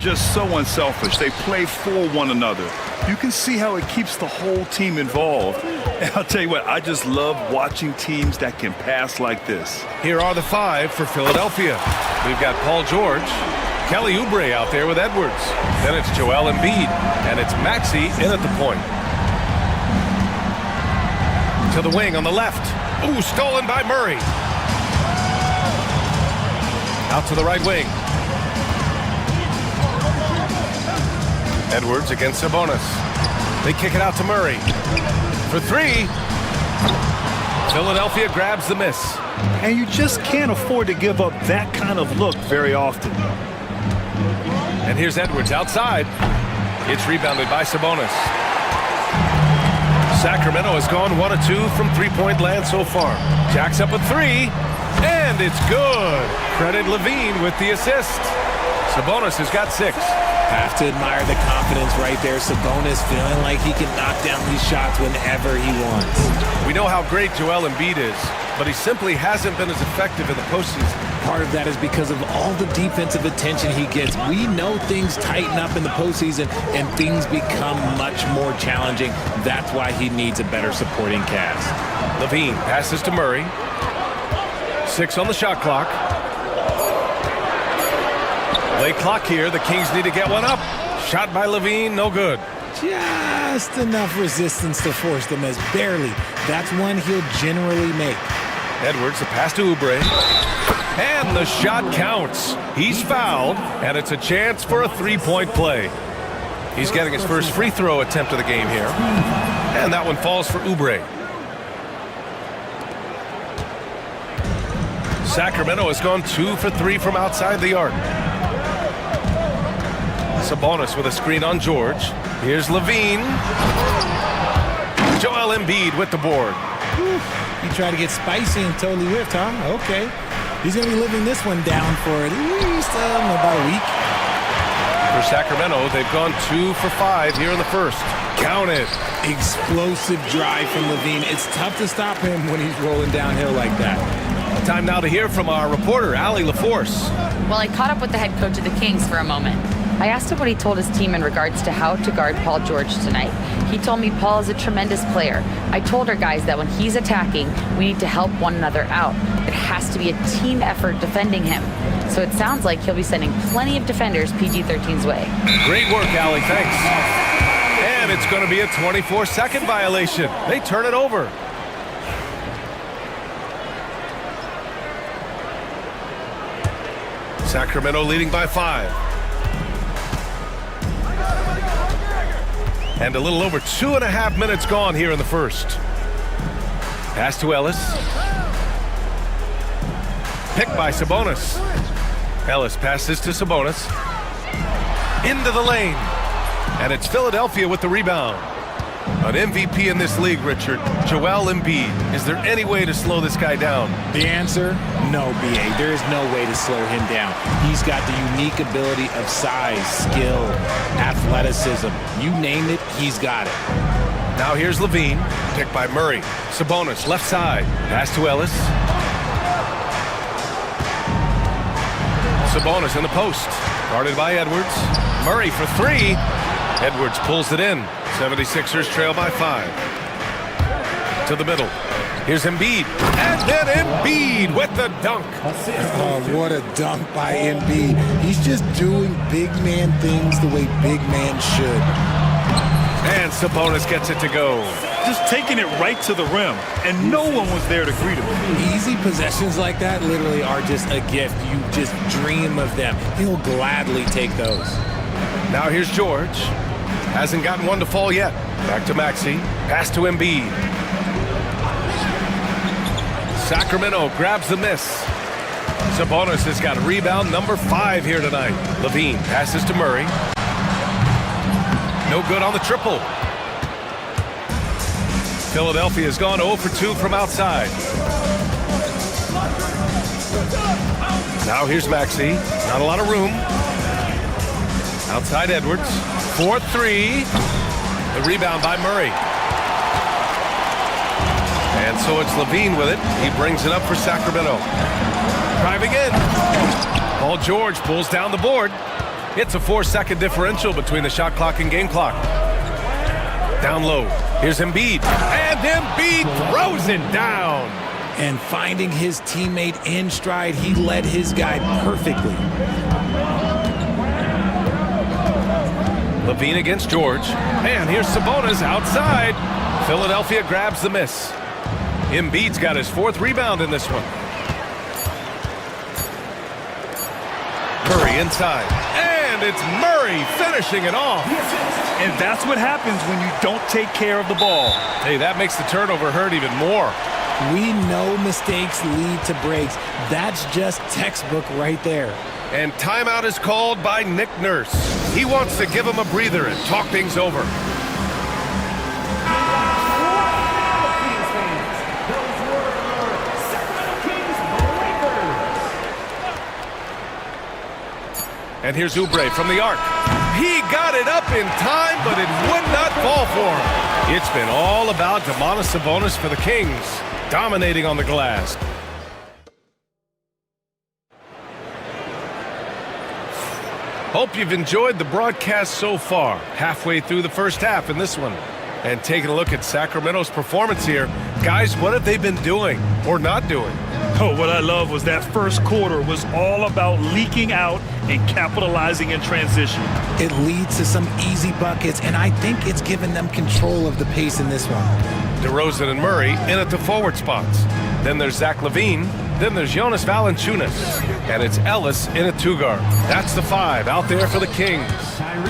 Just so unselfish. They play for one another. You can see how it keeps the whole team involved. And I'll tell you what, I just love watching teams that can pass like this. Here are the five for Philadelphia. We've got Paul George, Kelly Oubre out there with Edwards. Then it's Joel Embiid, and it's Maxey in at the point. To the wing on the left. Ooh, stolen by Murray. Out to the right wing. Edwards against Sabonis. They kick it out to Murray. For three. Philadelphia grabs the miss. And you just can't afford to give up that kind of look very often. And here's Edwards outside. It's rebounded by Sabonis. Sacramento has gone 1 of 2 from three-point land so far. Jacks up a three, and it's good. Credit Levine with the assist. Sabonis has got 6. Have to admire the confidence right there. Sabonis feeling like he can knock down these shots whenever he wants. We know how great Joel Embiid is, but he simply hasn't been as effective in the postseason. Part of that is because of all the defensive attention he gets. We know things tighten up in the postseason and things become much more challenging. That's why he needs a better supporting cast. Levine passes to Murray. 6 on the shot clock. Late clock here. The Kings need to get one up. Shot by Levine, no good. Just enough resistance to force them as barely. That's one he'll generally make. Edwards, the pass to Oubre. And the shot counts. He's fouled, and it's a chance for a three-point play. He's getting his first free throw attempt of the game here. And that one falls for Oubre. Sacramento has gone 2 for 3 from outside the arc. Sabonis with a screen on George. Here's Levine. Joel Embiid with the board. He tried to get spicy and totally whiffed, huh? Okay. He's going to be living this one down for at least about a week. For Sacramento, they've gone 2 for 5 here in the first. Count it. Explosive drive from Levine. It's tough to stop him when he's rolling downhill like that. Time now to hear from our reporter, Allie LaForce. Well, I caught up with the head coach of the Kings for a moment. I asked him what he told his team in regards to how to guard Paul George tonight. He told me Paul is a tremendous player. I told our guys that when he's attacking, we need to help one another out. It has to be a team effort defending him. So it sounds like he'll be sending plenty of defenders PG-13's way. Great work, Allie. Thanks. And it's going to be a 24-second violation. They turn it over. Sacramento leading by 5. And a little over 2.5 minutes gone here in the first. Pass to Ellis. Picked by Sabonis. Ellis passes to Sabonis. Into the lane. And it's Philadelphia with the rebound. An MVP in this league, Richard, Joel Embiid. Is there any way to slow this guy down? The answer, no, B.A. There is no way to slow him down. He's got the unique ability of size, skill, athleticism. You name it, he's got it. Now here's Levine, picked by Murray. Sabonis, left side. Pass to Ellis. Sabonis in the post. Guarded by Edwards. Murray for 3. Edwards pulls it in. 76ers trail by 5. To the middle. Here's Embiid. And then Embiid with the dunk. Oh, what a dunk by Embiid. He's just doing big man things the way big man should. And Sabonis gets it to go. Just taking it right to the rim, and no one was there to greet him. Easy possessions like that literally are just a gift. You just dream of them. He'll gladly take those. Now here's George. Hasn't gotten one to fall yet. Back to Maxey. Pass to Embiid. Sacramento grabs the miss. Sabonis has got rebound number 5 here tonight. Levine passes to Murray. No good on the triple. Philadelphia has gone 0 for 2 from outside. Now here's Maxey. Not a lot of room. Outside Edwards. 4-3. The rebound by Murray. And so it's Levine with it. He brings it up for Sacramento. Driving in. Paul George pulls down the board. It's a 4-second differential between the shot clock and game clock. Down low. Here's Embiid. And Embiid throws it down. And finding his teammate in stride, he led his guy perfectly. Levine against George. And here's Sabonis outside. Philadelphia grabs the miss. Embiid's got his 4th rebound in this one. Murray inside. And it's Murray finishing it off. And that's what happens when you don't take care of the ball. Hey, that makes the turnover hurt even more. We know mistakes lead to breaks. That's just textbook right there. And timeout is called by Nick Nurse. He wants to give him a breather and talk things over. And here's Oubre from the arc. He got it up in time, but it would not fall for him. It's been all about Domantas Sabonis for the Kings, dominating on the glass. Hope you've enjoyed the broadcast so far, halfway through the first half in this one. And taking a look at Sacramento's performance here, guys, what have they been doing or not doing? Oh, what I love was that first quarter was all about leaking out and capitalizing in transition. It leads to some easy buckets, and I think it's given them control of the pace in this one. DeRozan and Murray in at the forward spots. Then there's Zach LaVine. Then there's Jonas Valanciunas. And it's Ellis in at 2 guard. That's the 5 out there for the Kings.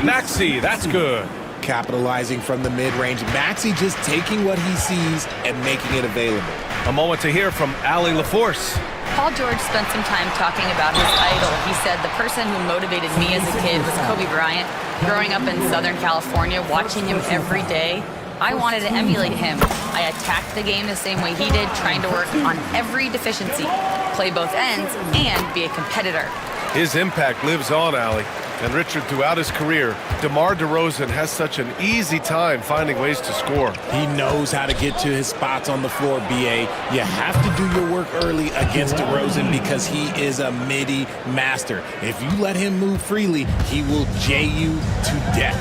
Maxey, that's good. Capitalizing from the mid-range. Maxey just taking what he sees and making it available. A moment to hear from Allie LaForce. Paul George spent some time talking about his idol. He said, the person who motivated me as a kid was Kobe Bryant. Growing up in Southern California, watching him every day, I wanted to emulate him. I attacked the game the same way he did, trying to work on every deficiency, play both ends, and be a competitor. His impact lives on, Allie. And Richard, throughout his career, DeMar DeRozan has such an easy time finding ways to score. He knows how to get to his spots on the floor, B.A. You have to do your work early against DeRozan because he is a midi master. If you let him move freely, he will jay you to death.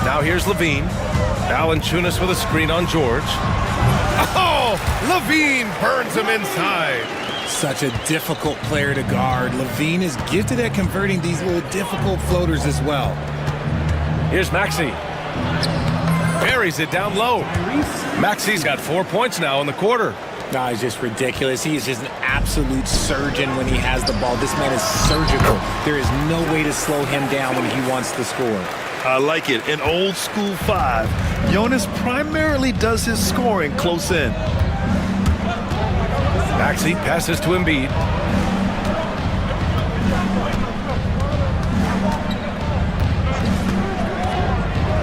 Now here's Levine. Valanciunas with a screen on George. Oh, Levine burns him inside. Such a difficult player to guard. Levine is gifted at converting these little difficult floaters as well. Here's Maxey. Buries it down low. Maxey's got 4 points now in the quarter. No, he's just ridiculous. He is just an absolute surgeon when he has the ball. This man is surgical. There is no way to slow him down when he wants to score. I like it. An old school 5. Jonas primarily does his scoring close in. Maxey passes to Embiid.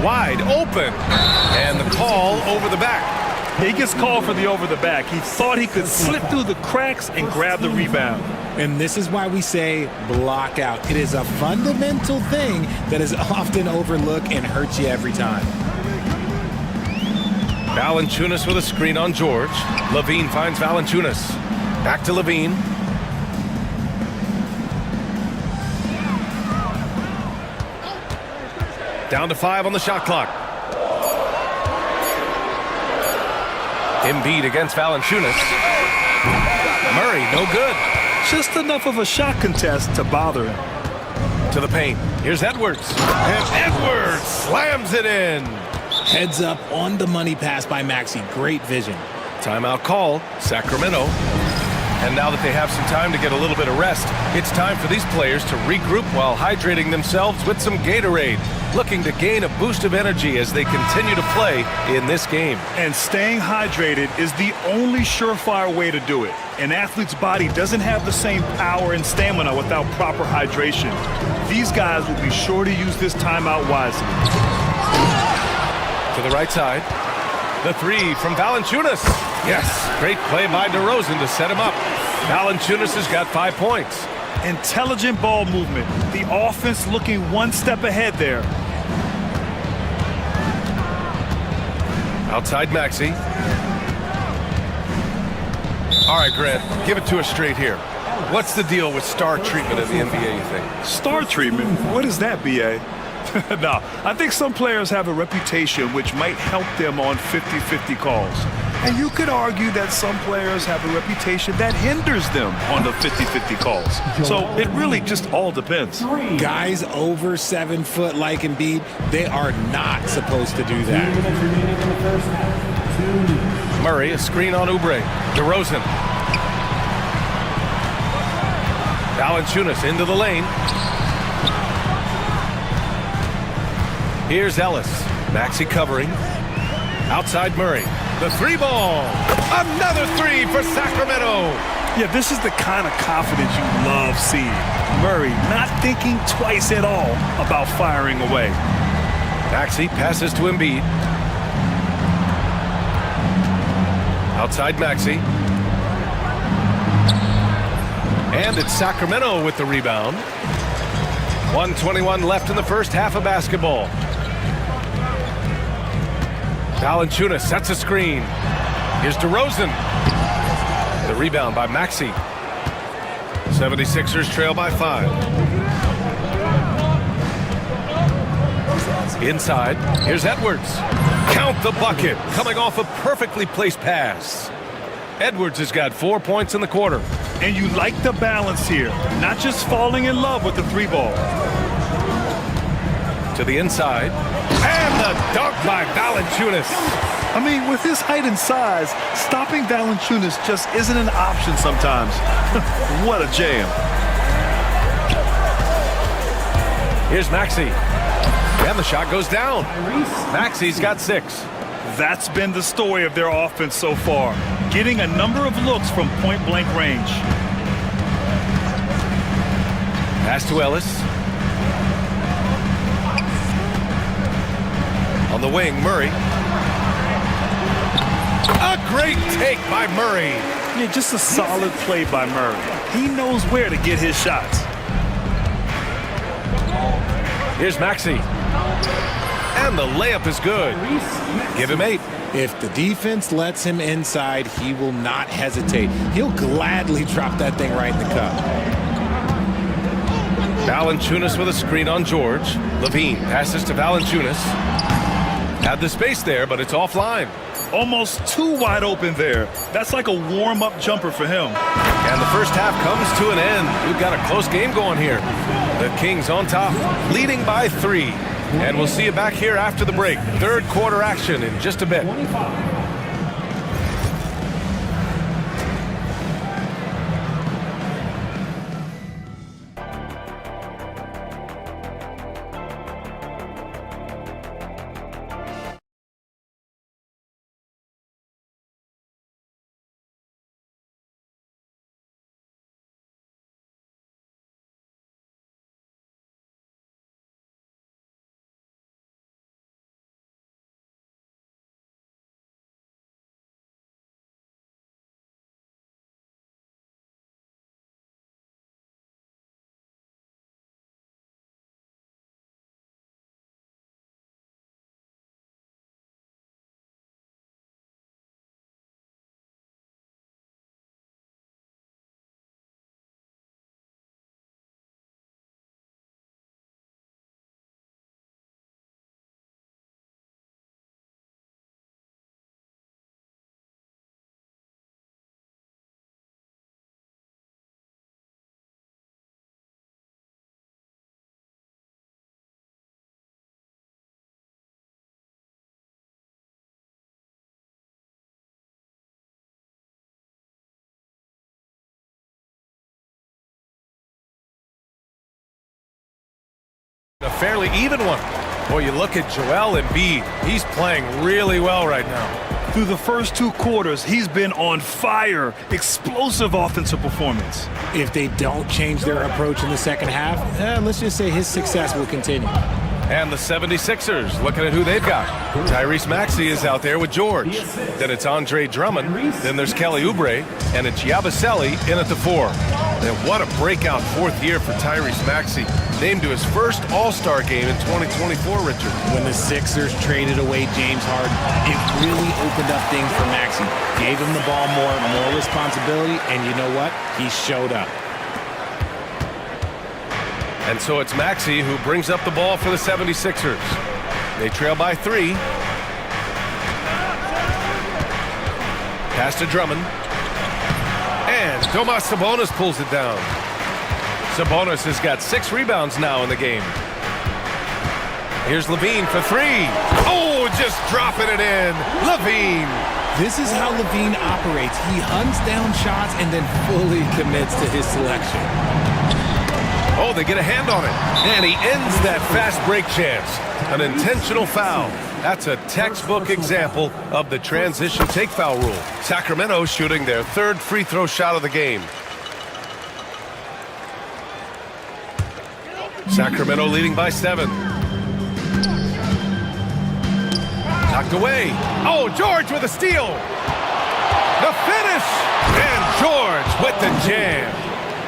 Wide open. And the call over the back. He gets called for the over the back. He thought he could slip through the cracks and grab the rebound. And this is why we say block out. It is a fundamental thing that is often overlooked and hurts you every time. Valanciunas with a screen on George. Levine finds Valanciunas. Back to Levine. Down to 5 on the shot clock. Embiid against Valanciunas. Murray, no good. Just enough of a shot contest to bother him. To the paint. Here's Edwards. And Edwards slams it in. Heads up on the money pass by Maxey. Great vision. Timeout call, Sacramento. And now that they have some time to get a little bit of rest, it's time for these players to regroup while hydrating themselves with some Gatorade, looking to gain a boost of energy as they continue to play in this game. And staying hydrated is the only surefire way to do it. An athlete's body doesn't have the same power and stamina without proper hydration. These guys will be sure to use this timeout wisely. To the right side. The 3 from Valanciunas. Yes, great play by DeRozan to set him up. Valanciunas has got 5 points. Intelligent ball movement. The offense looking one step ahead there. Outside Maxey. All right, Grant, give it to us straight here. What's the deal with star treatment in the NBA, you think? Star treatment? What is that, BA? No, I think some players have a reputation which might help them on 50-50 calls. And you could argue that some players have a reputation that hinders them on the 50-50 calls. So it really just all depends. Guys over 7 foot like Embiid, they are not supposed to do that. Murray, a screen on Oubre. DeRozan. Valanciunas into the lane. Here's Ellis. Maxey covering. Outside Murray. The three ball. Another three for Sacramento. Yeah, this is the kind of confidence you love seeing. Murray not thinking twice at all about firing away. Maxey passes to Embiid. Outside Maxey. And it's Sacramento with the rebound. 1:21 left in the first half of basketball. Valanciunas sets a screen. Here's DeRozan. The rebound by Maxey. 76ers trail by 5. Inside, here's Edwards. Count the bucket, coming off a perfectly placed pass. Edwards has got 4 points in the quarter. And you like the balance here, not just falling in love with the three ball. To the inside. And the dunk by Valanciunas. I mean, with his height and size, stopping Valanciunas just isn't an option sometimes. What a jam. Here's Maxey. And the shot goes down. Maxey's got 6. That's been the story of their offense so far, getting a number of looks from point-blank range. Pass to Ellis. On the wing, Murray. A great take by Murray. Yeah, just a solid play by Murray. He knows where to get his shots. Here's Maxey. And the layup is good. Give him 8. If the defense lets him inside, he will not hesitate. He'll gladly drop that thing right in the cup. Valanciunas with a screen on George. Levine passes to Valanciunas. Had the space there, but it's offline. Almost too wide open there. That's like a warm-up jumper for him. And the first half comes to an end. We've got a close game going here. The Kings on top, leading by 3. And we'll see you back here after the break. Third quarter action in just a bit. A fairly even one. Boy, you look at Joel Embiid. He's playing really well right now. Through the first 2 quarters, he's been on fire. Explosive offensive performance. If they don't change their approach in the second half, let's just say his success will continue. And the 76ers, looking at who they've got. Tyrese Maxey is out there with George. Then it's Andre Drummond. Then there's Kelly Oubre. And it's Yabusele in at the 4. And what a breakout 4th year for Tyrese Maxey. Named to his first All-Star game in 2024, Richard. When the Sixers traded away James Harden, it really opened up things for Maxey. Gave him the ball more responsibility, and you know what? He showed up. And so it's Maxey who brings up the ball for the 76ers. They trail by 3. Pass to Drummond. And Domas Sabonis pulls it down. Sabonis has got 6 rebounds now in the game. Here's Levine for 3. Oh, just dropping it in. Levine. This is how Levine operates. He hunts down shots and then fully commits to his selection. Oh, they get a hand on it. And he ends that fast break chance. An intentional foul. That's a textbook example of the transition take foul rule. Sacramento shooting their 3rd free throw shot of the game. Sacramento leading by 7. Knocked away. Oh, George with a steal. The finish. And George with the jam.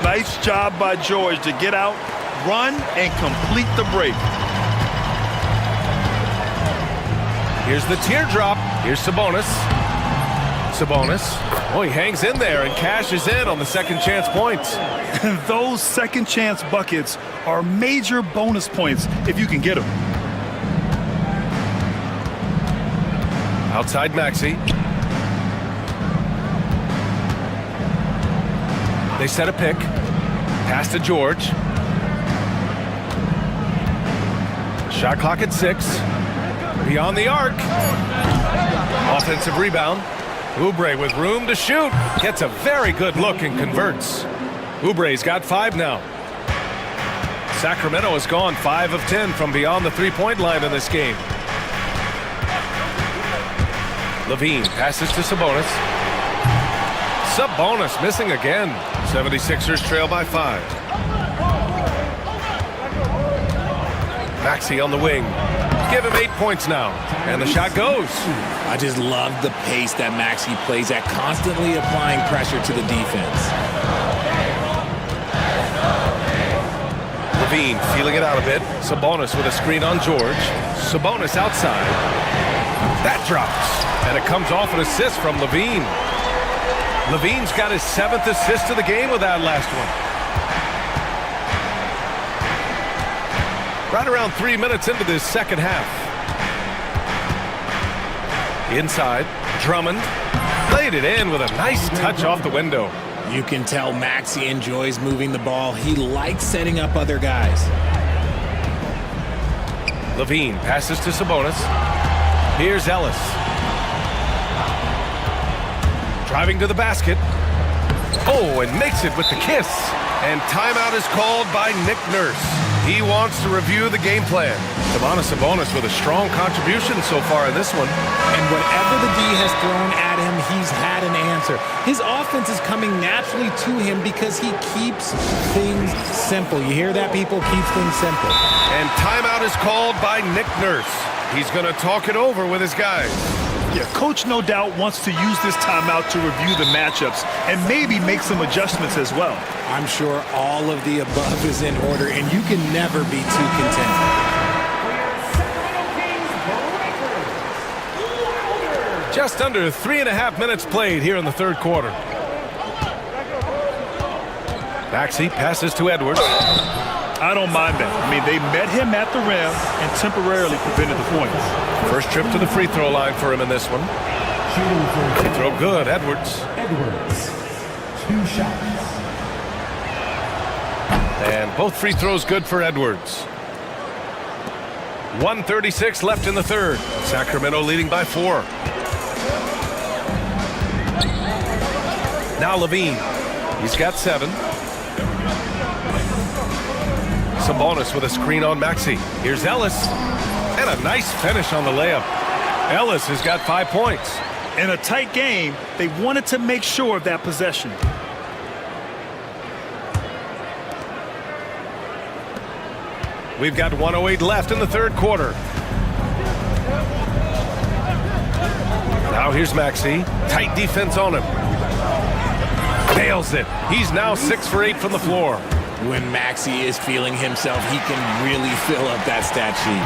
Nice job by George to get out, run, and complete the break. Here's the teardrop. Here's Sabonis. Sabonis. Oh, he hangs in there and cashes in on the second chance points. Those second chance buckets are major bonus points if you can get them. Outside Maxey. They set a pick. Pass to George. Shot clock at 6. Beyond the arc. Offensive rebound. Oubre with room to shoot. Gets a very good look and converts. Oubre's got 5 now. Sacramento has gone 5 of 10 from beyond the three-point line in this game. Levine passes to Sabonis. Sabonis missing again. 76ers trail by 5. Maxey on the wing. Give him 8 points now. And the shot goes. I just love the pace that Maxey plays at, constantly applying pressure to the defense. Levine feeling it out a bit. Sabonis with a screen on George. Sabonis outside. That drops. And it comes off an assist from Levine. Levine's got his 7th assist of the game with that last one. Right around 3 minutes into this second half. Inside, Drummond laid it in with a nice touch off the window. You can tell Maxey enjoys moving the ball. He likes setting up other guys. Levine passes to Sabonis. Here's Ellis. Driving to the basket. Oh, and makes it with the kiss. And timeout is called by Nick Nurse. He wants to review the game plan. Sabonis with a strong contribution so far in this one. And whatever the D has thrown at him, he's had an answer. His offense is coming naturally to him because he keeps things simple. You hear that, people? Keeps things simple. And timeout is called by Nick Nurse. He's going to talk it over with his guys. Yeah, coach no doubt wants to use this timeout to review the matchups and maybe make some adjustments as well. I'm sure all of the above is in order, and you can never be too content. Just under 3.5 minutes played here in the third quarter. Maxey passes to Edwards. I don't mind that. I mean, they met him at the rim and temporarily prevented the points. First trip to the free throw line for him in this one. Free throw good, Edwards. 2 shots. And both free throws good for Edwards. 1:36 left in the third. Sacramento leading by 4. Now Levine. He's got 7. Sabonis with a screen on Maxey. Here's Ellis. And a nice finish on the layup. Ellis has got 5 points. In a tight game, they wanted to make sure of that possession. We've got 1:08 left in the third quarter. Now here's Maxey. Tight defense on him. Nails it. He's now 6 for 8 from the floor. When Maxey is feeling himself, he can really fill up that stat sheet.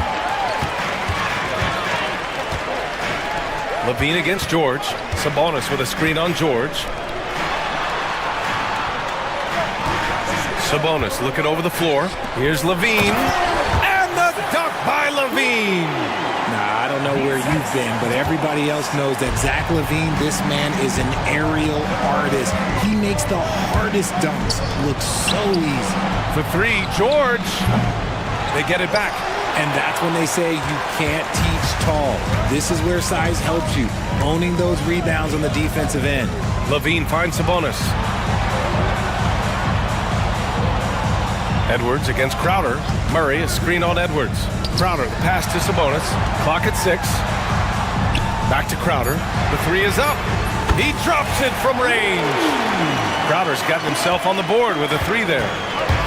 Levine against George. Sabonis with a screen on George. Sabonis looking over the floor. Here's Levine. And the dunk by Levine. Nah, I don't know where you've been, but everybody else knows that Zach LaVine, this man is an aerial artist. He makes the hardest dunks look so easy. For three, George. They get it back. And that's when they say you can't teach tall. This is where size helps you, owning those rebounds on the defensive end. Levine finds Sabonis. Edwards against Crowder. Murray, a screen on Edwards. Crowder, the pass to Sabonis. Clock at 6. Back to Crowder. The three is up. He drops it from range. Crowder's gotten himself on the board with a three there.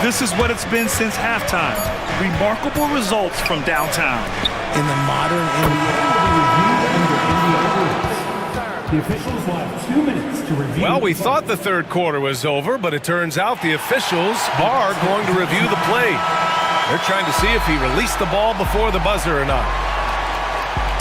This is what it's been since halftime. Remarkable results from downtown. In the modern NBA, The officials will have 2 minutes to review. Well, we thought the third quarter was over, but it turns out the officials are going to review the play. They're trying to see if he released the ball before the buzzer or not.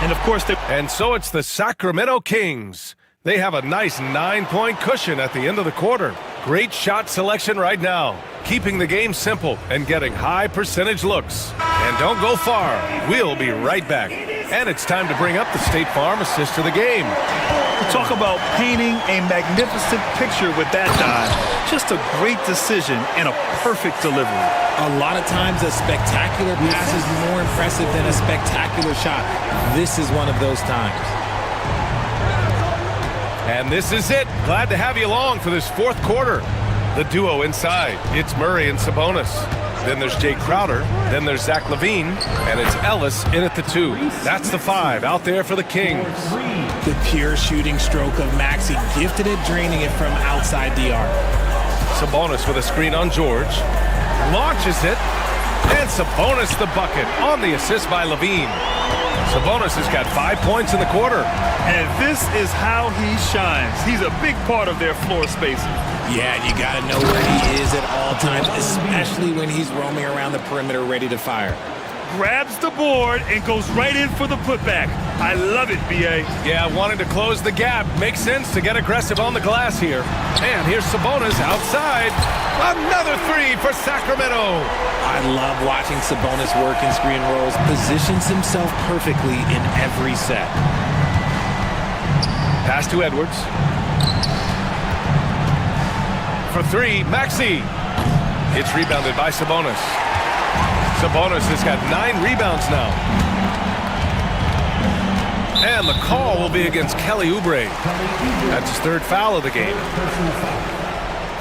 And of course, And so it's the Sacramento Kings. They have a nice 9-point cushion at the end of the quarter. Great shot selection right now, keeping the game simple and getting high percentage looks. And don't go far. We'll be right back. And it's time to bring up the State Farm assist to the game. talk about painting a magnificent picture with that dive. Just a great decision and a perfect delivery. A lot of times a spectacular pass is more impressive than a spectacular shot. This is one of those times. And this is it. Glad to have you along for this fourth quarter. The duo inside. It's Murray and Sabonis. Then there's Jay Crowder. Then there's Zach LaVine. And it's Ellis in at the 2. That's the 5 out there for the Kings. The pure shooting stroke of Maxey, gifted at draining it from outside the arc. Sabonis with a screen on George. Launches it. And Sabonis the bucket on the assist by LaVine. Sabonis has got 5 points in the quarter. And this is how he shines. He's a big part of their floor spacing. Yeah, and you got to know where he is at all times, especially when he's roaming around the perimeter ready to fire. Grabs the board and goes right in for the putback. I love it, B.A. Yeah, wanting to close the gap. Makes sense to get aggressive on the glass here. And here's Sabonis outside. Another 3 for Sacramento. I love watching Sabonis work in screen rolls. Positions himself perfectly in every set. Pass to Edwards. For 3, Maxey. It's rebounded by Sabonis. Sabonis has got 9 rebounds now. And the call will be against Kelly Oubre. That's his 3rd foul of the game. Personal foul.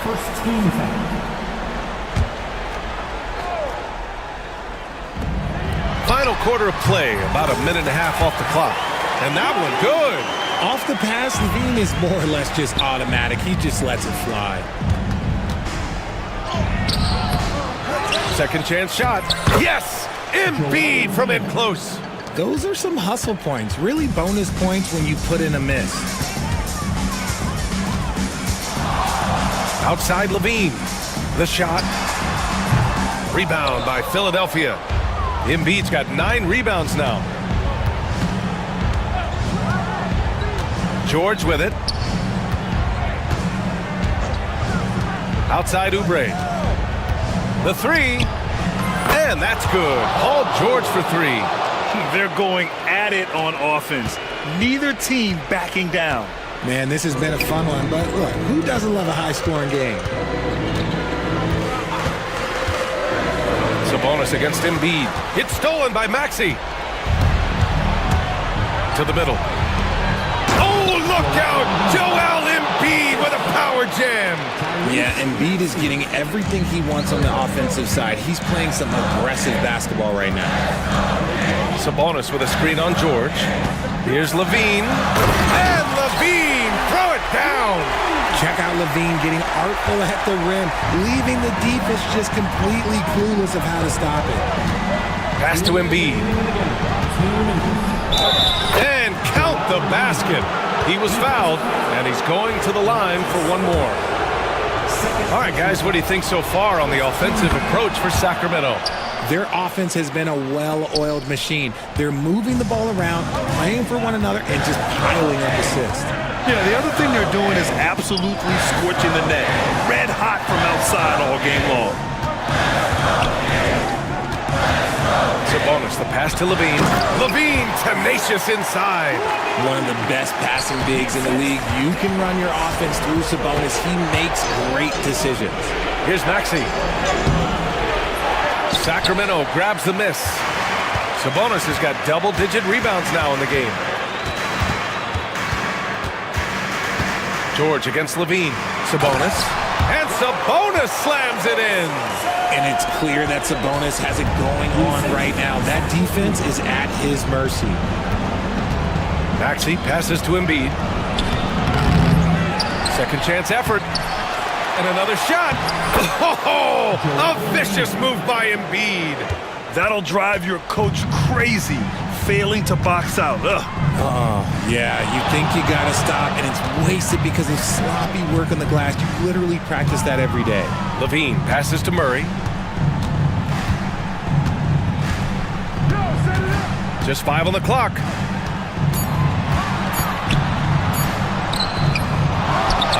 First team foul. Final quarter of play, about a minute and a half off the clock. And that one good. Off the pass, LaVine is more or less just automatic. He just lets it fly. Second chance shot. Yes! Embiid from in close. Those are some hustle points. Really bonus points when you put in a miss. Outside LaVine. The shot. Rebound by Philadelphia. Embiid's got 9 rebounds now. George with it. Outside Oubre. The 3. And that's good. Paul George for 3. They're going at it on offense. Neither team backing down. Man, this has been a fun one, but look, who doesn't love a high-scoring game? Sabonis against Embiid. It's stolen by Maxey. To the middle. Oh, look out! Joel Embiid with a power jam. Yeah, Embiid is getting everything he wants on the offensive side. He's playing some aggressive basketball right now. Sabonis with a screen on George. Here's LaVine. And LaVine, throw it down. Check out LaVine getting artful at the rim, leaving the defense just completely clueless of how to stop it. Pass to Embiid. And count the basket. He was fouled, and he's going to the line for one more. All right, guys, what do you think so far on the offensive approach for Sacramento? Their offense has been a well-oiled machine. They're moving the ball around, playing for one another, and just piling up assists. Yeah, the other thing they're doing is absolutely scorching the net. Red hot from outside all game long. Sabonis, the pass to Levine. Levine, tenacious inside. One of the best passing bigs in the league. You can run your offense through Sabonis. He makes great decisions. Here's Maxey. Sacramento grabs the miss. Sabonis has got double-digit rebounds now in the game. George against Levine. Sabonis. And Sabonis slams it in. And it's clear that Sabonis has it going on right now. That defense is at his mercy. Maxey passes to Embiid. Second chance effort. And another shot. Oh, a vicious move by Embiid. That'll drive your coach crazy, failing to box out. Ugh. Yeah, you think you gotta stop, and it's wasted because of sloppy work on the glass. You literally practice that every day. Levine passes to Murray. Just 5 on the clock.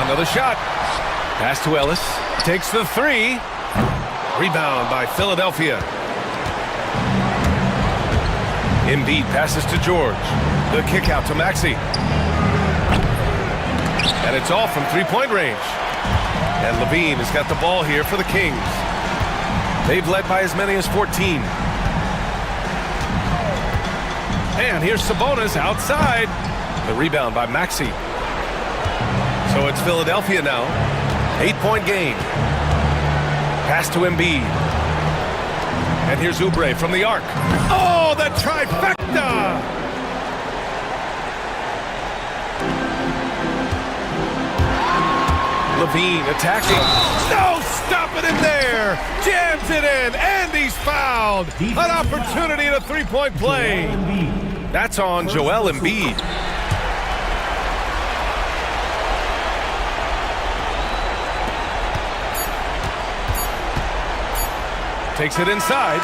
Another shot. Pass to Ellis. Takes the 3. Rebound by Philadelphia. Embiid passes to George. The kick out to Maxey. And it's all from three-point range. And Levine has got the ball here for the Kings. They've led by as many as 14. And here's Sabonis outside. The rebound by Maxey. So it's Philadelphia now. 8-point game. Pass to Embiid. And here's Oubre from the arc. Oh, the trifecta! Levine attacking. No, stop it in there! Jams it in, and he's fouled! An opportunity at a three-point play. That's on Joel Embiid. Takes it inside.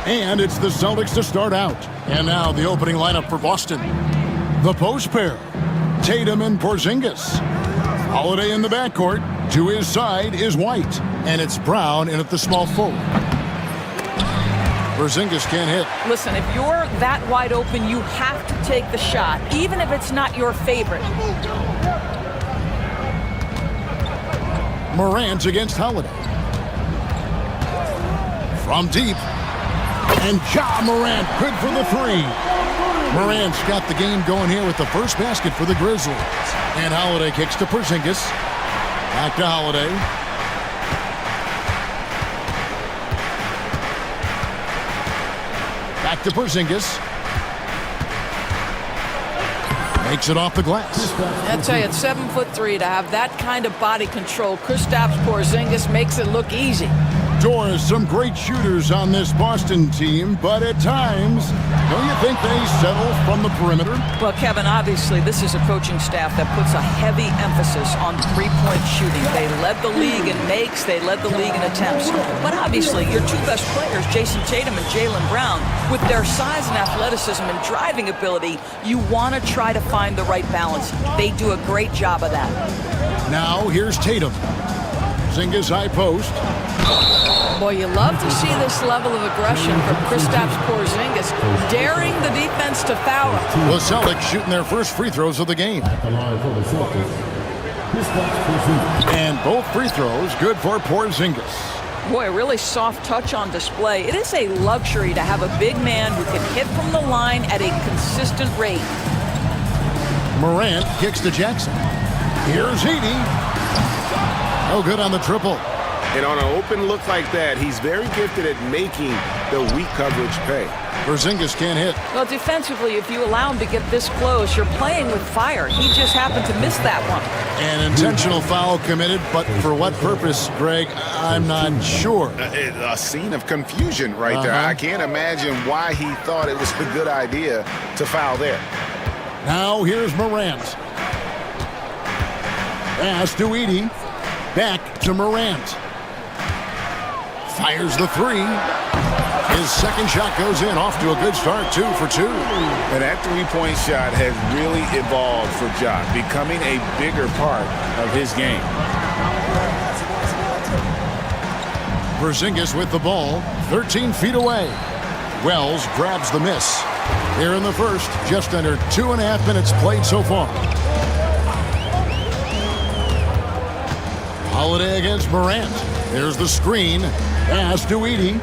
And it's the Celtics to start out. And now the opening lineup for Boston. The post pair, Tatum and Porzingis. Holiday in the backcourt. To his side is White. And it's Brown in at the small forward. Porzingis can't hit. Listen, if you're that wide open, you have to take the shot, even if it's not your favorite. Morant against Holiday. From deep. And Ja Morant, good for the three. Morant's got the game going here with the first basket for the Grizzlies. And Holiday kicks to Porzingis. Back to Holiday. Back to Porzingis. Makes it off the glass. I tell you, at 7'3", to have that kind of body control, Kristaps Porzingis makes it look easy. Doors, some great shooters on this Boston team, but at times, don't you think they settle from the perimeter? Well, Kevin, obviously, this is a coaching staff that puts a heavy emphasis on three-point shooting. They led the league in makes, they led the league in attempts. But obviously, your two best players, Jason Tatum and Jaylen Brown, with their size and athleticism and driving ability, you want to try to find the right balance. They do a great job of that. Now, here's Tatum. Porzingis high post. Boy, you love to see this level of aggression from Kristaps Porzingis, daring the defense to foul him. The Celtics shooting their first free throws of the game. And both free throws good for Porzingis. Boy, a really soft touch on display. It is a luxury to have a big man who can hit from the line at a consistent rate. Morant kicks to Jackson. Here's Heaney. No good on the triple. And on an open look like that, he's very gifted at making the weak coverage pay. Porzingis can't hit. Well, defensively, if you allow him to get this close, you're playing with fire. He just happened to miss that one. An intentional foul committed, but for what purpose, Greg, I'm not sure. A scene of confusion right there. I can't imagine why he thought it was a good idea to foul there. Now here's Morant. Pass to Edey. Back to Morant. Fires the three. His second shot goes in, off to a good start, 2 for 2. And that three-point shot has really evolved for Ja, becoming a bigger part of his game. Porzingis with the ball, 13 feet away. Wells grabs the miss. Here in the first, just under 2.5 minutes played so far. Holiday against Morant. There's the screen. Pass to Edey.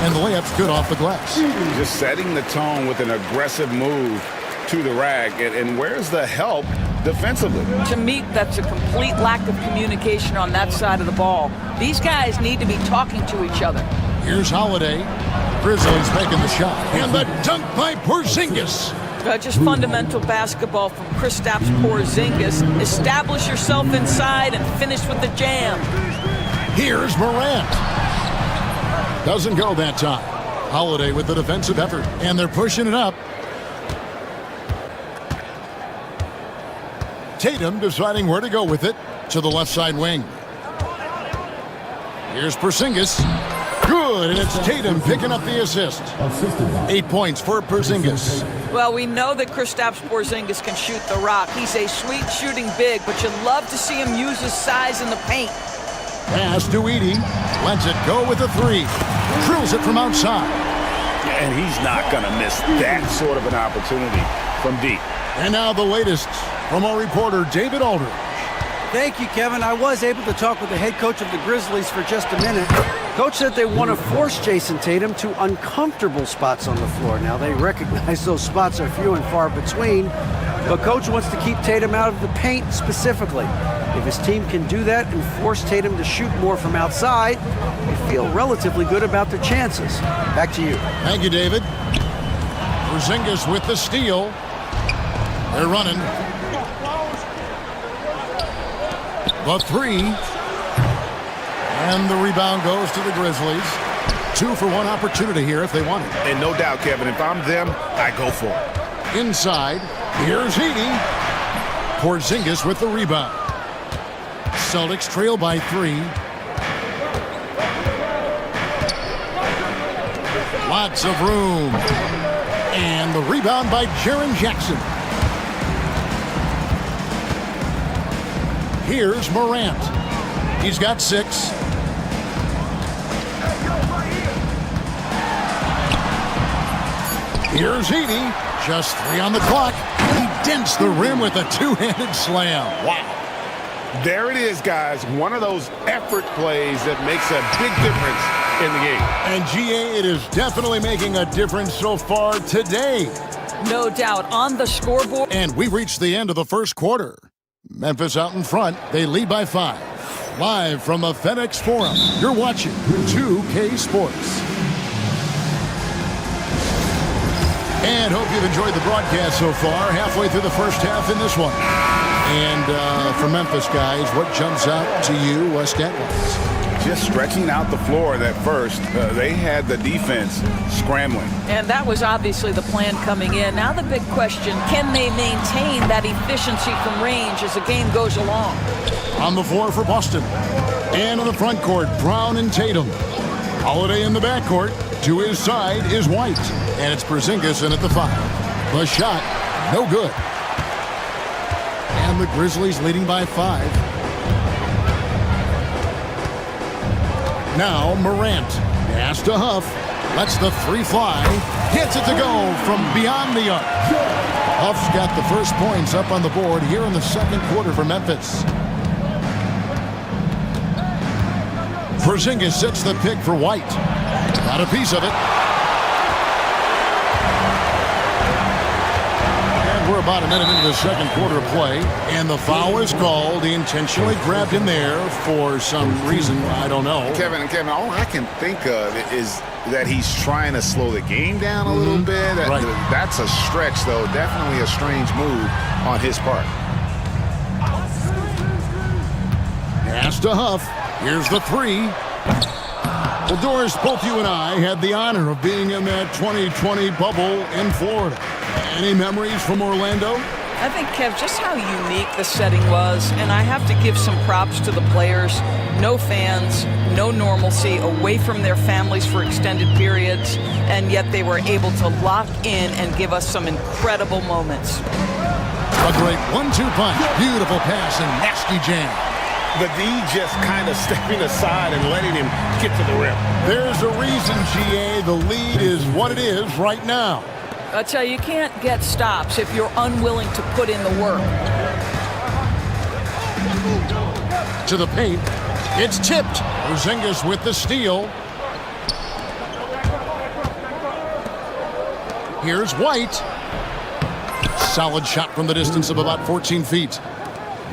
And the layup's good off the glass. Just setting the tone with an aggressive move to the rack. And where's the help defensively? To me, that's a complete lack of communication on that side of the ball. These guys need to be talking to each other. Here's Holiday. Grizzlies making the shot. And the dunk by Porzingis. Just fundamental basketball from Kristaps Porzingis. Establish yourself inside and finish with the jam. Here's Morant. Doesn't go that time. Holiday with the defensive effort. And they're pushing it up. Tatum deciding where to go with it. To the left side wing. Here's Porzingis. Good, and it's Tatum picking up the assist. 8 points for Porzingis. Well, we know that Kristaps Porzingis can shoot the rock. He's a sweet shooting big, but you love to see him use his size in the paint. Pass to Edey. Lets it go with a three. Drills it from outside. And he's not going to miss that sort of an opportunity from deep. And now the latest from our reporter, David Aldridge. Thank you, Kevin. I was able to talk with the head coach of the Grizzlies for just a minute. Coach said they want to force Jason Tatum to uncomfortable spots on the floor. Now, they recognize those spots are few and far between, but Coach wants to keep Tatum out of the paint specifically. If his team can do that and force Tatum to shoot more from outside, they feel relatively good about their chances. Back to you. Thank you, David. Porzingis with the steal. They're running. The three. And the rebound goes to the Grizzlies. 2 for 1 opportunity here if they want it. And no doubt, Kevin, if I'm them, I go for it. Inside, here's Heaney. Porzingis with the rebound. Celtics trail by 3. Lots of room. And the rebound by Jaren Jackson. Here's Morant. He's got 6. Here's Edey. Just 3 on the clock. He dents the rim with a two-handed slam. Wow. There it is, guys. One of those effort plays that makes a big difference in the game. And GA, it is definitely making a difference so far today. No doubt. On the scoreboard. And we've reached the end of the first quarter. Memphis out in front. They lead by 5. Live from the FedEx Forum, you're watching 2K Sports. And hope you've enjoyed the broadcast so far. Halfway through the first half in this one. And for Memphis, guys, what jumps out to you stat-wise? Just stretching out the floor that first. They had the defense scrambling. And that was obviously the plan coming in. Now the big question, can they maintain that efficiency from range as the game goes along? On the floor for Boston. And on the front court, Brown and Tatum. Holiday in the backcourt. To his side is White. And it's Porzingis in at the 5. The shot, no good. And the Grizzlies leading by 5. Now Morant. Pass to Huff. Lets the 3 fly. Gets it to go from beyond the arc. Huff's got the first points up on the board here in the second quarter for Memphis. Porzingis sets the pick for White. Got a piece of it. And we're about a minute into the second quarter of play. And the foul is called. He intentionally grabbed him there for some reason. I don't know. Kevin, all I can think of is that he's trying to slow the game down a little bit. Right. That's a stretch, though. Definitely a strange move on his part. Pass to Huff. Here's the 3. Well, Doris, both you and I had the honor of being in that 2020 bubble in Florida. Any memories from Orlando? I think, Kev, just how unique the setting was, and I have to give some props to the players. No fans, no normalcy, away from their families for extended periods, and yet they were able to lock in and give us some incredible moments. A great 1-2 punch. Beautiful pass and nasty jam. The D just kind of stepping aside and letting him get to the rim. There's a reason, GA. The lead is what it is right now. I tell you, you can't get stops if you're unwilling to put in the work. To the paint. It's tipped. Porzingis with the steal. Here's White. Solid shot from the distance of about 14 feet.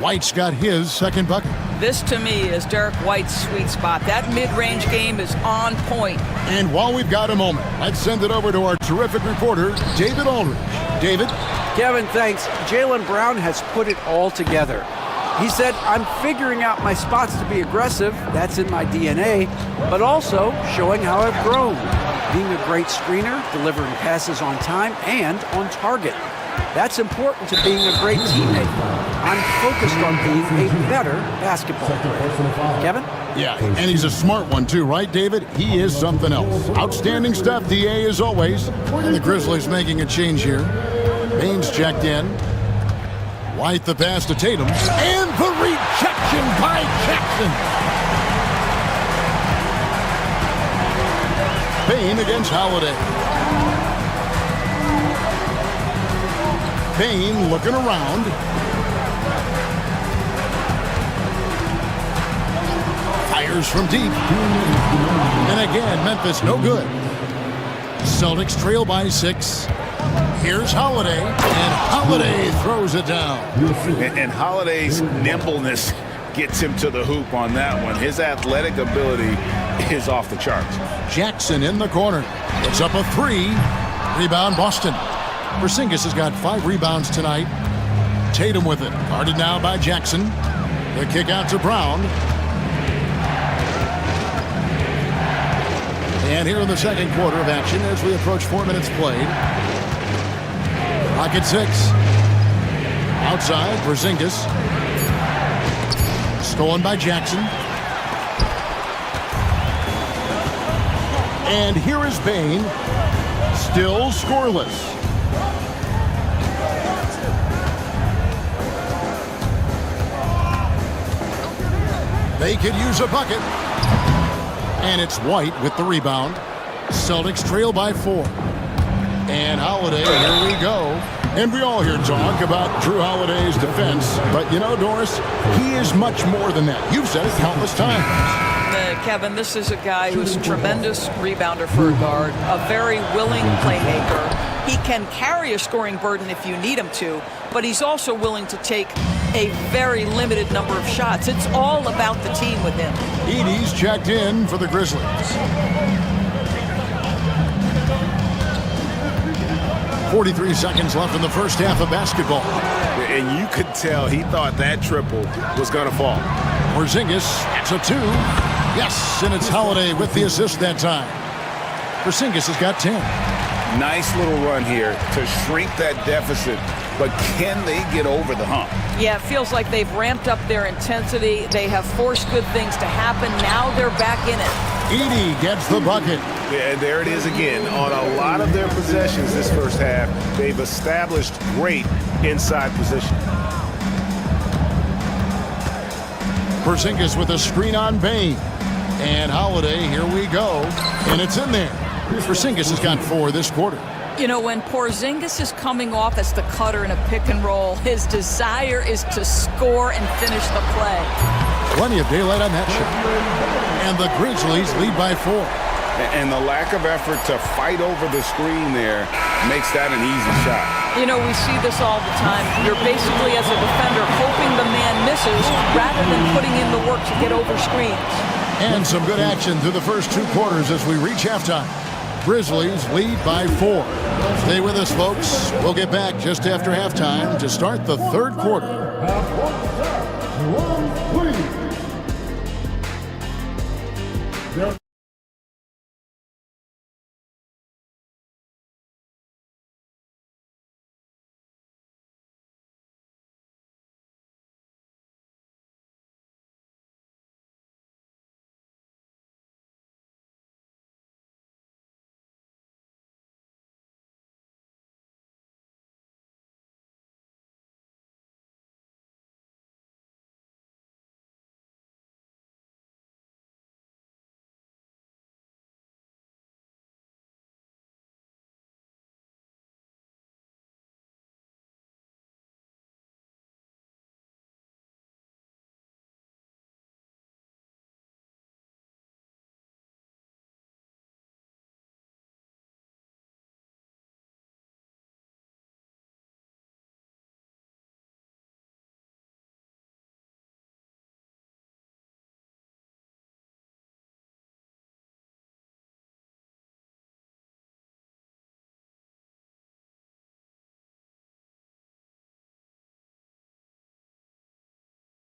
White's got his second bucket. This, to me, is Derek White's sweet spot. That mid-range game is on point. And while we've got a moment, let's send it over to our terrific reporter, David Aldridge. David? Kevin, thanks. Jaylen Brown has put it all together. He said, I'm figuring out my spots to be aggressive. That's in my DNA. But also showing how I've grown. Being a great screener, delivering passes on time and on target. That's important to being a great teammate. I'm focused on being a better basketball player. Kevin? Yeah, and he's a smart one too, right, David? He is something else. Outstanding stuff, DA, as always. And the Grizzlies making a change here. Baines checked in. White the pass to Tatum. And the rejection by Jackson. Payne against Holiday. Payne looking around. Fires from deep. And again, Memphis no good. Celtics trail by 6. Here's Holiday, and Holiday throws it down. And Holiday's nimbleness gets him to the hoop on that one. His athletic ability is off the charts. Jackson in the corner. It's up a 3. Rebound Boston. Porzingis has got 5 rebounds tonight. Tatum with it. Guarded now by Jackson. The kick out to Brown. And here in the second quarter of action as we approach 4 minutes played. Rocket 6. Outside, Porzingis. Stolen by Jackson. And here is Bane. Still scoreless. They could use a bucket. And it's White with the rebound. Celtics trail by 4. And Holiday, here we go. And we all hear talk about Drew Holiday's defense. But you know, Doris, he is much more than that. You've said it countless times. Kevin, this is a guy who's a tremendous rebounder for a guard, a very willing playmaker. He can carry a scoring burden if you need him to, but he's also willing to take a very limited number of shots. It's all about the team with him. Edie's checked in for the Grizzlies. .43 seconds left in the first half of basketball. And you could tell he thought that triple was going to fall. Porzingis, that's a 2. Yes, and it's Holiday with the assist that time. Porzingis has got 10. Nice little run here to shrink that deficit, but can they get over the hump? Yeah, it feels like they've ramped up their intensity. They have forced good things to happen. Now they're back in it. Edie gets the bucket. Yeah, there it is again. On a lot of their possessions this first half, they've established great inside position. Porzingis with a screen on Bane. And Holiday, here we go. And it's in there. Porzingis has got 4 this quarter. You know, when Porzingis is coming off as the cutter in a pick and roll, his desire is to score and finish the play. Plenty of daylight on that shot. And the Grizzlies lead by 4. And the lack of effort to fight over the screen there makes that an easy shot. You know, we see this all the time. You're basically, as a defender, hoping the man misses rather than putting in the work to get over screens. And some good action through the first 2 quarters as we reach halftime. Grizzlies lead by 4. Stay with us, folks. We'll get back just after halftime to start the 3rd quarter.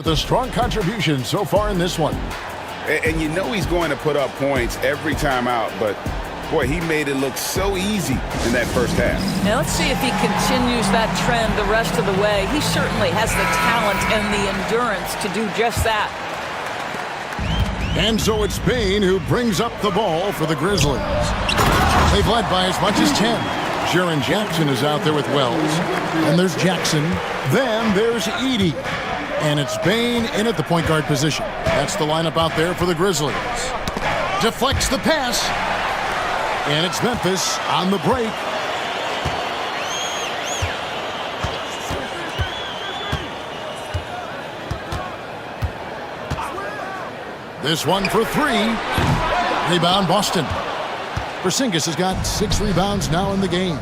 The strong contribution so far in this one. And you know he's going to put up points every time out, but boy, he made it look so easy in that first half. Now let's see if he continues that trend the rest of the way. He certainly has the talent and the endurance to do just that. And so it's Bane who brings up the ball for the Grizzlies. They've led by as much as 10. Jaren Jackson is out there with Wells. And there's Jackson. Then there's Edie. And it's Bane in at the point guard position. That's the lineup out there for the Grizzlies. Deflects the pass. And it's Memphis on the break. This one for 3. Rebound Boston. Porzingis has got 6 rebounds now in the game.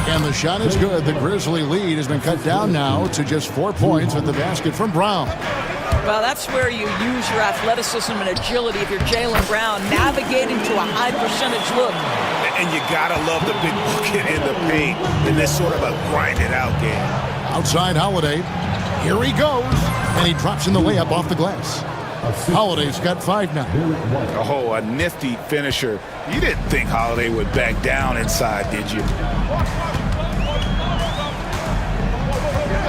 And the shot is good. The Grizzly lead has been cut down now to just 4 points with the basket from Brown. Well, that's where you use your athleticism and agility if you're Jaylen Brown, navigating to a high percentage look. And you gotta love the big bucket in the paint in this sort of a grinded-out game. Outside Holiday. Here he goes. And he drops in the layup off the glass. Holiday's got 5 now. Oh, a nifty finisher. You didn't think Holiday would back down inside, did you?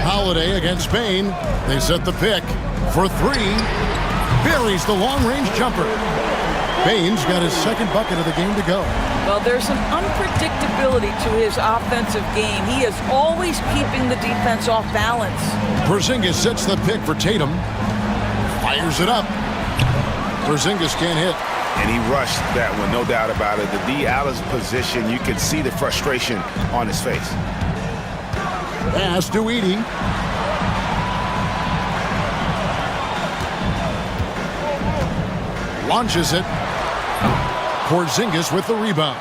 Holiday against Bane. They set the pick for 3. Buries the long-range jumper. Bain's got his second bucket of the game to go. Well, there's an unpredictability to his offensive game. He is always keeping the defense off balance. Porzingis sets the pick for Tatum. Fires it up. Porzingis can't hit. And he rushed that one, no doubt about it. The D out of position, you can see the frustration on his face. Pass to Edie. Launches it. Porzingis with the rebound.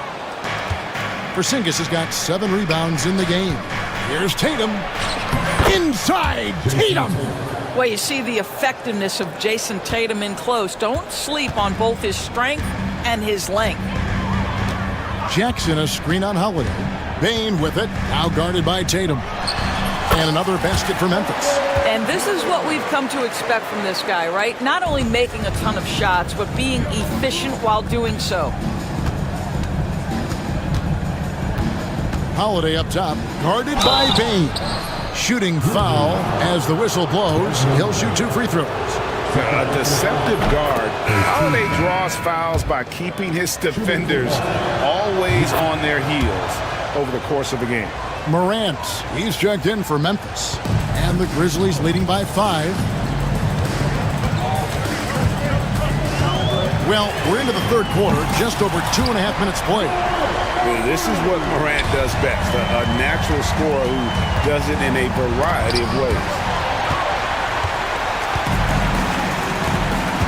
Porzingis has got 7 rebounds in the game. Here's Tatum. Inside Tatum. Well, you see the effectiveness of Jason Tatum in close. Don't sleep on both his strength and his length. Jackson a screen on Holiday. Bain with it, now guarded by Tatum. And another basket for Memphis. And this is what we've come to expect from this guy, right? Not only making a ton of shots, but being efficient while doing so. Holiday up top, guarded by Bain. Shooting foul as the whistle blows. He'll shoot 2 free throws. A deceptive guard. Holiday draws fouls by keeping his defenders always on their heels over the course of the game. Morant, he's checked in for Memphis. And the Grizzlies leading by 5. Well, we're into the third quarter, just over 2.5 minutes played. This is what Morant does best, a natural scorer who does it in a variety of ways.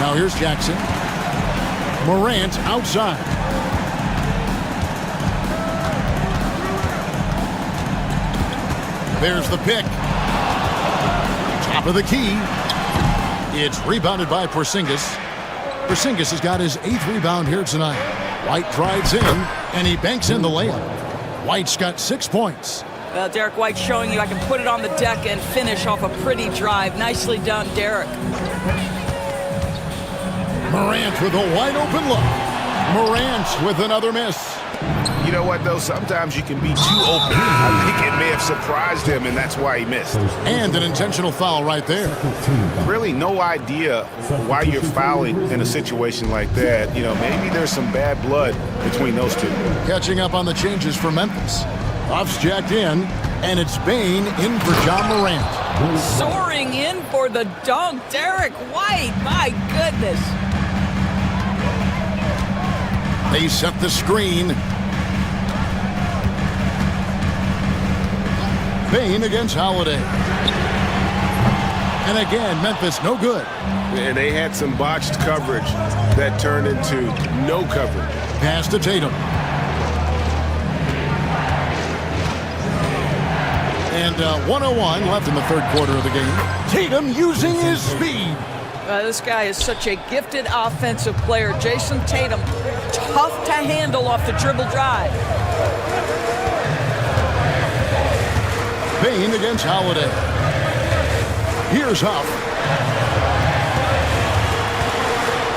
Now here's Jackson. Morant outside. There's the pick. Top of the key. It's rebounded by Porzingis. Porzingis has got his 8th rebound here tonight. White drives in, and he banks in the layup. White's got 6 points. Well, Derek White showing you I can put it on the deck and finish off a pretty drive. Nicely done, Derek. Morant with a wide open look. Morant with another miss. You know what, though? Sometimes you can be too open. I think it may have surprised him, and that's why he missed. And an intentional foul right there. Really no idea why you're fouling in a situation like that. You know, maybe there's some bad blood between those two. Catching up on the changes for Memphis. Buffs jacked in, and it's Bain in for John Morant. Soaring in for the dunk, Derek White. My goodness. They set the screen. Bain against Holiday. And again, Memphis no good. And they had some botched coverage that turned into no coverage. Pass to Tatum. And 1:01 left in the third quarter of the game. Tatum using his speed. This guy is such a gifted offensive player. Jason Tatum, tough to handle off the dribble drive. Bain against Holiday. Here's Huff.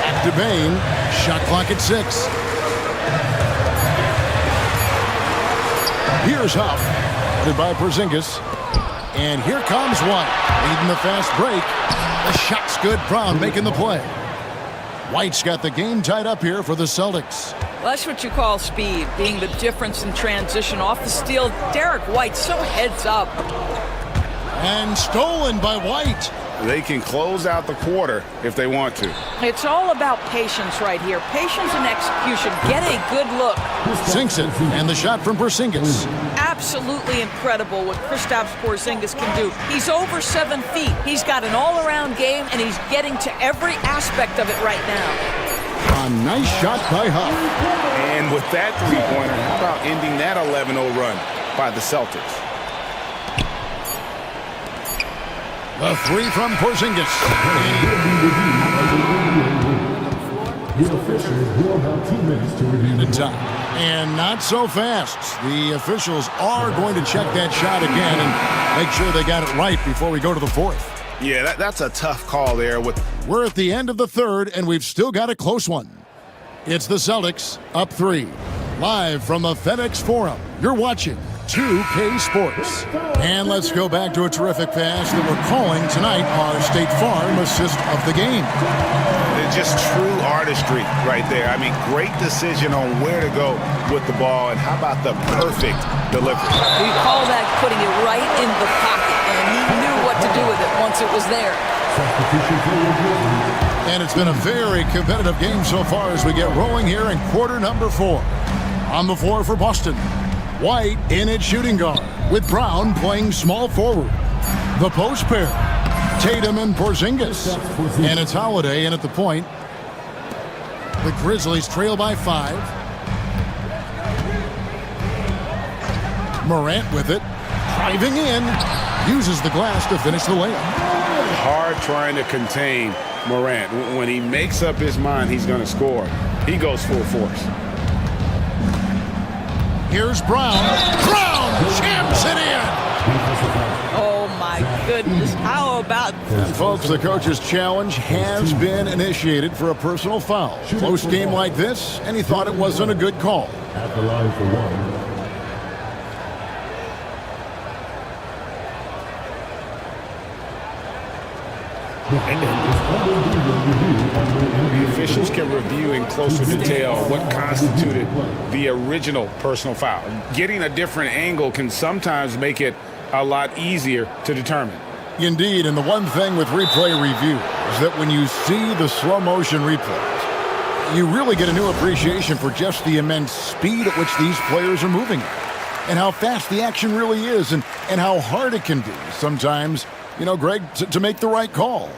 Back to Bain. Shot clock at 6. Here's Huff. Headed by Porzingis. And here comes White. Leading the fast break. The shot's good. Brown making the play. White's got the game tied up here for the Celtics. Well, that's what you call speed, being the difference in transition. Off the steal, Derek White so heads up. And stolen by White. They can close out the quarter if they want to. It's all about patience right here. Patience and execution. Get a good look. Sinks it, and the shot from Porzingis. Absolutely incredible what Kristaps Porzingis can do. He's over 7 feet. He's got an all-around game, and he's getting to every aspect of it right now. A nice shot by Huff. And with that three-pointer, how about ending that 11-0 run by the Celtics? The three from Porzingis. The officials will have 2 minutes to review the time. And not so fast. The officials are going to check that shot again and make sure they got it right before we go to the fourth. Yeah, that's a tough call there. We're at the end of the third, and we've still got a close one. It's the Celtics up 3. Live from the FedEx Forum, you're watching 2K Sports. And let's go back to a terrific pass that we're calling tonight our State Farm assist of the game. It's just true artistry right there. I mean, great decision on where to go with the ball, and how about the perfect delivery? We call that putting it right in the pocket, and he knew what to do with it once it was there. And it's been a very competitive game so far as we get rolling here in quarter number 4. On the floor for Boston, White in at shooting guard, with Brown playing small forward. The post pair, Tatum and Porzingis. And it's Holiday in at the point. The Grizzlies trail by 5. Morant with it, driving in, uses the glass to finish the layup. Hard trying to contain Morant. When he makes up his mind he's going to score, he goes full force. Here's Brown. Brown jams it in. Oh, my goodness. How about And folks, the coach's challenge has been initiated for a personal foul. Close game like this, and he thought it wasn't a good call. At the line for one. The officials can review in closer detail what constituted the original personal foul. Getting a different angle can sometimes make it a lot easier to determine. Indeed, and the one thing with replay review is that when you see the slow motion replays, you really get a new appreciation for just the immense speed at which these players are moving and how fast the action really is and how hard it can be sometimes, you know, Greg, to make the right call.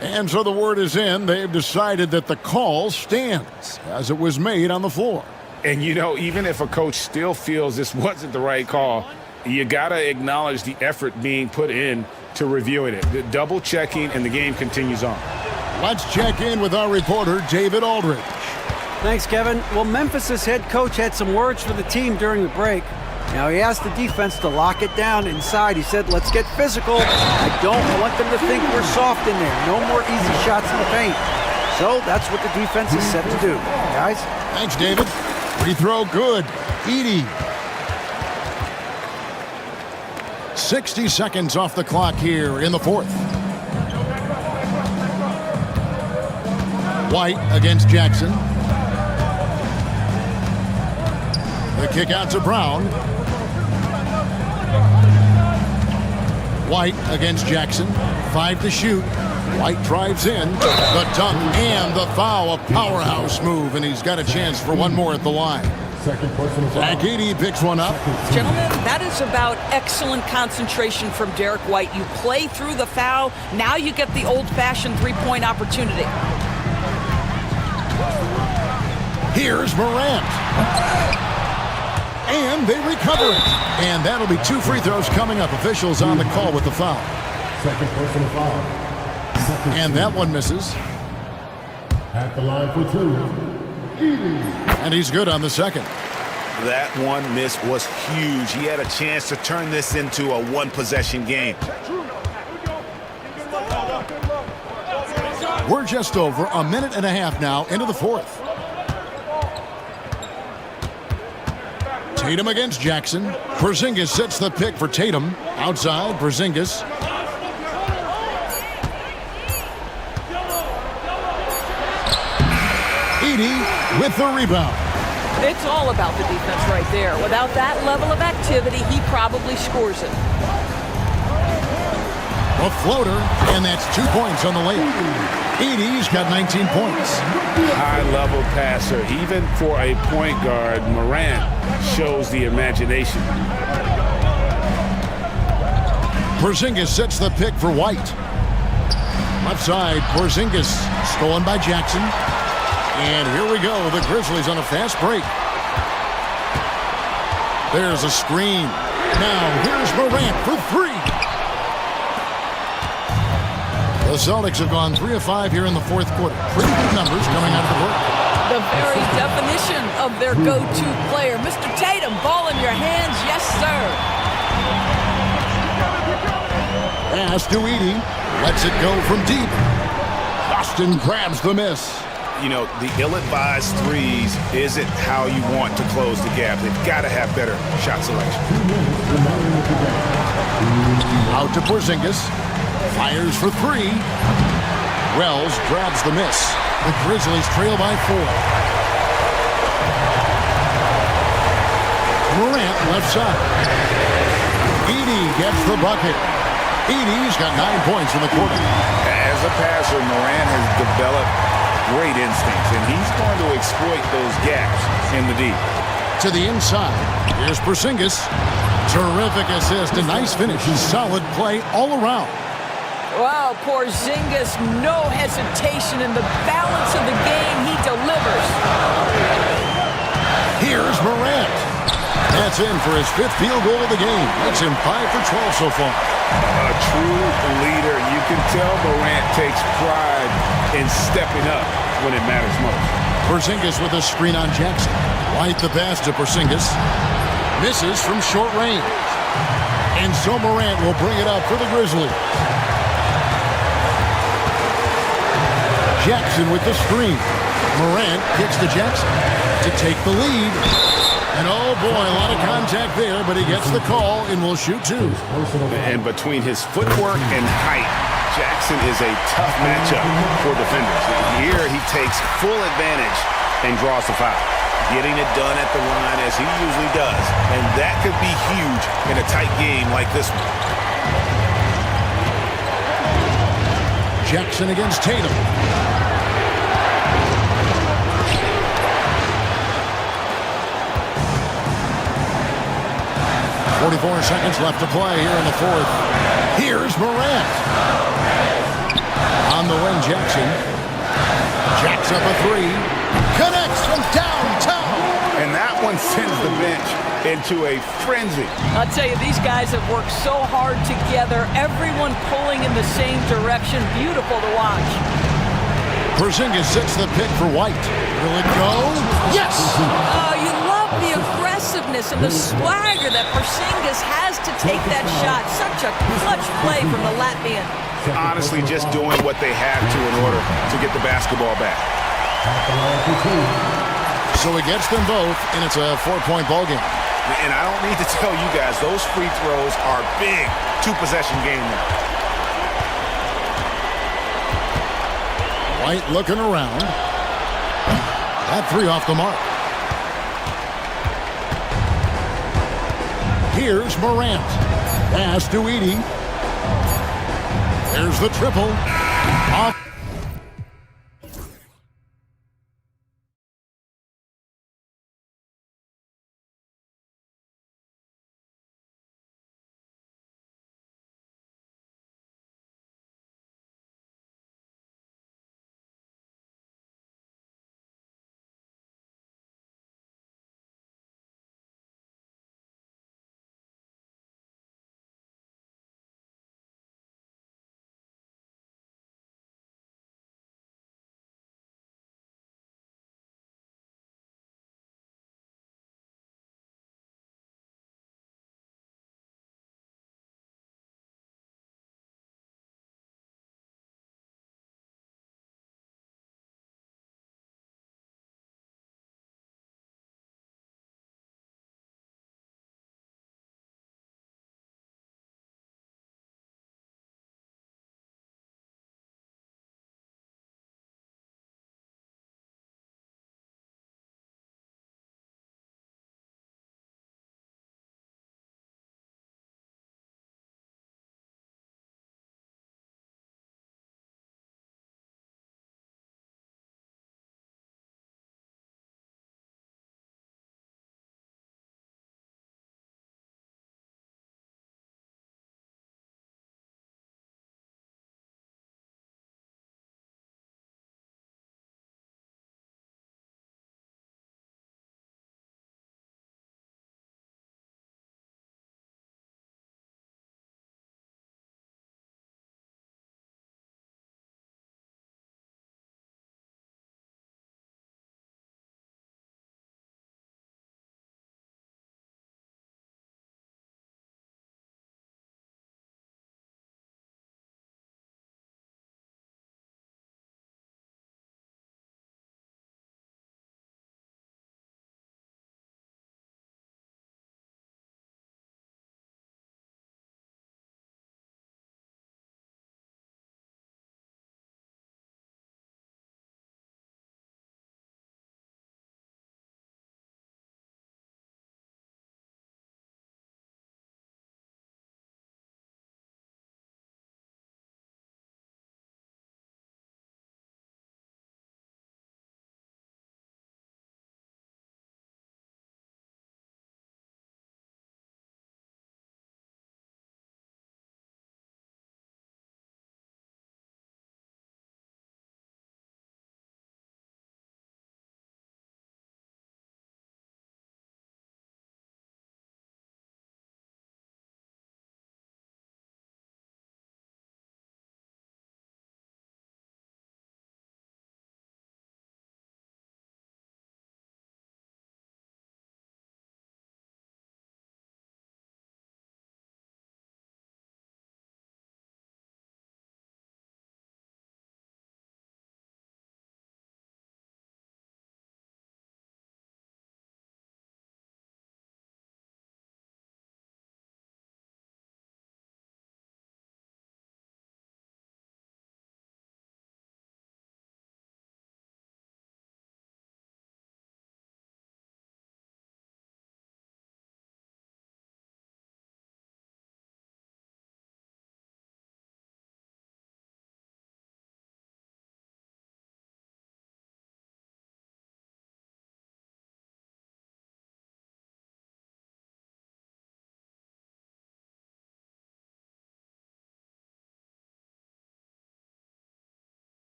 And so the word is in. They've decided that the call stands as it was made on the floor. And, you know, even if a coach still feels this wasn't the right call, you got to acknowledge the effort being put in to reviewing it. The double checking, and the game continues on. Let's check in with our reporter, David Aldridge. Thanks, Kevin. Well, Memphis' head coach had some words for the team during the break. Now, he asked the defense to lock it down inside. He said, let's get physical. I don't want them to think we're soft in there. No more easy shots in the paint. So that's what the defense is set to do. Guys? Thanks, David. Free throw good. Edey. 60 seconds off the clock here in the fourth. White against Jackson. The kick out to Brown. White against Jackson. 5 to shoot. White drives in. The dunk and the foul. A powerhouse move, and he's got a chance for one more at the line. Zach Edey picks one up. Gentlemen, that is about excellent concentration from Derek White. You play through the foul. Now you get the old-fashioned three-point opportunity. Here's Morant. And they recover it. And that'll be 2 free throws coming up. Officials on the call with the foul. Second personal foul. And that one misses. At the line for 2. And he's good on the second. That one miss was huge. He had a chance to turn this into a one-possession game. We're just over a minute and a half now into the fourth. Tatum against Jackson. Porzingis sets the pick for Tatum. Outside, Porzingis. Edey with the rebound. It's all about the defense right there. Without that level of activity, he probably scores it. A floater, and that's 2 points on the layup. Edey's got 19 points. High-level passer. Even for a point guard, Morant shows the imagination. Porzingis sets the pick for White. Left side, Porzingis stolen by Jackson. And here we go, the Grizzlies on a fast break. There's a screen. Now here's Morant for 3. The Celtics have gone 3 of 5 here in the fourth quarter. Pretty good numbers coming out of the break. The very definition of their go-to player. Mr. Tatum, ball in your hands, yes, sir. Pass to Edey. Lets it go from deep. Boston grabs the miss. you know, the ill-advised threes isn't how you want to close the gap. They've got to have better shot selection. Out to Porzingis. Fires for three. Wells grabs the miss. The Grizzlies trail by 4. Morant left side. Edey gets the bucket. Edey's got 9 points in the quarter. As a passer, Morant has developed great instincts, and he's going to exploit those gaps in the D. To the inside. Here's Porzingis. Terrific assist. A nice finish. Solid play all around. Wow, Porzingis, no hesitation in the balance of the game. He delivers. Here's Morant. That's in for his 5th field goal of the game. Makes him 5 for 12 so far. A true leader. You can tell Morant takes pride in stepping up when it matters most. Porzingis with a screen on Jackson. White the pass to Porzingis. Misses from short range. And so Morant will bring it up for the Grizzlies. Jackson with the screen. Morant kicks to Jackson to take the lead. And oh boy, a lot of contact there, but he gets the call and will shoot 2. And between his footwork and height, Jackson is a tough matchup for defenders. Here he takes full advantage and draws the foul, getting it done at the line as he usually does. And that could be huge in a tight game like this one. Jackson against Tatum. 44 seconds left to play here in the 4th. Here's Morant. On the wing, Jackson. Jacks up a 3. Connects from downtown. And that one sends the bench into a frenzy. I'll tell you, these guys have worked so hard together. Everyone pulling in the same direction. Beautiful to watch. Porzingis sets the pick for White. Will it go? Yes! Oh, you love the aggressiveness and the swagger that Porzingis has to take that shot. Such a clutch play from the Latvian. Honestly, just doing what they have to in order to get the basketball back. So he gets them both, and it's a 4-point ball game. And I don't need to tell you guys, those free throws are big. 2-possession game now. White looking around. That 3 off the mark. Here's Morant. Pass to Edey. There's the triple. Off.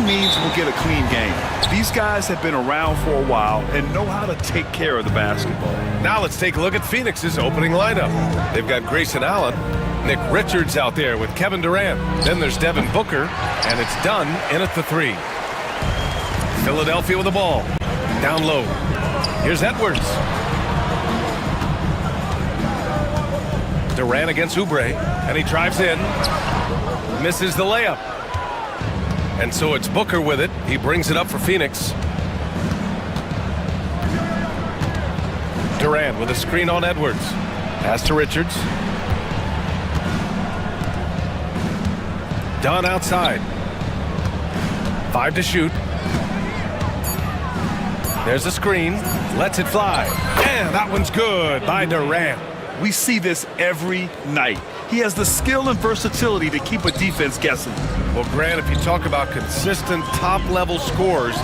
winning means we'll get a clean game. These guys have been around for a while and know how to take care of the basketball. Now let's take a look at Phoenix's opening lineup. They've got Grayson Allen, Nick Richards out there with Kevin Durant. Then there's Devin Booker, and it's Dunn in at the 3. Philadelphia with the ball. Down low. Here's Edwards. Durant against Oubre, and he drives in. Misses the layup. And so it's Booker with it. He brings it up for Phoenix. Durant with a screen on Edwards. Pass to Richards. Dunn outside. 5 to shoot. There's the screen. Lets it fly. And that one's good by Durant. We see this every night. He has the skill and versatility to keep a defense guessing. Well, Grant, if you talk about consistent top-level scores,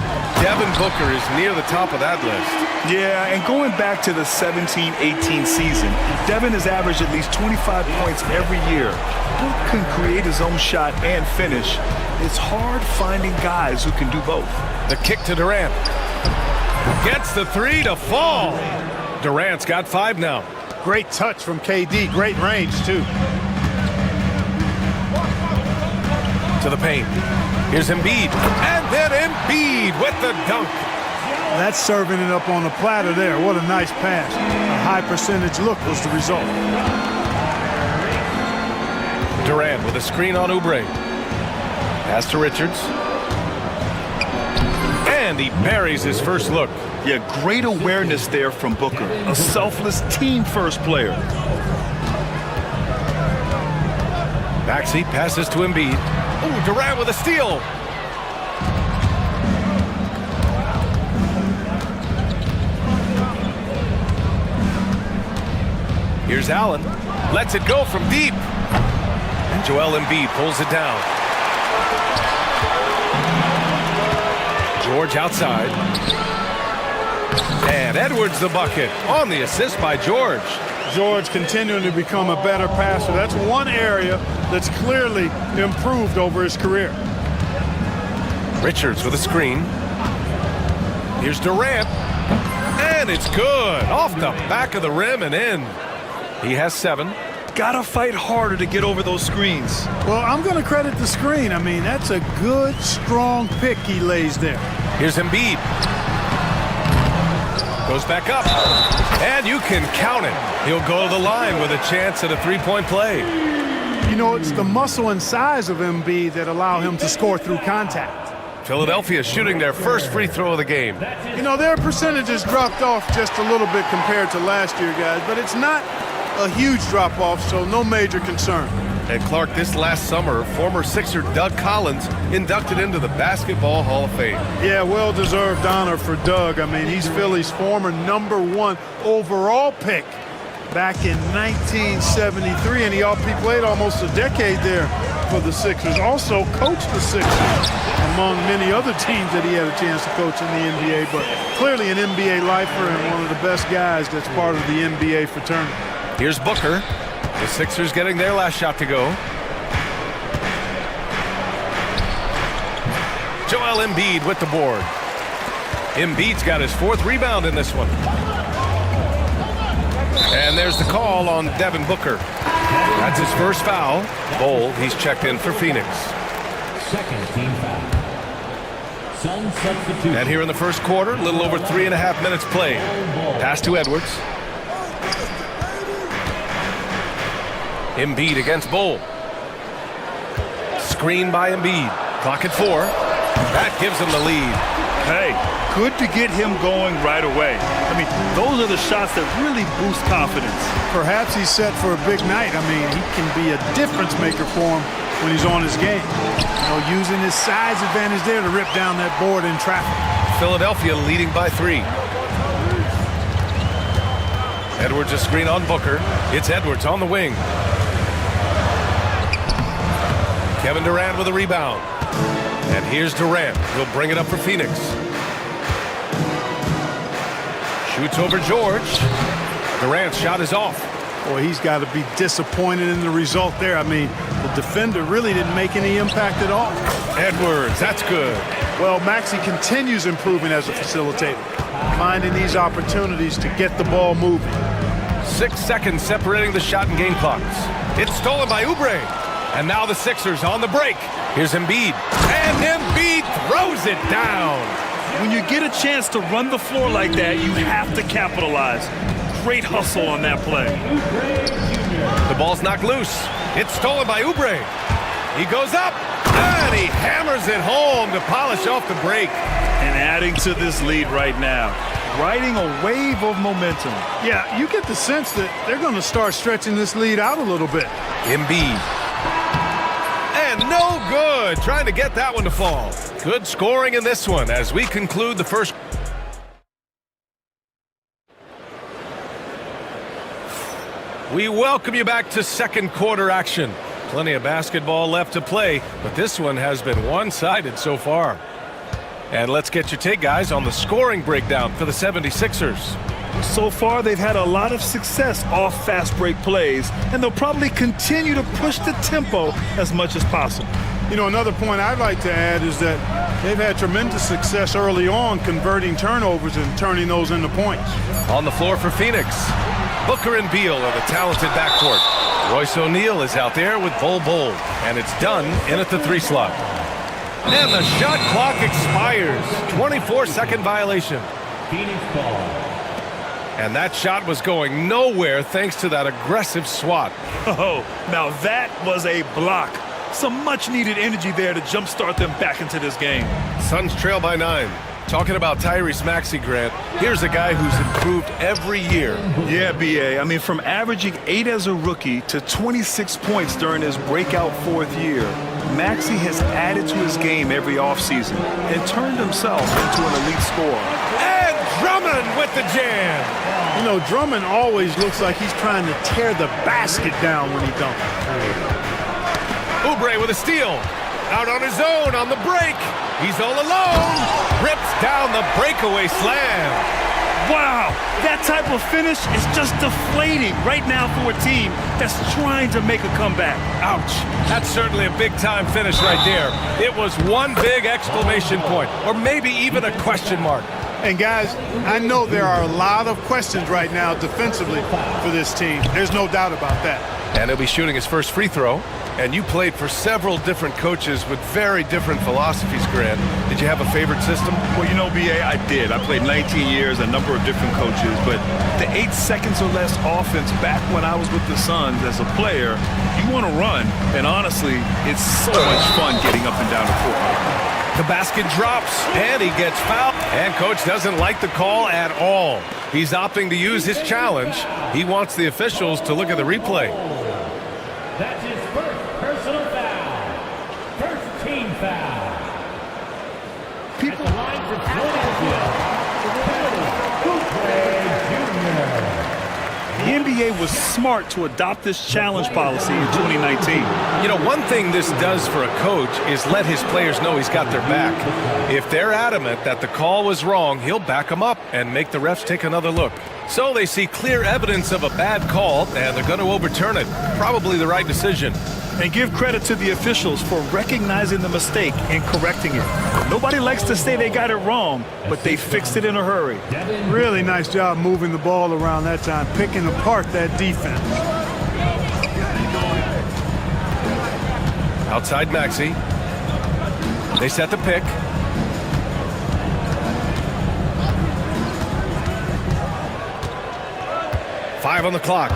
Devin Booker is near the top of that list. Yeah, and going back to the 17-18 season, Devin has averaged at least 25 points every year. Book can create his own shot and finish. It's hard finding guys who can do both. The kick to Durant. Gets the 3 to fall. Durant's got 5 now. Great touch from KD. Great range, too. To the paint. Here's Embiid. And then Embiid with the dunk. That's serving it up on the platter there. What a nice pass. A high percentage look was the result. Durant with a screen on Oubre. Pass to Richards. And he buries his first look. Yeah, great awareness there from Booker. A selfless team-first player. Backseat passes to Embiid. Oh, Durant with a steal. Here's Allen. Lets it go from deep. And Joel Embiid pulls it down. George outside. And Edwards the bucket on the assist by George. George continuing to become a better passer. That's one area that's clearly improved over his career. Richards with a screen. Here's Durant. And it's good. Off the back of the rim and in. He has 7. Gotta fight harder to get over those screens. Well, I'm going to credit the screen. I mean, that's a good, strong pick he lays there. Here's Embiid. Goes back up. And you can count it. He'll go to the line with a chance at a 3-point play. You know, it's the muscle and size of Embiid that allow him to score through contact. Philadelphia shooting their first free throw of the game. You know, their percentages dropped off just a little bit compared to last year, guys, but it's not a huge drop-off, so no major concern. And Clark, this last summer, former Sixer Doug Collins inducted into the Basketball Hall of Fame. Yeah, well-deserved honor for Doug. I mean, he's Philly's former #1 overall pick back in 1973, and he played almost a decade there for the Sixers. Also coached the Sixers, among many other teams that he had a chance to coach in the NBA, but clearly an NBA lifer and one of the best guys that's part of the NBA fraternity. Here's Booker. The Sixers getting their last shot to go. Joel Embiid with the board. Embiid's got his 4th rebound in this one. And there's the call on Devin Booker. That's his first foul. Bold, he's checked in for Phoenix. Second team foul. Some substitution. And here in the first quarter, a little over 3.5 minutes played. Pass to Edwards. Embiid against Bull. Screen by Embiid. Clock at 4. That gives him the lead. Hey, good to get him going right away. I mean, those are the shots that really boost confidence. Perhaps he's set for a big night. I mean, he can be a difference maker for him when he's on his game. You know, using his size advantage there to rip down that board in traffic. Philadelphia leading by 3. Edwards a screen on Booker. It's Edwards on the wing. Kevin Durant with a rebound. And here's Durant. He'll bring it up for Phoenix. Shoots over George. Durant's shot is off. Boy, he's got to be disappointed in the result there. I mean, the defender really didn't make any impact at all. Edwards, that's good. Well, Maxey continues improving as a facilitator, finding these opportunities to get the ball moving. 6 seconds separating the shot and game clocks. It's stolen by Oubre. And now the Sixers on the break. Here's Embiid. And Embiid throws it down. When you get a chance to run the floor like that, you have to capitalize. Great hustle on that play. The ball's knocked loose. It's stolen by Oubre. He goes up, and he hammers it home to polish off the break. And adding to this lead right now, riding a wave of momentum. Yeah, you get the sense that they're going to start stretching this lead out a little bit. Embiid. And no good. Trying to get that one to fall. Good scoring in this one as we conclude the first. We welcome you back to second quarter action. Plenty of basketball left to play, but this one has been one-sided so far. And let's get your take, guys, on the scoring breakdown for the 76ers. So far, they've had a lot of success off fast break plays, and they'll probably continue to push the tempo as much as possible. You know, another point I'd like to add is that they've had tremendous success early on converting turnovers and turning those into points. On the floor for Phoenix, Booker and Beal are the talented backcourt. Royce O'Neal is out there with Bol Bol, and it's done in at the 3 slot. And the shot clock expires. 24-second violation. Phoenix ball. And that shot was going nowhere thanks to that aggressive swat. Oh, now that was a block. Some much-needed energy there to jumpstart them back into this game. Suns trail by 9. Talking about Tyrese Maxey, Grant, here's a guy who's improved every year. Yeah, B.A. I mean, from averaging 8 as a rookie to 26 points during his breakout 4th year, Maxey has added to his game every offseason and turned himself into an elite scorer. And Drummond with the jam. You know, Drummond always looks like he's trying to tear the basket down when he dunks. Oubre with a steal. Out on his own on the break. He's all alone. Rips down the breakaway slam. Wow, that type of finish is just deflating right now for a team that's trying to make a comeback. Ouch. That's certainly a big-time finish right there. It was one big exclamation point, or maybe even a question mark. And guys, I know there are a lot of questions right now defensively for this team. There's no doubt about that. And he'll be shooting his first free throw. And you played for several different coaches with very different philosophies, Grant. Did you have a favorite system? Well, you know, B.A., I did. I played 19 years, a number of different coaches, but the 8 seconds or less offense back when I was with the Suns as a player, you want to run. And honestly, it's so much fun getting up and down the court. The basket drops, and he gets fouled. And coach doesn't like the call at all. He's opting to use his challenge. He wants the officials to look at the replay. That's his first personal foul. First team foul. At the line for Philadelphia, The NBA was smart to adopt this challenge policy in 2019. You know, one thing this does for a coach is let his players know he's got their back. If they're adamant that the call was wrong, he'll back them up and make the refs take another look. So they see clear evidence of a bad call, and they're going to overturn it. Probably the right decision. And give credit to the officials for recognizing the mistake and correcting it. Nobody likes to say they got it wrong, but they fixed it in a hurry. Really nice job moving the ball around that time, picking apart that defense. Outside Maxey. They set the pick. Five on the clock.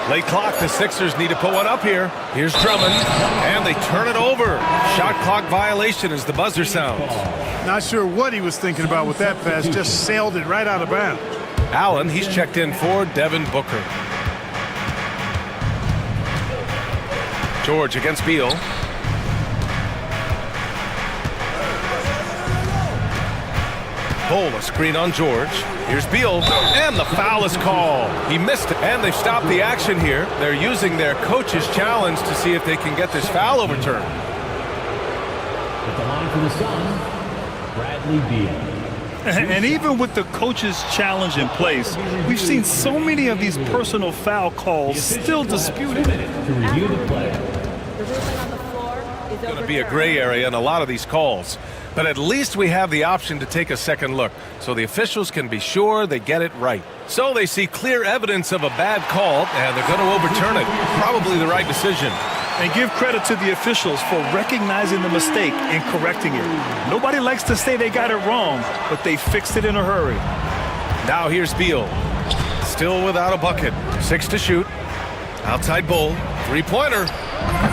Late clock, the Sixers need to put one up here. Here's Drummond, and they turn it over. Shot clock violation as the buzzer sounds. Not sure what he was thinking about with that pass, just sailed it right out of bounds. Allen, he's checked in for Devin Booker. George against Beal. Bol, a screen on George. Here's Beal, and the foul is called. He missed it, and they've stopped the action here. They're using their coach's challenge to see if they can get this foul overturned. At the line for the Suns, Bradley Beal. And even with the coach's challenge in place, we've seen so many of these personal foul calls still disputed. It's going to be a gray area in a lot of these calls. But at least we have the option to take a second look, so the officials can be sure they get it right. So they see clear evidence of a bad call, and they're going to overturn it. Probably the right decision. And give credit to the officials for recognizing the mistake and correcting it. Nobody likes to say they got it wrong, but they fixed it in a hurry. Now here's Beal. Still without a bucket. 6 to shoot. Outside Bull. Three-pointer.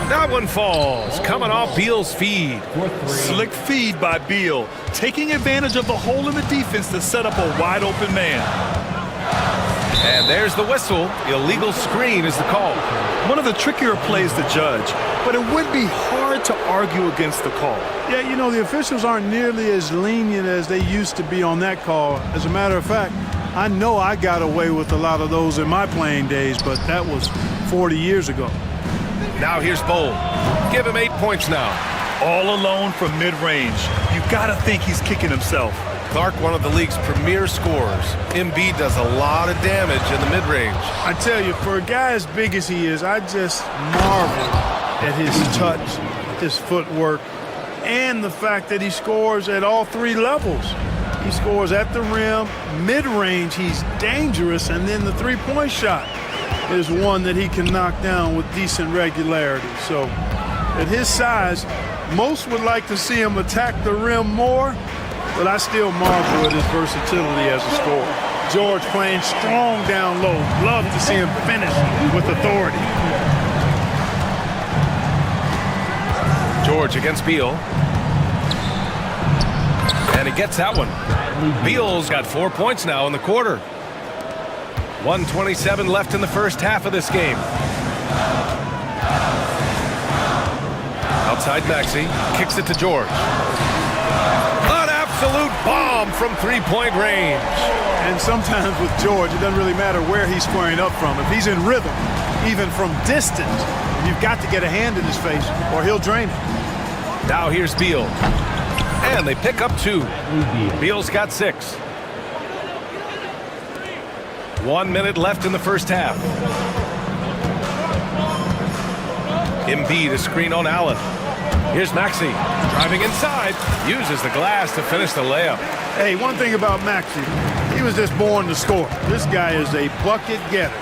That one falls. Coming off Beal's feed. Slick feed by Beal, taking advantage of the hole in the defense to set up a wide-open man. And there's the whistle. Illegal screen is the call. One of the trickier plays to judge, but it would be hard to argue against the call. Yeah, you know, the officials aren't nearly as lenient as they used to be on that call. As a matter of fact, I know I got away with a lot of those in my playing days, but that was 40 years ago. Now here's Bowl. Give him 8 points now. All alone from mid-range. You gotta think he's kicking himself. Clark, one of the league's premier scorers. Embiid does a lot of damage in the mid-range. I tell you, for a guy as big as he is, I just marvel at his touch, his footwork, and the fact that he scores at all 3 levels. He scores at the rim, mid-range, he's dangerous, and then the three-point shot is one that he can knock down with decent regularity. So at his size, most would like to see him attack the rim more, but I still marvel at his versatility as a scorer. George playing strong down low. Love to see him finish with authority. George against Beal. And he gets that one. Beal's got 4 points now in the quarter. 1:27 left in the first half of this game. Outside Maxey. Kicks it to George. Absolute bomb from three-point range. And sometimes with George, it doesn't really matter where he's squaring up from. If he's in rhythm, even from distance, you've got to get a hand in his face or he'll drain it. Now here's Beal. And they pick up 2. Beal's got 6. 1 minute left in the first half. Embiid, a screen on Allen. Here's Maxey, driving inside, uses the glass to finish the layup. Hey, one thing about Maxey, he was just born to score. This guy is a bucket getter.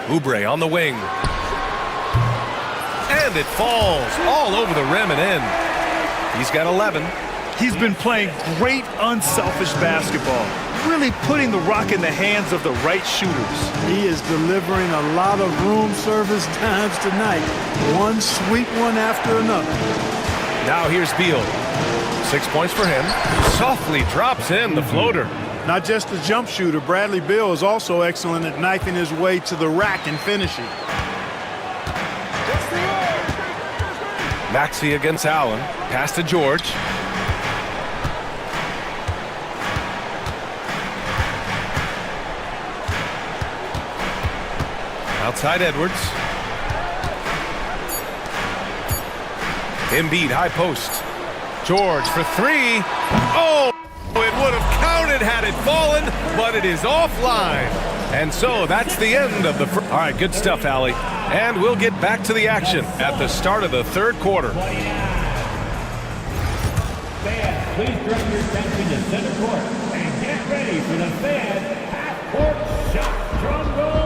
Oubre on the wing. And it falls all over the rim and in. He's got 11. He's been playing great unselfish basketball, really putting the rock in the hands of the right shooters. He is delivering a lot of room service times tonight. One sweet one after another. Now here's Beal. 6 points for him. Softly drops in the floater. Not just a jump shooter, Bradley Beal is also excellent at knifing his way to the rack and finishing. Maxey against Allen. Pass to George. Outside Edwards. Embiid, high post. George for 3. Oh, it would have counted had it fallen, but it is offline. And so that's the end of the first. All right, good stuff, Allie. And we'll get back to the action at the start of the third quarter. Fans, please direct your attention to center court and get ready for the fan half-court shot drum roll.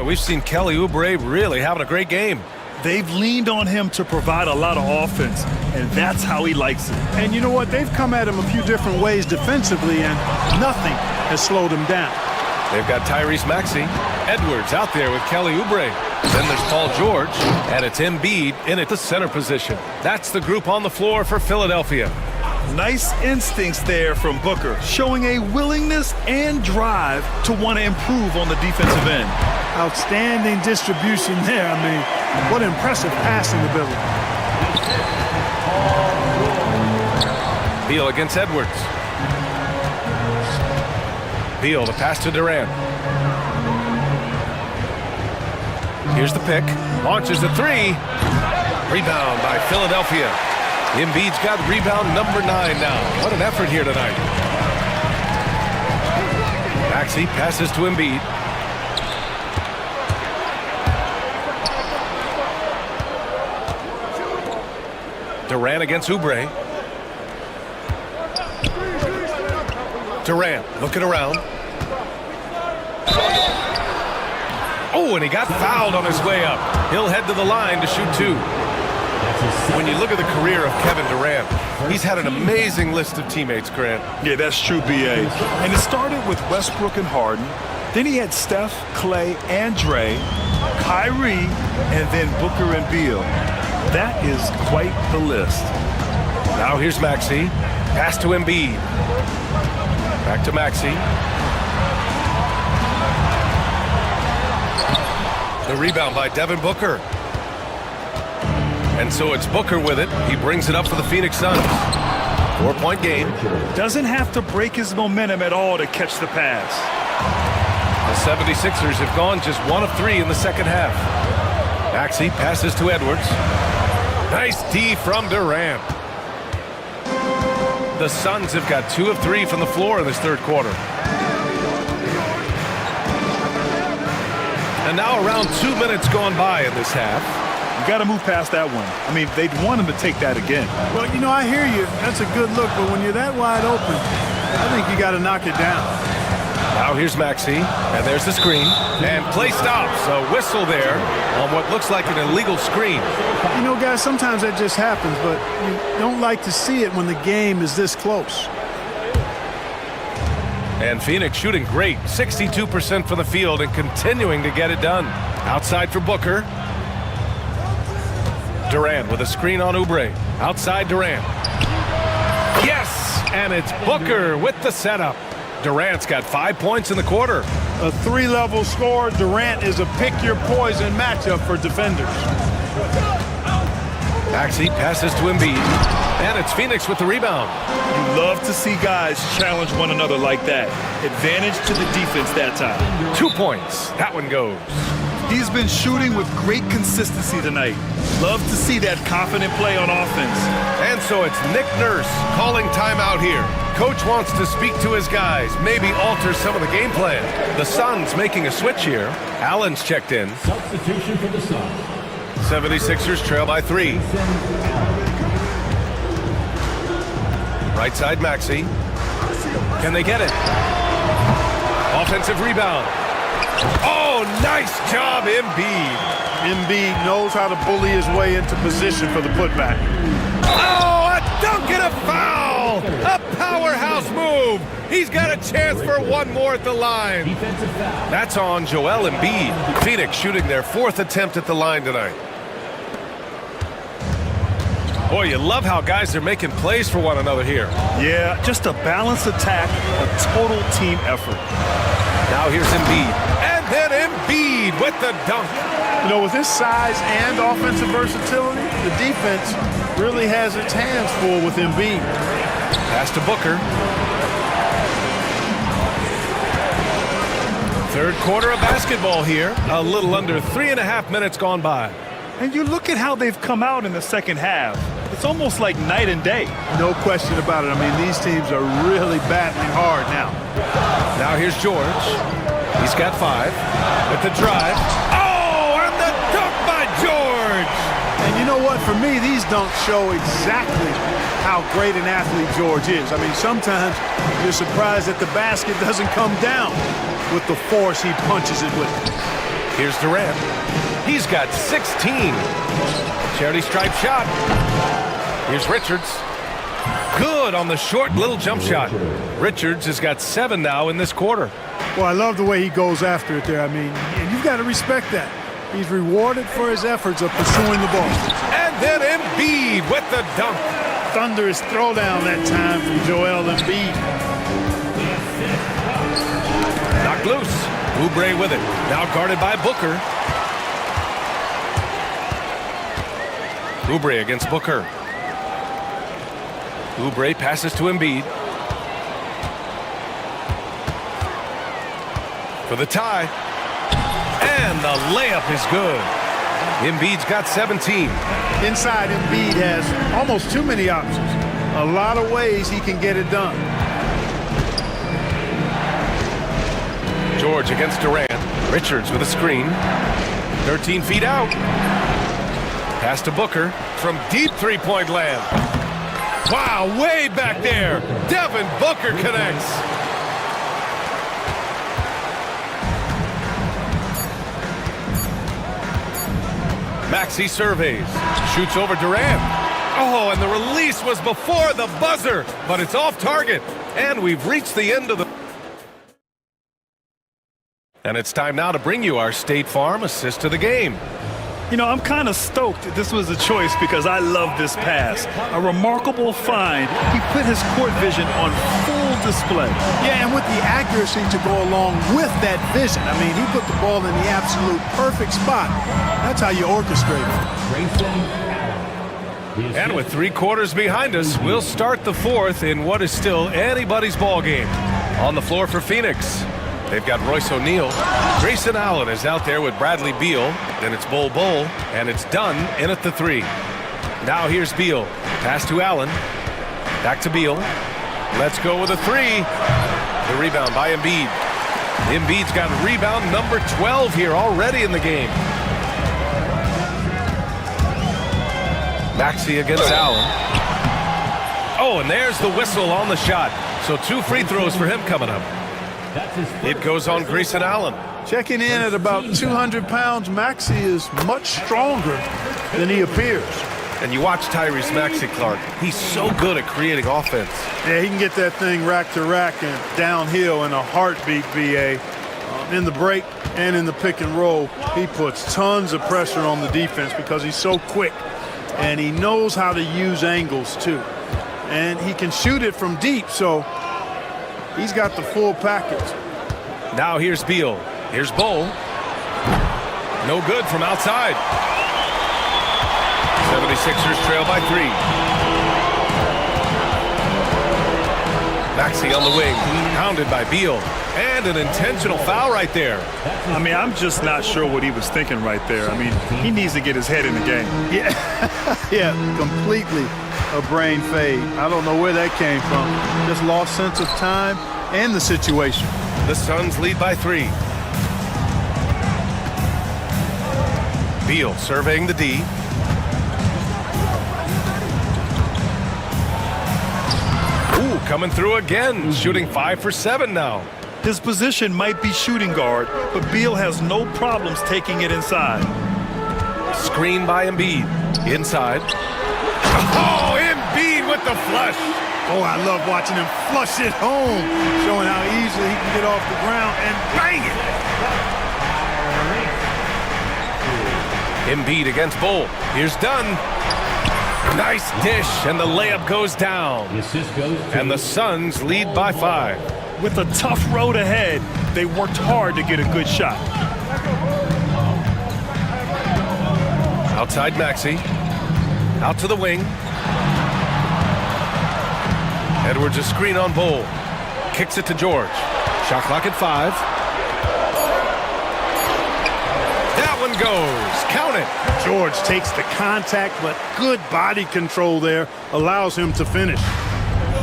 We've seen Kelly Oubre really having a great game. They've leaned on him to provide a lot of offense, and that's how he likes it. And you know what? They've come at him a few different ways defensively, and nothing has slowed him down. They've got Tyrese Maxey. Edwards out there with Kelly Oubre. Then there's Paul George, and it's Embiid in at the center position. That's the group on the floor for Philadelphia. Nice instincts there from Booker, showing a willingness and drive to want to improve on the defensive end. Outstanding distribution there. I mean, what impressive passing ability. Beal against Edwards. Beal, the pass to Durant. Here's the pick. Launches the three. Rebound by Philadelphia. Embiid's got rebound number 9 now. What an effort here tonight. Maxey passes to Embiid. Durant against Oubre. Durant looking around. Oh, and he got fouled on his way up. He'll head to the line to shoot 2. When you look at the career of Kevin Durant, he's had an amazing list of teammates, Grant. Yeah, that's true, B.A. And it started with Westbrook and Harden. Then he had Steph, Clay, and Dre, Kyrie, and then Booker and Beal. That is quite the list. Now here's Maxey. Pass to Embiid. Back to Maxey. The rebound by Devin Booker. And so it's Booker with it. He brings it up for the Phoenix Suns. 4-point game. Doesn't have to break his momentum at all to catch the pass. The 76ers have gone just 1 of 3 in the second half. Maxey passes to Edwards. Nice D from Durant. The Suns have got 2 of 3 from the floor in this third quarter. And now around 2 minutes gone by in this half. You got to move past that one. I mean, they'd want him to take that again. Well, you know, I hear you. That's a good look, but when you're that wide open, I think you got to knock it down. Now here's Maxey, and there's the screen. And play stops. A whistle there on what looks like an illegal screen. You know, guys, sometimes that just happens, but you don't like to see it when the game is this close. And Phoenix shooting great. 62% from the field and continuing to get it done. Outside for Booker. Durant with a screen on Oubre. Outside Durant. Yes! And it's Booker with the setup. Durant's got 5 points in the quarter. A 3-level score. Durant is a pick-your-poison matchup for defenders. Maxey passes to Embiid. And it's Phoenix with the rebound. You love to see guys challenge one another like that. Advantage to the defense that time. 2 points. That one goes. He's been shooting with great consistency tonight. Love to see that confident play on offense. And so it's Nick Nurse calling timeout here. Coach wants to speak to his guys, maybe alter some of the game plan. The Suns making a switch here. Allen's checked in. Substitution for the Suns. 76ers trail by 3. Right side Maxey. Can they get it? Offensive rebound. Oh, nice job, Embiid. Embiid knows how to bully his way into position for the putback. Oh, a dunk and a foul! A powerhouse move! He's got a chance for one more at the line. That's on Joel Embiid. Phoenix shooting their 4th attempt at the line tonight. Boy, you love how guys are making plays for one another here. Yeah, just a balanced attack, a total team effort. Now here's Embiid. And then Embiid with the dunk. You know, with his size and offensive versatility, the defense really has its hands full with Embiid. Pass to Booker. Third quarter of basketball here. A little under 3.5 minutes gone by. And you look at how they've come out in the second half. It's almost like night and day. No question about it. I mean, these teams are really battling hard now. Now here's George. He's got 5. With the drive. Oh, and the dunk by George! And you know what? For me, these dunks show exactly how great an athlete George is. I mean, sometimes you're surprised that the basket doesn't come down with the force he punches it with. Here's Durant. He's got 16. Charity stripe shot. Here's Richards. Good on the short little jump shot. Richards has got 7 now in this quarter. Well, I love the way he goes after it there. I mean, and you've got to respect that. He's rewarded for his efforts of pursuing the ball. And then Embiid with the dunk. Thunderous throwdown that time from Joel Embiid. Knocked loose. Oubre with it. Now guarded by Booker. Oubre against Booker. Oubre passes to Embiid. For the tie. And the layup is good. Embiid's got 17. Inside, Embiid has almost too many options. A lot of ways he can get it done. George against Durant. Richards with a screen. 13 feet out. Pass to Booker from deep three-point land. Wow, way back there. Devin Booker connects. Maxey surveys. Shoots over Durant. Oh, and the release was before the buzzer, but it's off target. And we've reached the end of the... And it's time now to bring you our State Farm assist to the game. You know, I'm kind of stoked that this was a choice because I love this pass. A remarkable find. He put his court vision on full display. Yeah, and with the accuracy to go along with that vision. I mean, he put the ball in the absolute perfect spot. That's how you orchestrate it. And with 3 quarters behind us, we'll start the 4th in what is still anybody's ball game. On the floor for Phoenix, they've got Royce O'Neal. Grayson Allen is out there with Bradley Beal. Then it's Bol Bol, and it's done in at the 3. Now here's Beal. Pass to Allen. Back to Beal. Let's go with a 3. The rebound by Embiid. Embiid's got rebound number 12 here already in the game. Maxey against Allen. Oh, and there's the whistle on the shot. So 2 free throws for him coming up. It goes on Grayson Allen. Checking in at about 200 pounds, Maxey is much stronger than he appears. And you watch Tyrese Maxey, Clark. He's so good at creating offense. Yeah, he can get that thing rack to rack and downhill in a heartbeat, BA. In the break and in the pick and roll, he puts tons of pressure on the defense because he's so quick. And he knows how to use angles, too. And he can shoot it from deep, so he's got the full package. Now here's Beal. Here's Bol. No good from outside. 76ers trail by 3. Maxey on the wing, pounded by Beal. And an intentional foul right there. I mean, I'm just not sure what he was thinking right there. I mean, he needs to get his head in the game. Yeah, completely a brain fade. I don't know where that came from. Just lost sense of time and the situation. The Suns lead by 3. Beal surveying the D. Ooh, coming through again, shooting 5 for 7 now. His position might be shooting guard, but Beal has no problems taking it inside. Screen by Embiid. Inside. Oh, Embiid with the flush. Oh, I love watching him flush it home, showing how easily he can get off the ground and bang it. Embiid against Bol. Here's Dunn. Nice dish, and the layup goes down. And the Suns lead by 5. With a tough road ahead, they worked hard to get a good shot. Outside Maxey. Out to the wing. Edwards a screen on Bol. Kicks it to George. Shot clock at 5. That one goes. Count it. George takes the contact, but good body control there allows him to finish.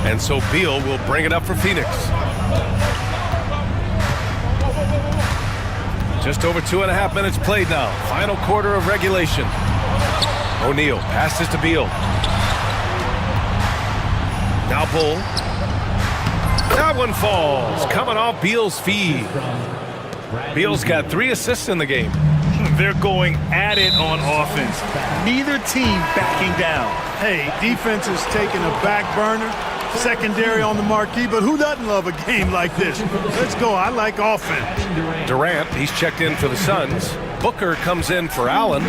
And so Beal will bring it up for Phoenix. Just over 2.5 minutes played now. Final quarter of regulation. O'Neal passes to Beal. Now Bol. That one falls. Coming off Beal's feed. Beal's got 3 assists in the game. They're going at it on offense. Neither team backing down. Hey, defense is taking a back burner, secondary on the marquee, but who doesn't love a game like this? Let's go. I like offense. Durant, he's checked in for the Suns. Booker comes in for Allen.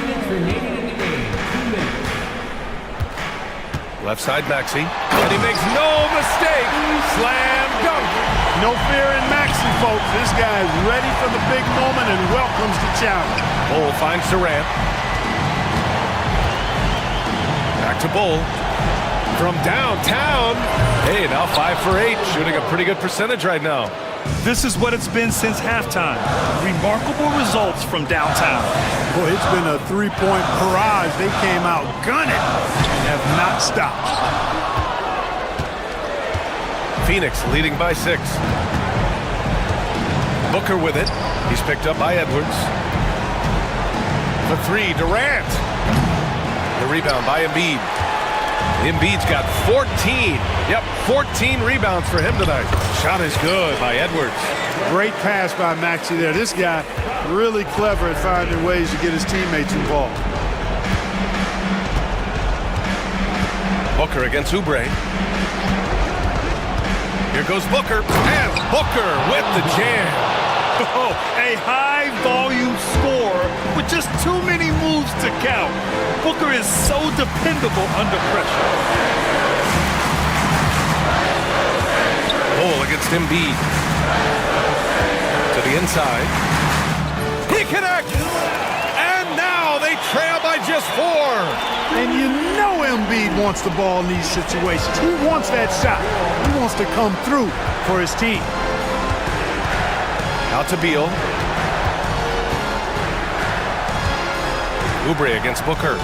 Left side, Maxey. And he makes no mistake. Slam dunk. No fear in Maxey, folks. This guy is ready for the big moment and welcomes the challenge. Bull finds Durant. Back to Bull. From downtown. Hey, now 5 for 8. Shooting a pretty good percentage right now. This is what it's been since halftime. Remarkable results from downtown. Boy, it's been a three-point barrage. They came out gunning and have not stopped. Phoenix leading by 6. Booker with it. He's picked up by Edwards. The 3, Durant. The rebound by Embiid. Embiid's got 14. Yep, 14 rebounds for him tonight. Shot is good by Edwards. Great pass by Maxey there. This guy really clever at finding ways to get his teammates involved. Booker against Oubre. Here goes Booker, and Booker with the jam. Oh, a high-volume score with just too many moves to count. Booker is so dependable under pressure. Bull against Embiid. To the inside. He connects! And now they trail by just 4. And you know Embiid wants the ball in these situations. He wants that shot. He wants to come through for his team. Out to Beal. Oubre against Booker.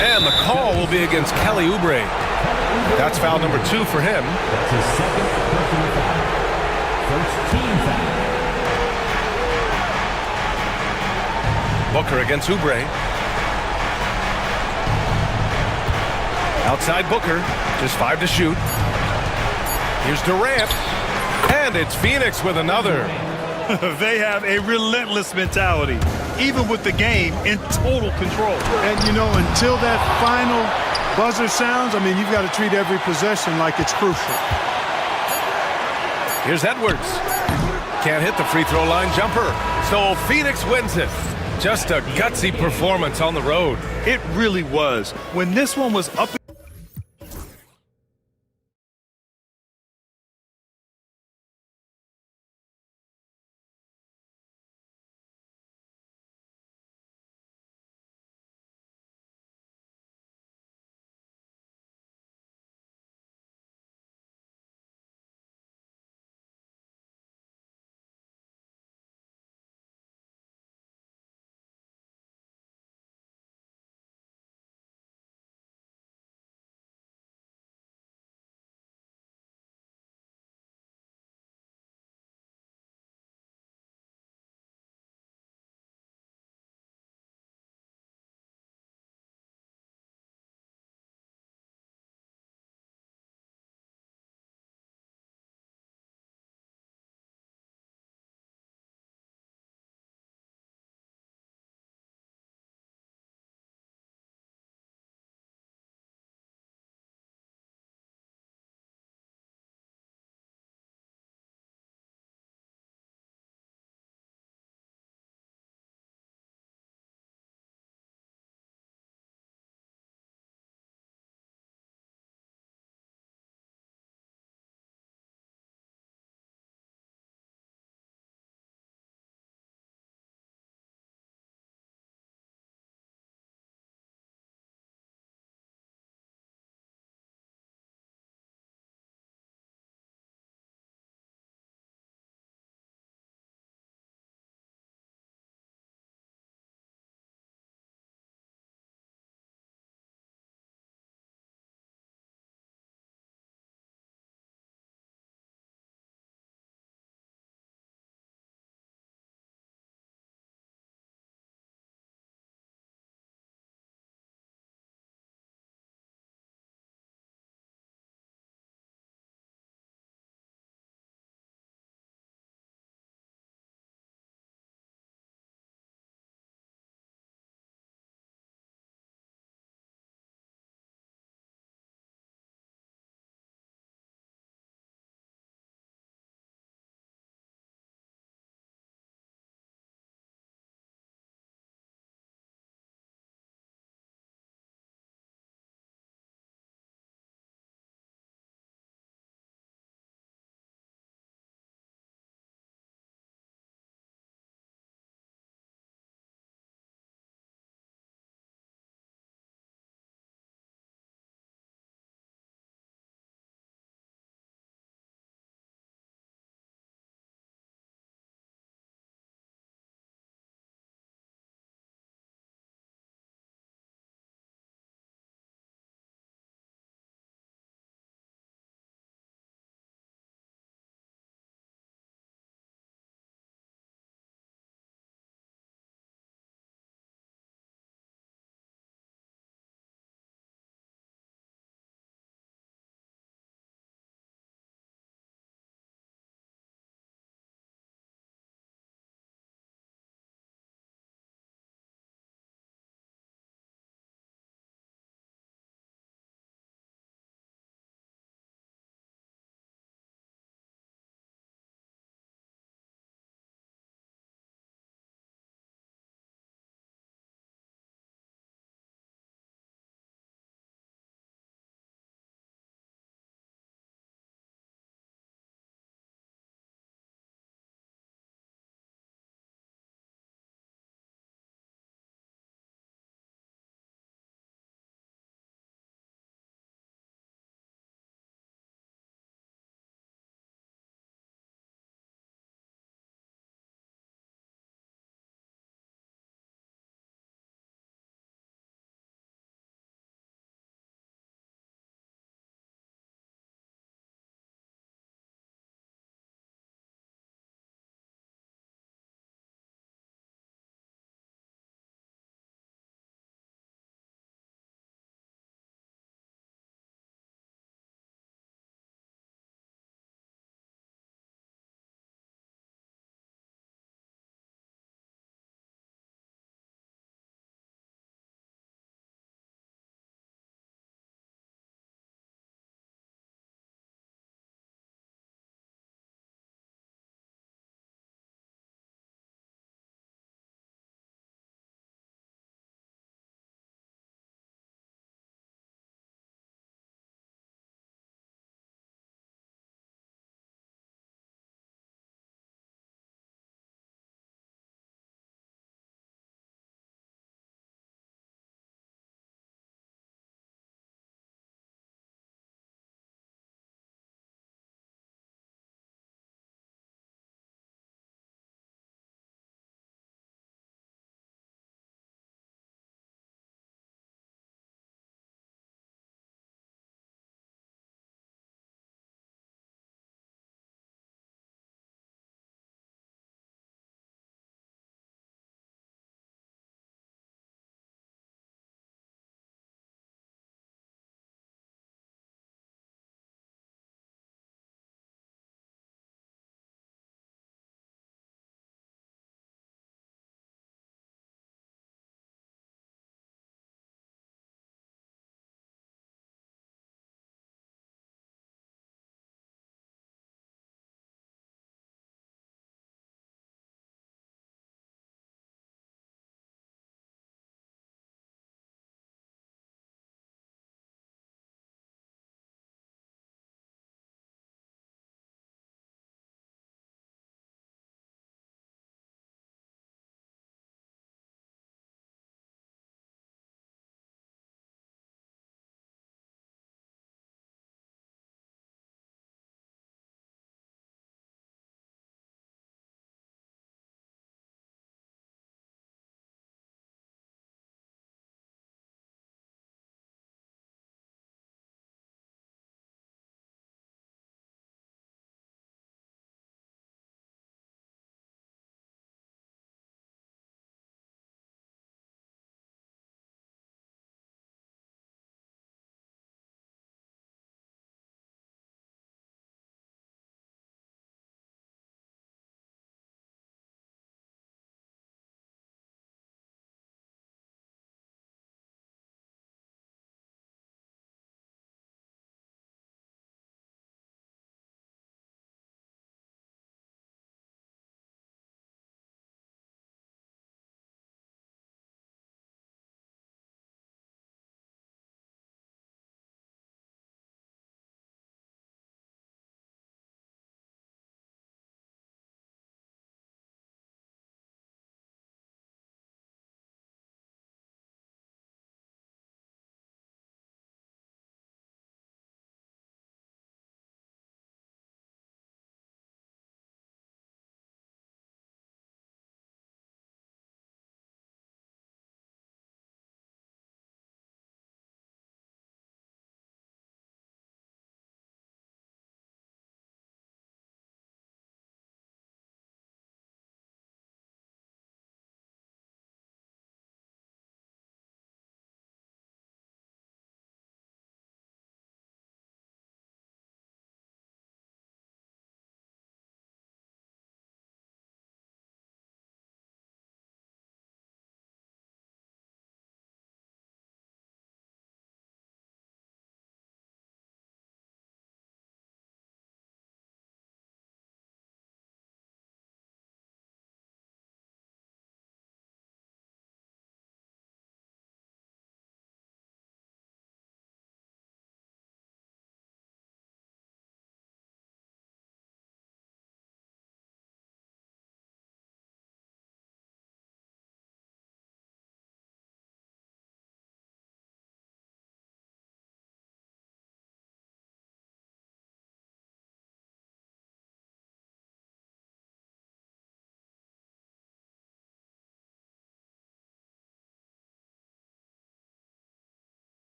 And the call will be against Kelly Oubre. That's foul number 2 for him. That's his second personal foul. First team foul. Booker against Oubre. Outside Booker. Just 5 to shoot. Here's Durant. And it's Phoenix with another. They have a relentless mentality, even with the game in total control. And, you know, until that final buzzer sounds, I mean, you've got to treat every possession like it's crucial. Here's Edwards. Can't hit the free throw line jumper. So Phoenix wins it. Just a gutsy performance on the road. It really was. When this one was up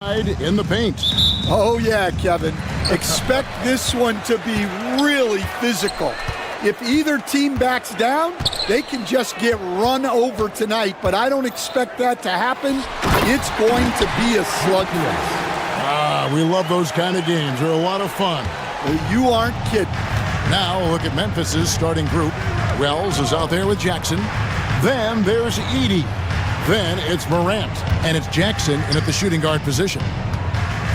In the paint. Oh, yeah, Kevin. Expect this one to be really physical. If either team backs down, they can just get run over tonight, but I don't expect that to happen. It's going to be a slugfest. We love those kind of games. They're a lot of fun. Well, you aren't kidding. Now look at Memphis's starting group. Wells is out there with Jackson. Then there's Edey. Then it's Morant, and it's Jackson in at the shooting guard position.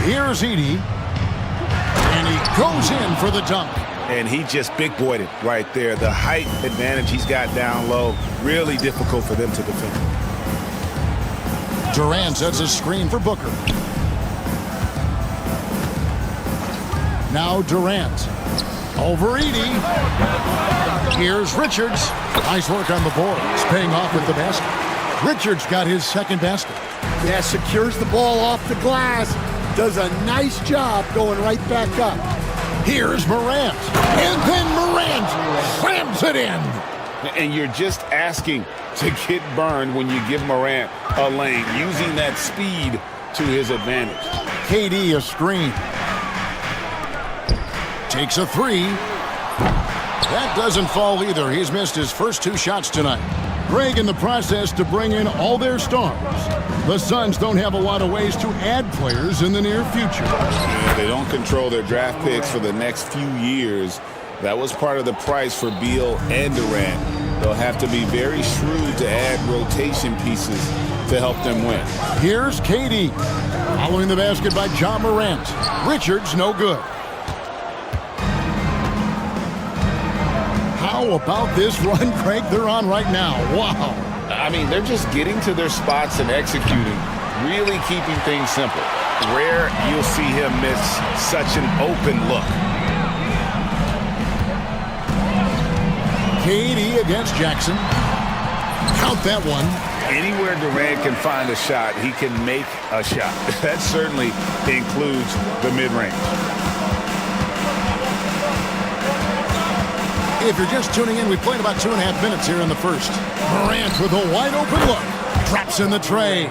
Here's Edey, and he goes in for the dunk. And he just big-boyed it right there. The height advantage he's got down low, really difficult for them to defend. Durant sets a screen for Booker. Now Durant. Over Edey. Here's Richards. Nice work on the board. It's paying off with the basket. Richards got his second basket. Yeah, secures the ball off the glass. Does a nice job going right back up. Here's Morant. And then Morant slams it in. And you're just asking to get burned when you give Morant a lane, using that speed to his advantage. KD a screen. Takes a three. That doesn't fall either. He's missed his first two shots tonight. Greg in the process to bring in all their stars. The Suns don't have a lot of ways to add players in the near future. Yeah, they don't control their draft picks for the next few years. That was part of the price for Beal and Durant. They'll have to be very shrewd to add rotation pieces to help them win. Here's KD. Following the basket by Ja Morant. Richards no good. How about this run, Craig, they're on right now? Wow. I mean, they're just getting to their spots and executing, really keeping things simple. Rare you'll see him miss such an open look. KD against Jackson. Count that one. Anywhere Durant can find a shot, he can make a shot. That certainly includes the mid-range. If you're just tuning in, we played about 2.5 minutes here in the first. Morant with a wide open look. Drops in the tray.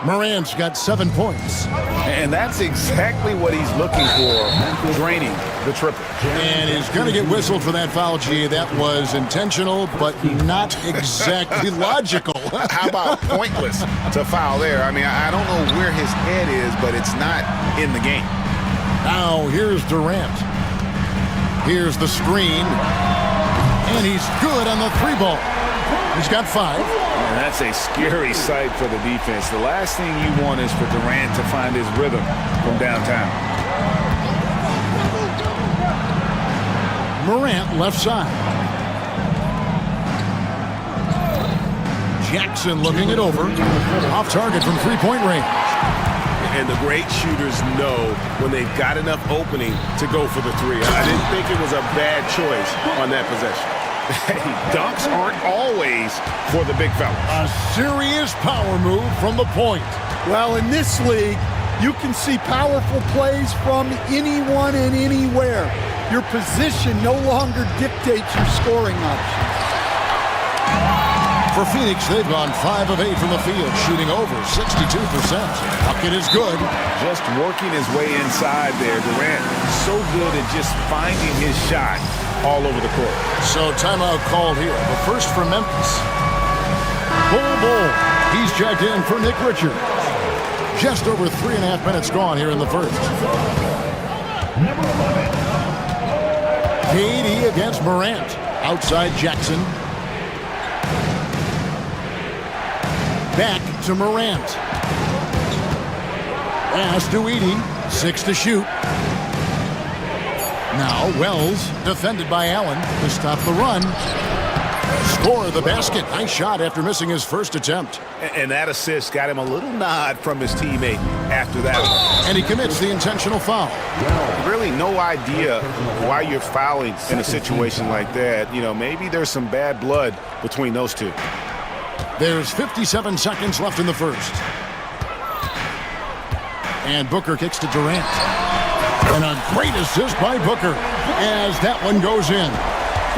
Morant's got 7 points. And that's exactly what he's looking for, draining the triple. And he's going to get whistled for that foul, G. That was intentional, but not exactly logical. How about pointless to foul there? I mean, I don't know where his head is, but it's not in the game. Now, here's Durant. Here's the screen, and he's good on the three ball. He's got 5. And that's a scary sight for the defense. The last thing you want is for Durant to find his rhythm from downtown. Morant left side. Jackson looking it over. Off target from three-point range. And the great shooters know when they've got enough opening to go for the three. I didn't think it was a bad choice on that possession. Hey, dunks aren't always for the big fella. A serious power move from the point. Well, in this league, you can see powerful plays from anyone and anywhere. Your position no longer dictates your scoring options. For Phoenix, they've gone 5 of 8 from the field, shooting over 62%. Bucket is good. Just working his way inside there. Durant so good at just finding his shot all over the court. So timeout called here. The first for Memphis. Bull. He's checked in for Nick Richards. Just over 3.5 minutes gone here in the first. KD against Morant. Outside Jackson. Back to Morant. Pass to Edey. 6 to shoot. Now Wells, defended by Allen, to stop the run. Score the basket. Nice shot after missing his first attempt. And that assist got him a little nod from his teammate after that. And he commits the intentional foul. Really no idea why you're fouling in a situation like that. You know, maybe there's some bad blood between those two. There's 57 seconds left in the first. And Booker kicks to Durant. And a great assist by Booker as that one goes in.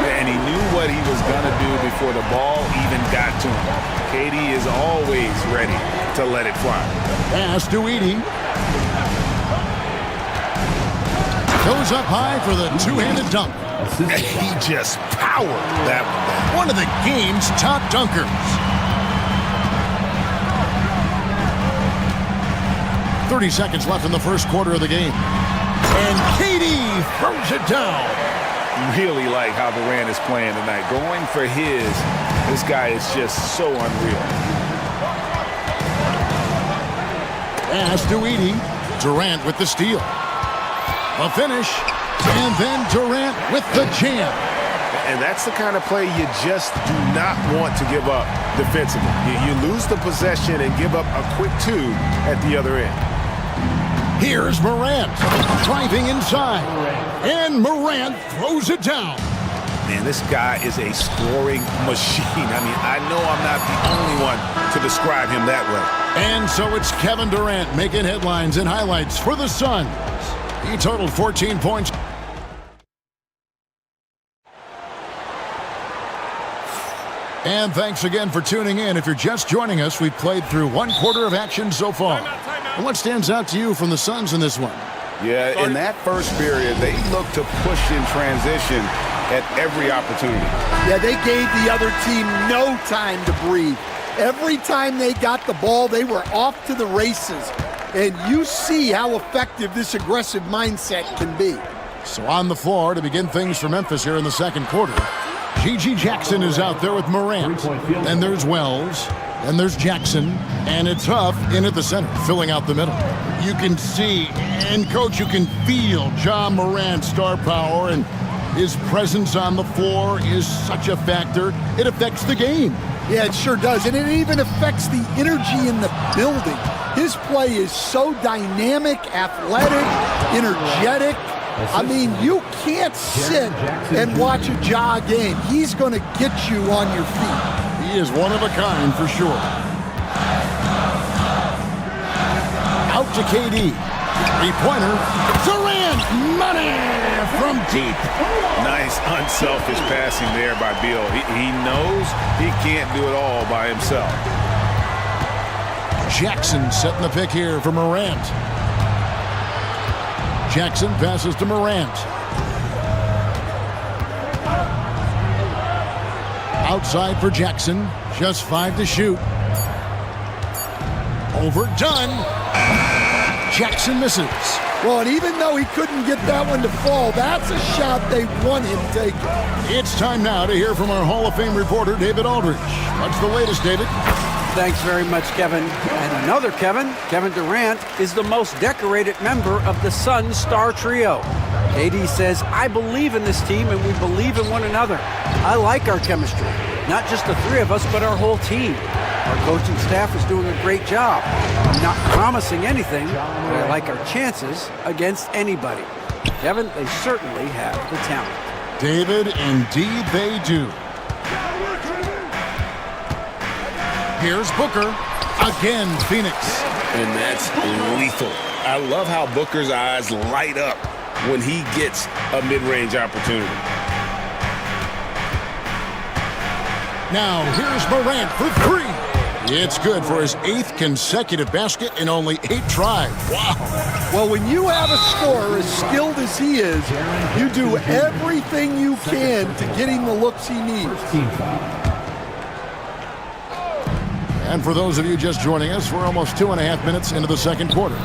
And he knew what he was going to do before the ball even got to him. KD is always ready to let it fly. Pass to Edie. Goes up high for the two-handed dunk. He just powered that one down. One of the game's top dunkers. "30 seconds left in the first quarter of the game. And KD throws it down. Really like how Durant is playing tonight. Going for this guy is just so unreal. Pass to Edie. Durant with the steal. A finish. And then Durant with the jam. And that's the kind of play you just do not want to give up defensively. You lose the possession and give up a quick two at the other end. Here's Morant driving inside. And Morant throws it down. Man, this guy is a scoring machine. I mean, I know I'm not the only one to describe him that way. And so it's Kevin Durant making headlines and highlights for the Suns. He totaled 14 points. And thanks again for tuning in. If you're just joining us, we've played through one quarter of action so far. And what stands out to you from the Suns in this one? Yeah, in that first period, they looked to push in transition at every opportunity. Yeah, they gave the other team no time to breathe. Every time they got the ball, they were off to the races. And you see how effective this aggressive mindset can be. So on the floor to begin things for Memphis here in the second quarter, G.G. Jackson is out there with Morant. Then there's Wells. Then there's Jackson. And it's Huff in at the center, filling out the middle. You can see, and Coach, you can feel John Morant's star power, and his presence on the floor is such a factor. It affects the game. Yeah, it sure does. And it even affects the energy in the building. His play is so dynamic, athletic, energetic. I mean, you can't sit and watch a Ja game. He's going to get you on your feet. He is one of a kind for sure. Out to KD. Three-pointer. Durant, money from deep. Nice, unselfish passing there by Beal. He knows he can't do it all by himself. Jackson setting the pick here for Morant. Jackson passes to Morant. Outside for Jackson. Just 5 to shoot. Overdone. Jackson misses. Well, and even though he couldn't get that one to fall, that's a shot they want him taking. It's time now to hear from our Hall of Fame reporter, David Aldridge. What's the latest, David? Thanks very much, Kevin. And another Kevin, Kevin Durant, is the most decorated member of the Suns star trio. KD says, I believe in this team and we believe in one another. I like our chemistry. Not just the three of us, but our whole team. Our coaching staff is doing a great job. I'm not promising anything, but I like our chances against anybody. Kevin, they certainly have the talent. David, indeed they do. Here's Booker. Again, Phoenix. And that's lethal. I love how Booker's eyes light up when he gets a mid-range opportunity. Now, here's Morant for 3. It's good for his 8th consecutive basket in only 8 tries. Wow. Well, when you have a scorer as skilled as he is, you do everything you can to get him the looks he needs. And for those of you just joining us, we're almost 2.5 minutes into the second quarter.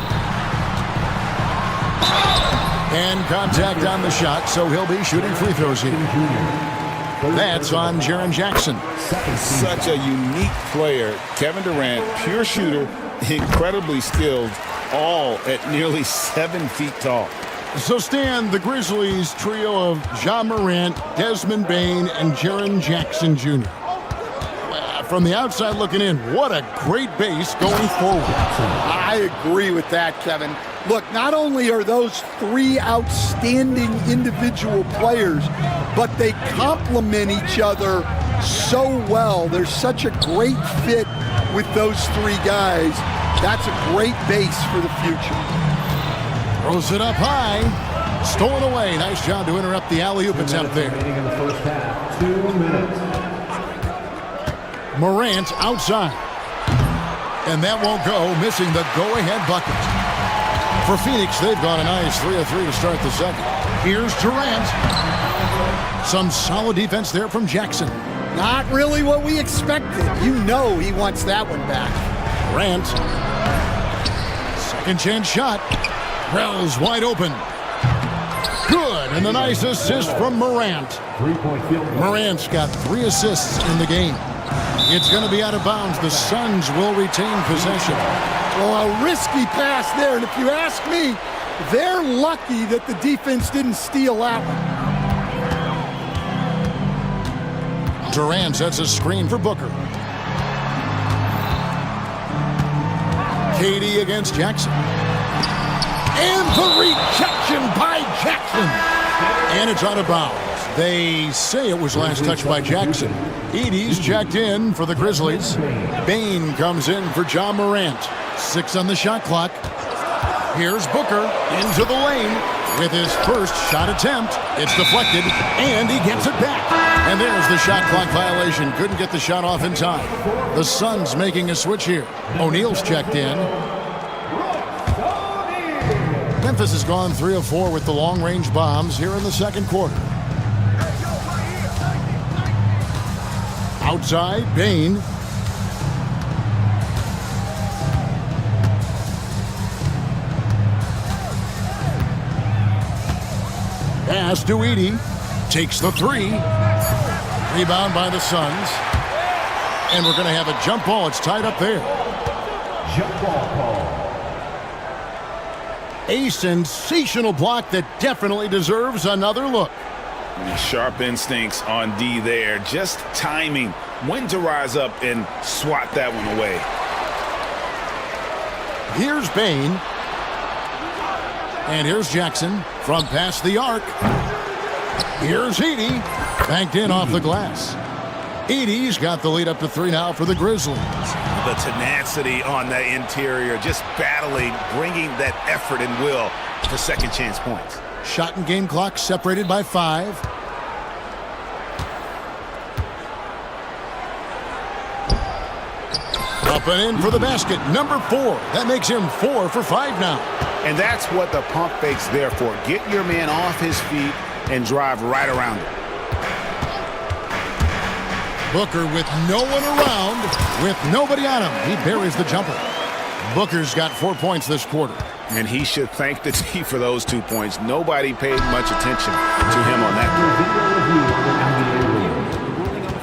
And contact on the shot, so he'll be shooting free throws here. That's on Jaren Jackson. Such a unique player. Kevin Durant, pure shooter, incredibly skilled, all at nearly 7 feet tall. So, Stan, the Grizzlies trio of Ja Morant, Desmond Bane, and Jaren Jackson Jr. From the outside looking in, what a great base going forward. I agree with that, Kevin. Look, not only are those 3 outstanding individual players, but they complement each other so well. There's such a great fit with those 3 guys. That's a great base for the future. Throws it up high. Stolen away. Nice job to interrupt the alley-oop attempt there. Remaining in the first half. 2 minutes. Morant outside. And that won't go, missing the go-ahead bucket. For Phoenix, they've got a nice 3 of 3 to start the second. Here's Durant. Some solid defense there from Jackson. Not really what we expected. You know he wants that one back. Durant. Second chance shot. Wells wide open. Good, and a nice assist from Morant. 3-point field goal. Morant's got 3 assists in the game. It's going to be out of bounds. The Suns will retain possession. Well, a risky pass there, and if you ask me, they're lucky that the defense didn't steal that one. Durant sets a screen for Booker. KD against Jackson. And the rejection by Jackson. And it's out of bounds. They say it was last touched by Jackson. Edey's checked in for the Grizzlies. Bane comes in for John Morant. 6 on the shot clock. Here's Booker into the lane with his first shot attempt. It's deflected, and he gets it back. And there's the shot clock violation. Couldn't get the shot off in time. The Suns making a switch here. O'Neal's checked in. Memphis has gone 3 of 4 with the long-range bombs here in the second quarter. Outside, Bane. Pass to Edey. Takes the 3. Rebound by the Suns. And we're going to have a jump ball. It's tied up there. Jump ball call. A sensational block that definitely deserves another look. Sharp instincts on D there. Just timing when to rise up and swat that one away. Here's Bane. And here's Jackson from past the arc. Here's Edey. Banked in off the glass. Edey's got the lead up to 3 now for the Grizzlies. The tenacity on the interior, just battling, bringing that effort and will for second chance points. Shot and game clock separated by 5. Up and in for the basket, number 4. That makes him 4 for 5 now. And that's what the pump fake's there for. Get your man off his feet and drive right around him. Booker with no one around, with nobody on him. He buries the jumper. Booker's got 4 points this quarter. And he should thank the team for those 2 points. Nobody paid much attention to him on that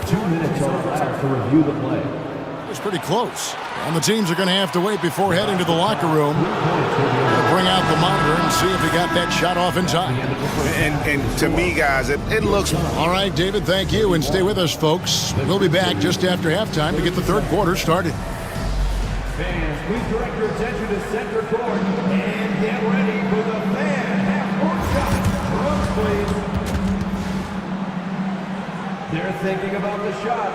play. 2 minutes allowed to review the play. It's pretty close. And the teams are going to have to wait before heading to the locker room to bring out the monitor and see if he got that shot off in time. And to me, guys, it looks... All right, David, thank you. And stay with us, folks. We'll be back just after halftime to get the third quarter started. Fans, please direct your attention to center court and get ready for the fan half-court shot. Please. They're thinking about the shot.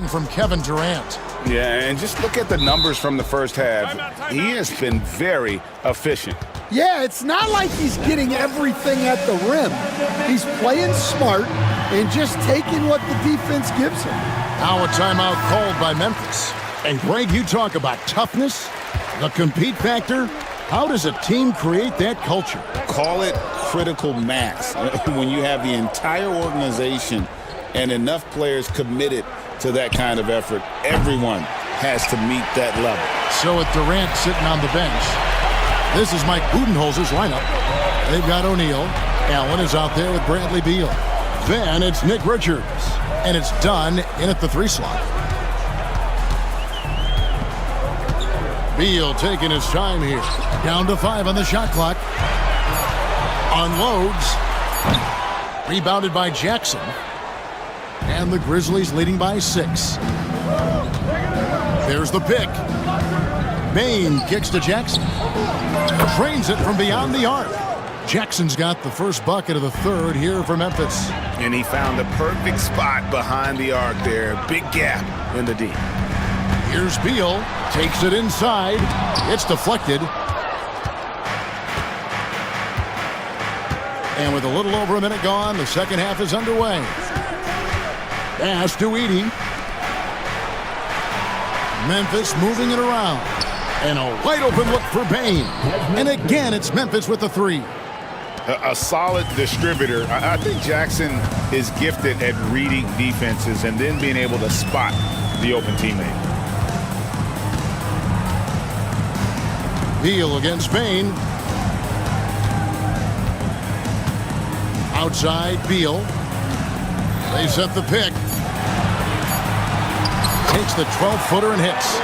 From Kevin Durant. Yeah, and just look at the numbers from the first half. He has been very efficient. Yeah, it's not like he's getting everything at the rim. He's playing smart. and just taking what the defense gives him. Now a timeout called by Memphis. And Greg, you talk about toughness, the compete factor. How does a team create that culture? Call it critical mass. When you have the entire organization and enough players committed to that kind of effort, everyone has to meet that level. So with Durant sitting on the bench, this is Mike Budenholzer's lineup. They've got O'Neal. Allen is out there with Bradley Beal. Then it's Nick Richards. And it's done in at the 3 slot. Beal taking his time here. Down to 5 on the shot clock. Unloads. Rebounded by Jackson. And the Grizzlies leading by 6. There's the pick. Bain kicks to Jackson. Trains it from beyond the arc. Jackson's got the first bucket of the third here for Memphis. And he found the perfect spot behind the arc there. Big gap in the D. Here's Beal. Takes it inside. It's deflected. And with a little over a minute gone, the second half is underway. Pass to Edey. Memphis moving it around. And a wide open look for Bain. And again, it's Memphis with the 3. A solid distributor. I think Jackson is gifted at reading defenses and then being able to spot the open teammate. Beal against Bain. Outside, Beal. They set the pick. Takes the 12-footer and hits.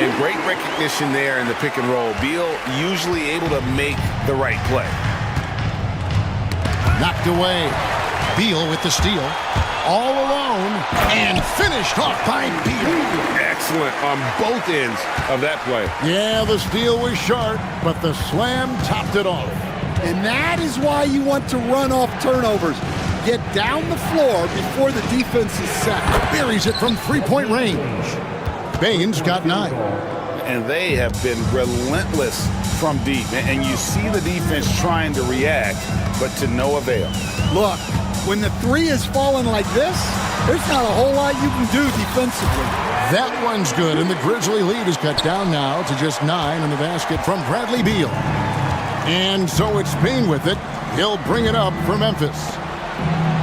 And great recognition there in the pick and roll. Beal usually able to make the right play. Knocked away. Beal with the steal. All alone. And finished off by Beal. Excellent on both ends of that play. Yeah, the steal was sharp, but the slam topped it off. And that is why you want to run off turnovers. Get down the floor before the defense is set. Buries it from 3-point range. Bain's got 9. And they have been relentless from deep. And you see the defense trying to react, but to no avail. Look, when the 3 is falling like this, there's not a whole lot you can do defensively. That one's good, and the Grizzly lead is cut down now to just 9 in the basket from Bradley Beal. And so it's Bain with it. He'll bring it up for Memphis.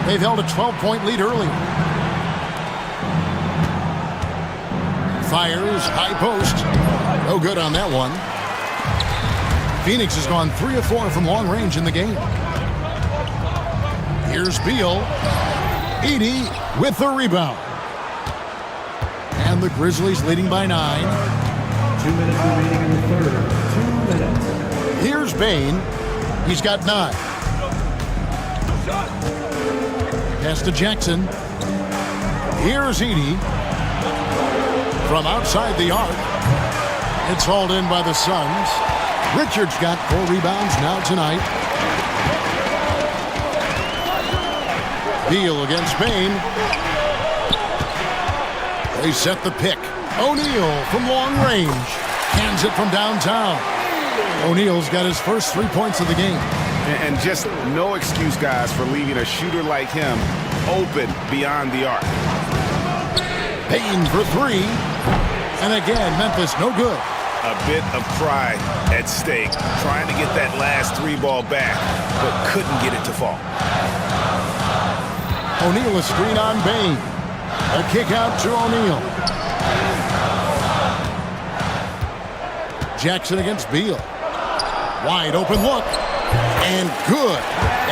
They've held a 12-point lead early. Fires, high post. No good on that one. Phoenix has gone 3 of 4 from long range in the game. Here's Beal. Edey with the rebound. And the Grizzlies leading by 9. 2 minutes remaining in the third. 2 minutes. Here's Bain. He's got 9. Pass to Jackson. Here's Edey. From outside the arc. It's hauled in by the Suns. Richards got 4 rebounds now tonight. Beal against Bain. They set the pick. O'Neal from long range. Hands it from downtown. O'Neal's got his first 3 points of the game. And just no excuse, guys, for leaving a shooter like him open beyond the arc. Bain for 3. And again, Memphis no good. A bit of pride at stake, trying to get that last 3 ball back, but couldn't get it to fall. O'Neal a screen on Bain. A kick out to O'Neal. Jackson against Beal. Wide open look. And good,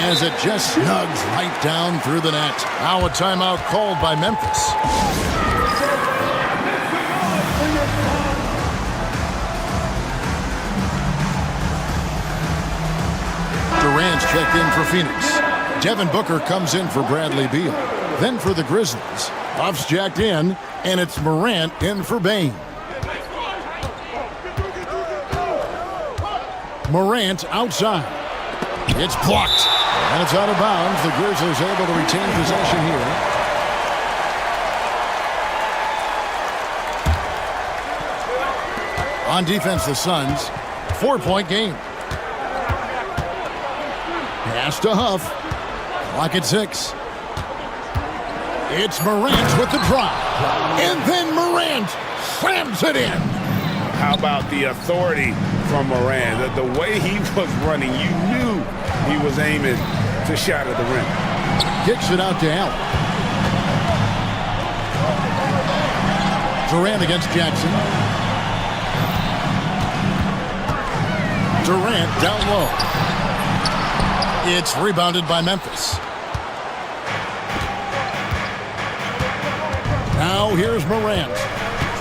as it just snugs right down through the net. Now a timeout called by Memphis. Durant's checked in for Phoenix. Devin Booker comes in for Bradley Beal. Then for the Grizzlies, Buff's jacked in, and it's Morant in for Bain. Morant outside. It's blocked, and it's out of bounds. The Grizzlies able to retain possession here. On defense, the Suns, 4-point game. Pass to Huff. Clock at 6. It's Morant with the drop. And then Morant slams it in. How about the authority from Morant? The way he was running, you knew he was aiming to shot at the rim. Kicks it out to Allen. Durant against Jackson. Durant down low. It's rebounded by Memphis. Now here's Morant.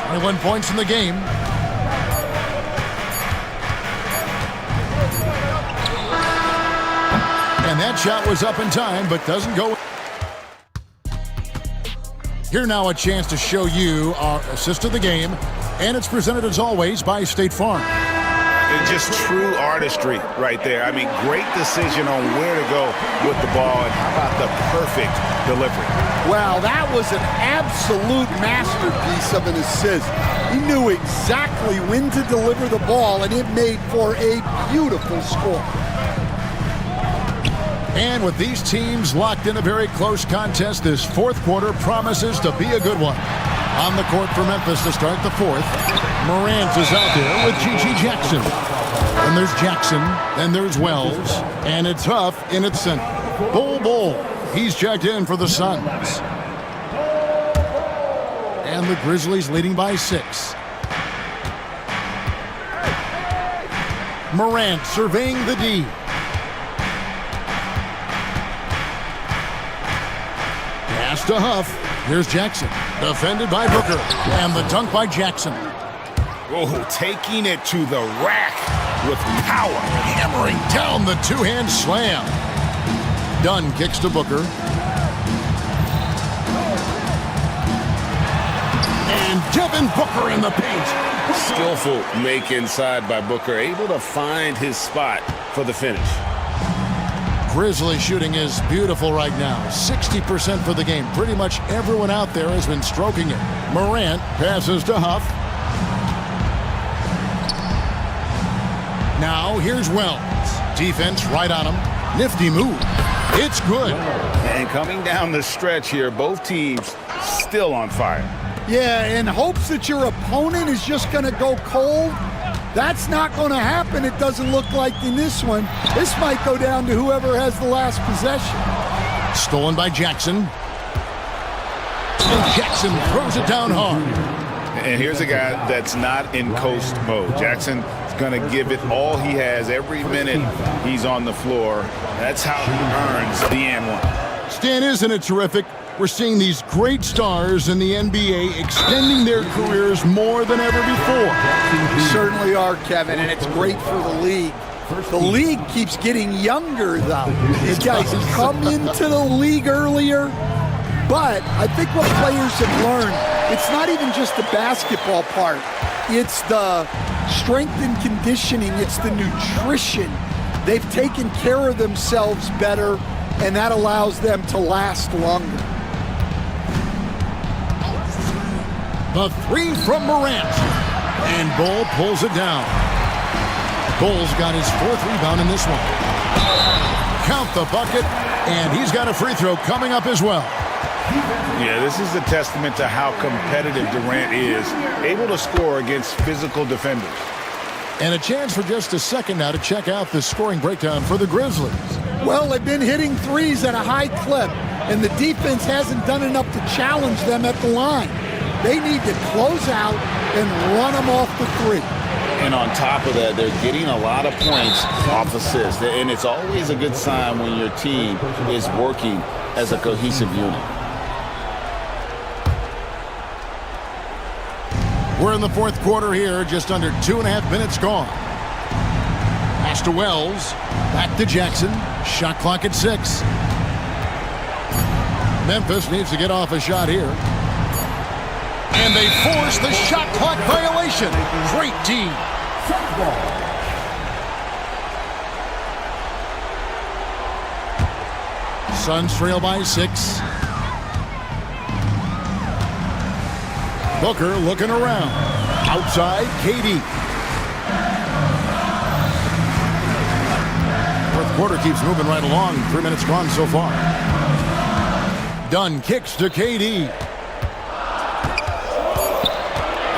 21 points in the game. And that shot was up in time, but doesn't go. Here now a chance to show you our assist of the game, and it's presented as always by State Farm. It's just true artistry right there. I mean, great decision on where to go with the ball, and how about the perfect delivery? Wow, that was an absolute masterpiece of an assist. He knew exactly when to deliver the ball, and it made for a beautiful score. And with these teams locked in a very close contest, this fourth quarter promises to be a good one. On the court for Memphis to start the fourth, Morant is out there with G.G. Jackson. Then there's Jackson, then there's Wells, and it's Huff in its center. Bull. He's checked in for the Suns. And the Grizzlies leading by 6. Morant surveying the D. Pass to Huff. Here's Jackson. Defended by Booker. And the dunk by Jackson. Oh, taking it to the rack with power. Hammering down the two-hand slam. Dunn kicks to Booker. And Devin Booker in the paint. Skillful make inside by Booker. Able to find his spot for the finish. Grizzly shooting is beautiful right now. 60% for the game. Pretty much everyone out there has been stroking it. Morant passes to Huff. Now here's Wells. Defense right on him. Nifty move. It's good. And coming down the stretch here, both teams still on fire. Yeah, in hopes that your opponent is just going to go cold. That's not going to happen, it doesn't look like in this one. This might go down to whoever has the last possession. Stolen by Jackson. And Jackson throws it down hard. And here's a guy that's not in coast mode. Jackson's going to give it all he has every minute he's on the floor. That's how he earns the and one. Stan, isn't it terrific? We're seeing these great stars in the NBA extending their careers more than ever before. We certainly are, Kevin, and it's great for the league. The league keeps getting younger, though. These guys come into the league earlier, but I think what players have learned, it's not even just the basketball part. It's the strength and conditioning. It's the nutrition. They've taken care of themselves better, and that allows them to last longer. The three from Morant. And Bull pulls it down. Bull's got his fourth rebound in this one. Count the bucket, and he's got a free throw coming up as well. Yeah, this is a testament to how competitive Durant is, able to score against physical defenders. And a chance for just a second now to check out the scoring breakdown for the Grizzlies. Well, they've been hitting threes at a high clip, and the defense hasn't done enough to challenge them at the line. They need to close out and run them off the three. And on top of that, they're getting a lot of points off assists. And it's always a good sign when your team is working as a cohesive unit. We're in the fourth quarter here, just under 2.5 minutes gone. Pass to Wells, back to Jackson, shot clock at 6. Memphis needs to get off a shot here. And they force the shot clock violation. Great team. Suns trail by 6. Booker looking around. Outside, KD. Fourth quarter keeps moving right along. 3 minutes gone so far. Dunn kicks to KD.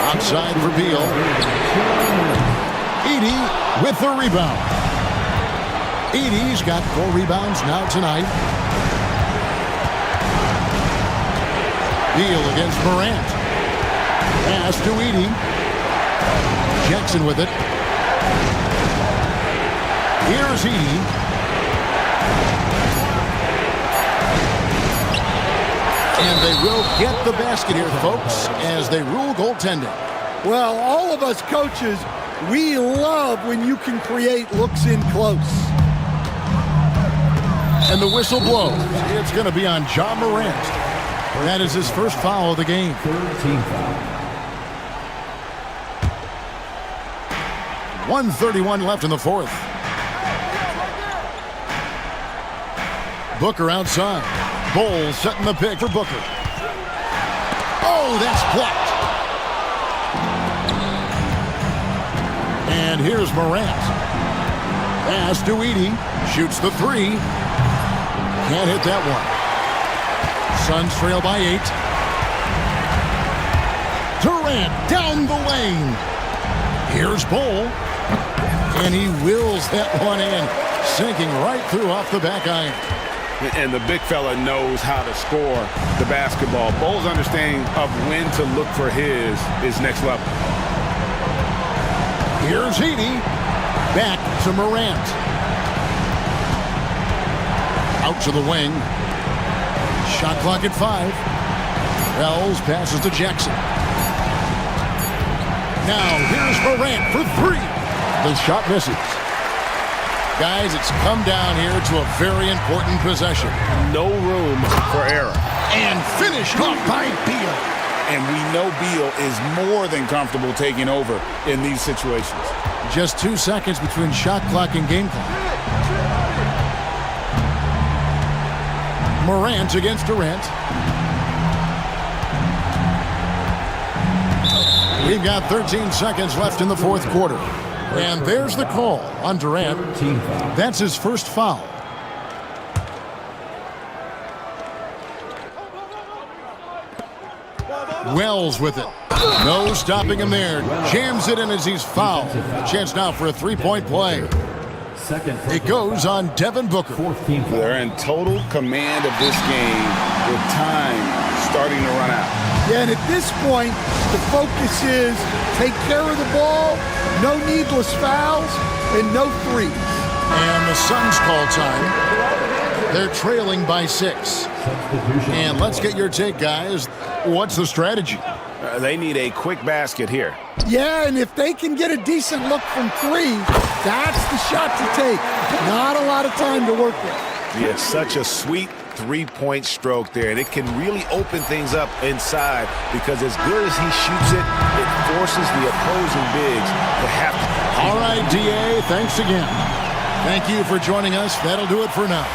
Outside for Beal. Edey with the rebound. Edey's got 4 rebounds now tonight. Beal against Morant. Pass to Edey. Jackson with it. Here's Edey. And they will get the basket here, folks, as they rule goaltending. Well, all of us coaches, we love when you can create looks in close. And the whistle blows. It's going to be on Ja Morant. That is his first foul of the game. 13 foul. 1:31 left in the fourth. Booker outside. Bowles setting the pick for Booker. Oh, that's blocked. And here's Morant. Pass to Edey. Shoots the 3. Can't hit that one. Suns trail by 8. Durant down the lane. Here's Bol. And he wills that one in. Sinking right through off the back iron. And the big fella knows how to score the basketball. Bol's understanding of when to look for his is next level. Here's Edey. Back to Morant. Out to the wing. Shot clock at 5. Wells passes to Jackson. Now here's Morant for 3. The shot misses. Guys, it's come down here to a very important possession. No room for error. And finished off by Beal. And we know Beal is more than comfortable taking over in these situations. Just 2 seconds between shot clock and game clock. Morant against Durant. We've got 13 seconds left in the fourth quarter. And there's the call on Durant. That's his first foul. Wells with it. No stopping him there. Jams it in as he's fouled. Chance now for a three-point play. It goes on Devin Booker. They're in total command of this game with time starting to run out. Yeah, and at this point, the focus is take care of the ball, no needless fouls, and no threes. And the Suns call time. They're trailing by 6. And let's get your take, guys. What's the strategy? They need a quick basket here. Yeah, and if they can get a decent look from 3, that's the shot to take. Not a lot of time to work with. Yeah, such a sweet three-point stroke there, and it can really open things up inside because as good as he shoots it, it forces the opposing bigs to have to. All right, DA, thanks again. Thank you for joining us. That'll do it for now.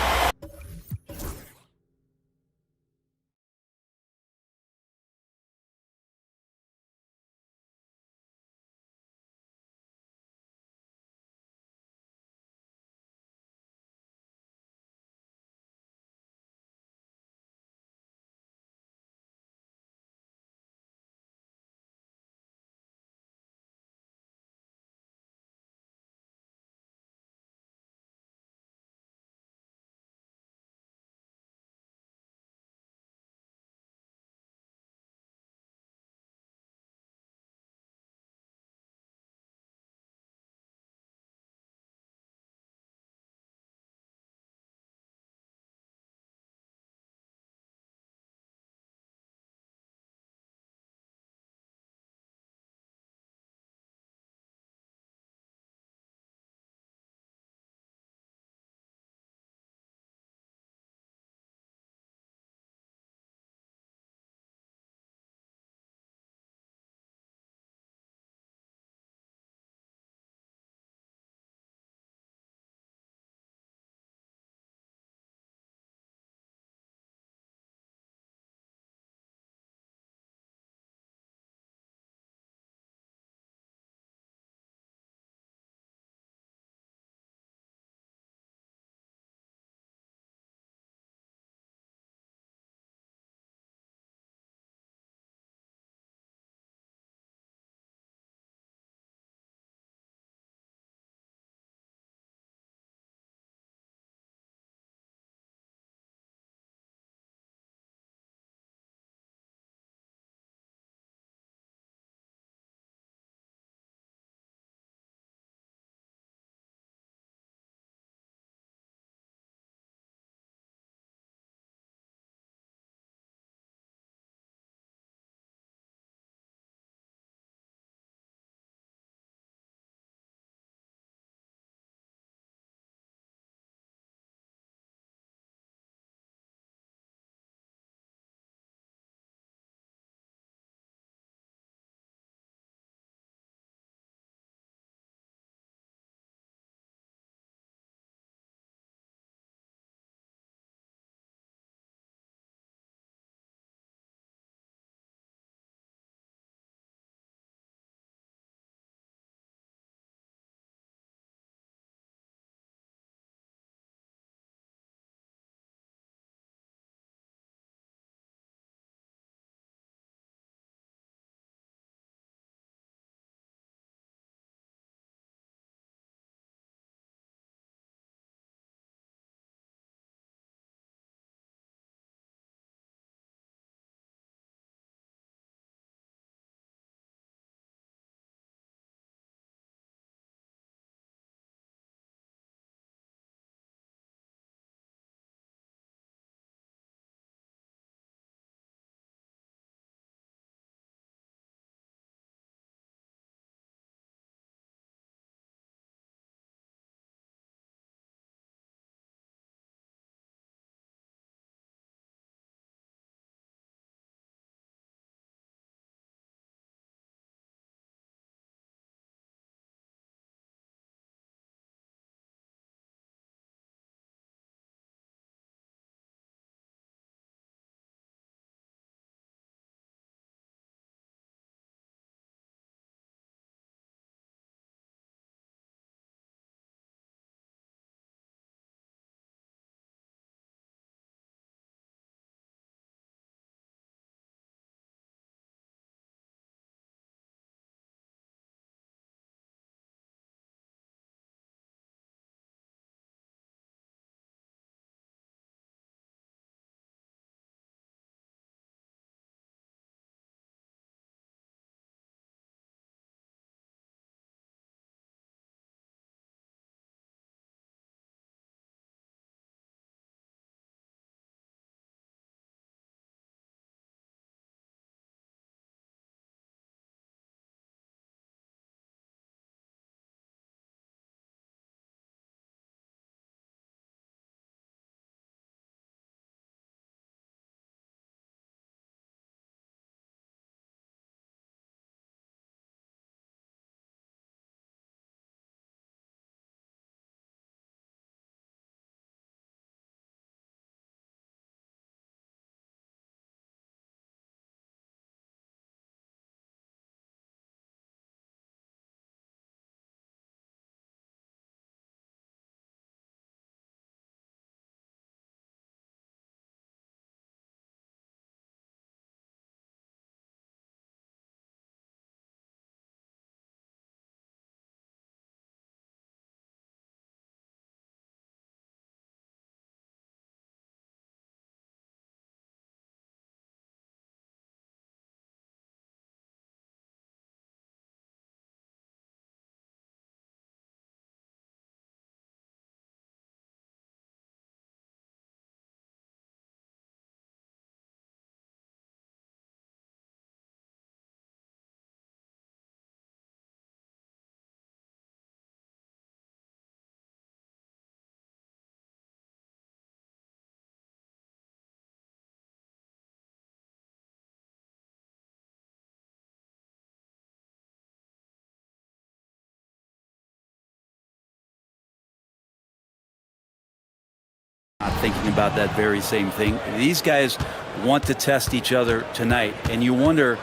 Not thinking about that very same thing. These guys want to test each other tonight, and you wonder,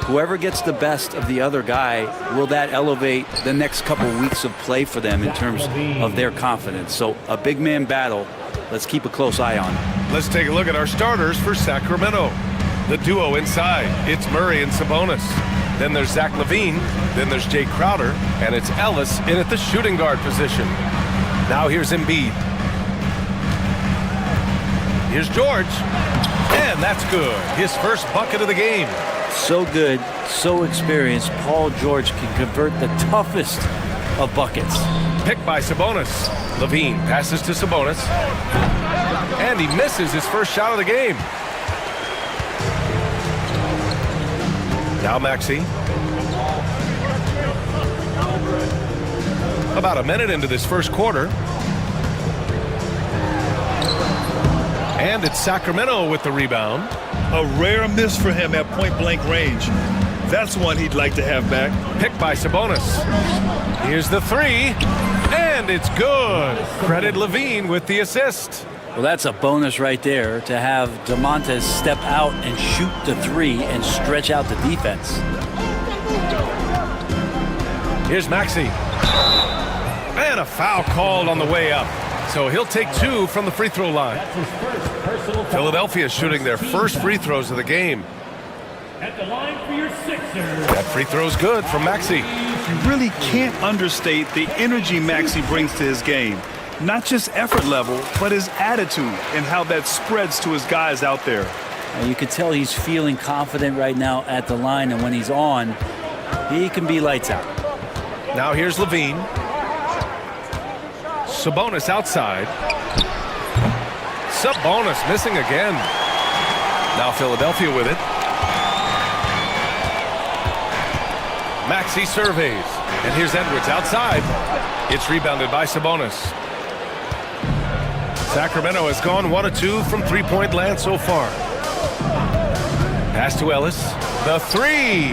whoever gets the best of the other guy, will that elevate the next couple weeks of play for them in terms of their confidence? So a big man battle. Let's keep a close eye on. Let's take a look at our starters for Sacramento. The duo inside, it's Murray and Sabonis. Then there's Zach LaVine, then there's Jay Crowder, and it's Ellis in at the shooting guard position. Now here's Embiid. Here's George, and that's good. His first bucket of the game. So good, so experienced. Paul George can convert the toughest of buckets. Picked by Sabonis. LaVine passes to Sabonis, and he misses his first shot of the game. Now Maxey. About a minute into this first quarter. And it's Sacramento with the rebound. A rare miss for him at point-blank range. That's one he'd like to have back. Picked by Sabonis. Here's the three, and it's good. Credit LaVine with the assist. Well, that's a bonus right there to have DeMontes step out and shoot the three and stretch out the defense. Here's Maxey. And a foul called on the way up. So he'll take two from the free throw line. Philadelphia shooting their first free throws of the game. At the line for your Sixers. That free throw's good from Maxey. You really can't understate the energy Maxey brings to his game. Not just effort level, but his attitude and how that spreads to his guys out there. You can tell he's feeling confident right now at the line, and when he's on, he can be lights out. Now here's LaVine. Sabonis outside. Sabonis missing again. Now Philadelphia with it. Maxey surveys. And here's Edwards outside. It's rebounded by Sabonis. Sacramento has gone 1 of 2 from three-point land so far. Pass to Ellis. The three.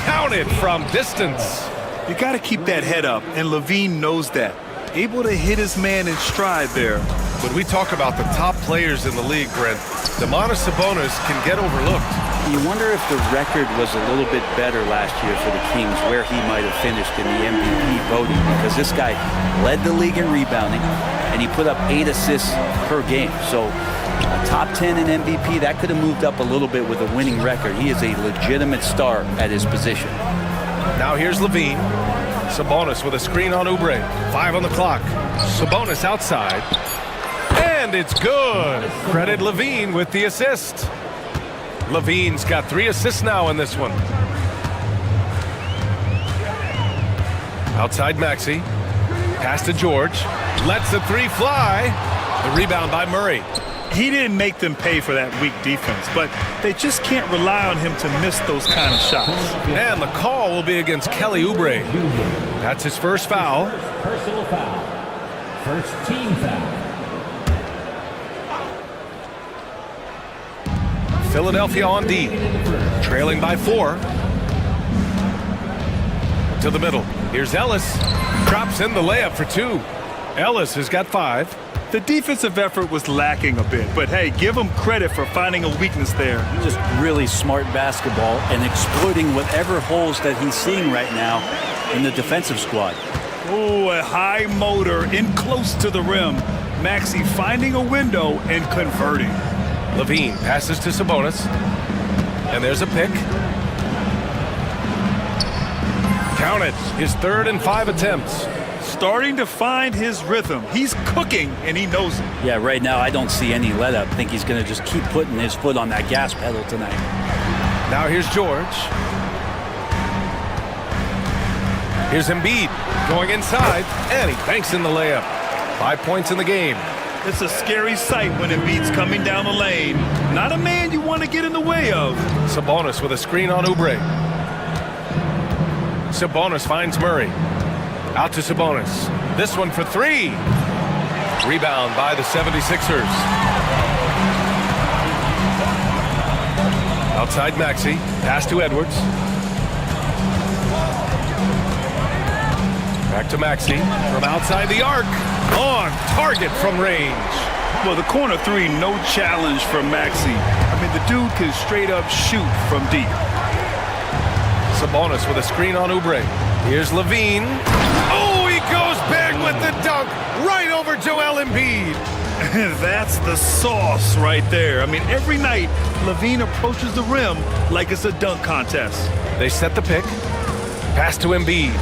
Counted from distance. You got to keep that head up, and LaVine knows that. Able to hit his man in stride there. When we talk about the top players in the league, Brent, Domantas Sabonis can get overlooked. You wonder if the record was a little bit better last year for the Kings, where he might have finished in the MVP voting, because this guy led the league in rebounding, and he put up 8 assists per game. So a top 10 in MVP, that could have moved up a little bit with a winning record. He is a legitimate star at his position. Now here's LaVine. Sabonis with a screen on Oubre. 5 on the clock. Sabonis outside. And it's good. Credit LaVine with the assist. LaVine's got 3 assists now in this one. Outside Maxey. Pass to George. Lets the three fly. The rebound by Murray. He didn't make them pay for that weak defense, but they just can't rely on him to miss those kind of shots. And the call will be against Kelly Oubre. That's his first foul. Personal foul. First team foul. Philadelphia on D. Trailing by 4. To the middle. Here's Ellis. Drops in the layup for 2. Ellis has got 5. The defensive effort was lacking a bit, but hey, give him credit for finding a weakness there. Just really smart basketball and exploiting whatever holes that he's seeing right now in the defensive squad. Oh, a high motor in close to the rim. Maxey finding a window and converting. LaVine passes to Sabonis. And there's a pick. Count it. His 3rd and 5 attempts. Starting to find his rhythm. He's cooking, and he knows it. Yeah, right now I don't see any let up. I think he's going to just keep putting his foot on that gas pedal tonight. Now here's George. Here's Embiid going inside, and he banks in the layup. 5 points in the game. It's a scary sight when Embiid's coming down the lane. Not a man you want to get in the way of. Sabonis with a screen on Oubre. Sabonis finds Murray. Out to Sabonis. This one for 3. Rebound by the 76ers. Outside Maxey. Pass to Edwards. Back to Maxey. From outside the arc. On target from range. Well, the corner three, no challenge for Maxey. I mean, the dude can straight up shoot from deep. Sabonis with a screen on Oubre. Here's Levine. Oh, he goes big with the dunk right over Joel Embiid. That's the sauce right there. I mean, every night, Levine approaches the rim like it's a dunk contest. They set the pick. Pass to Embiid.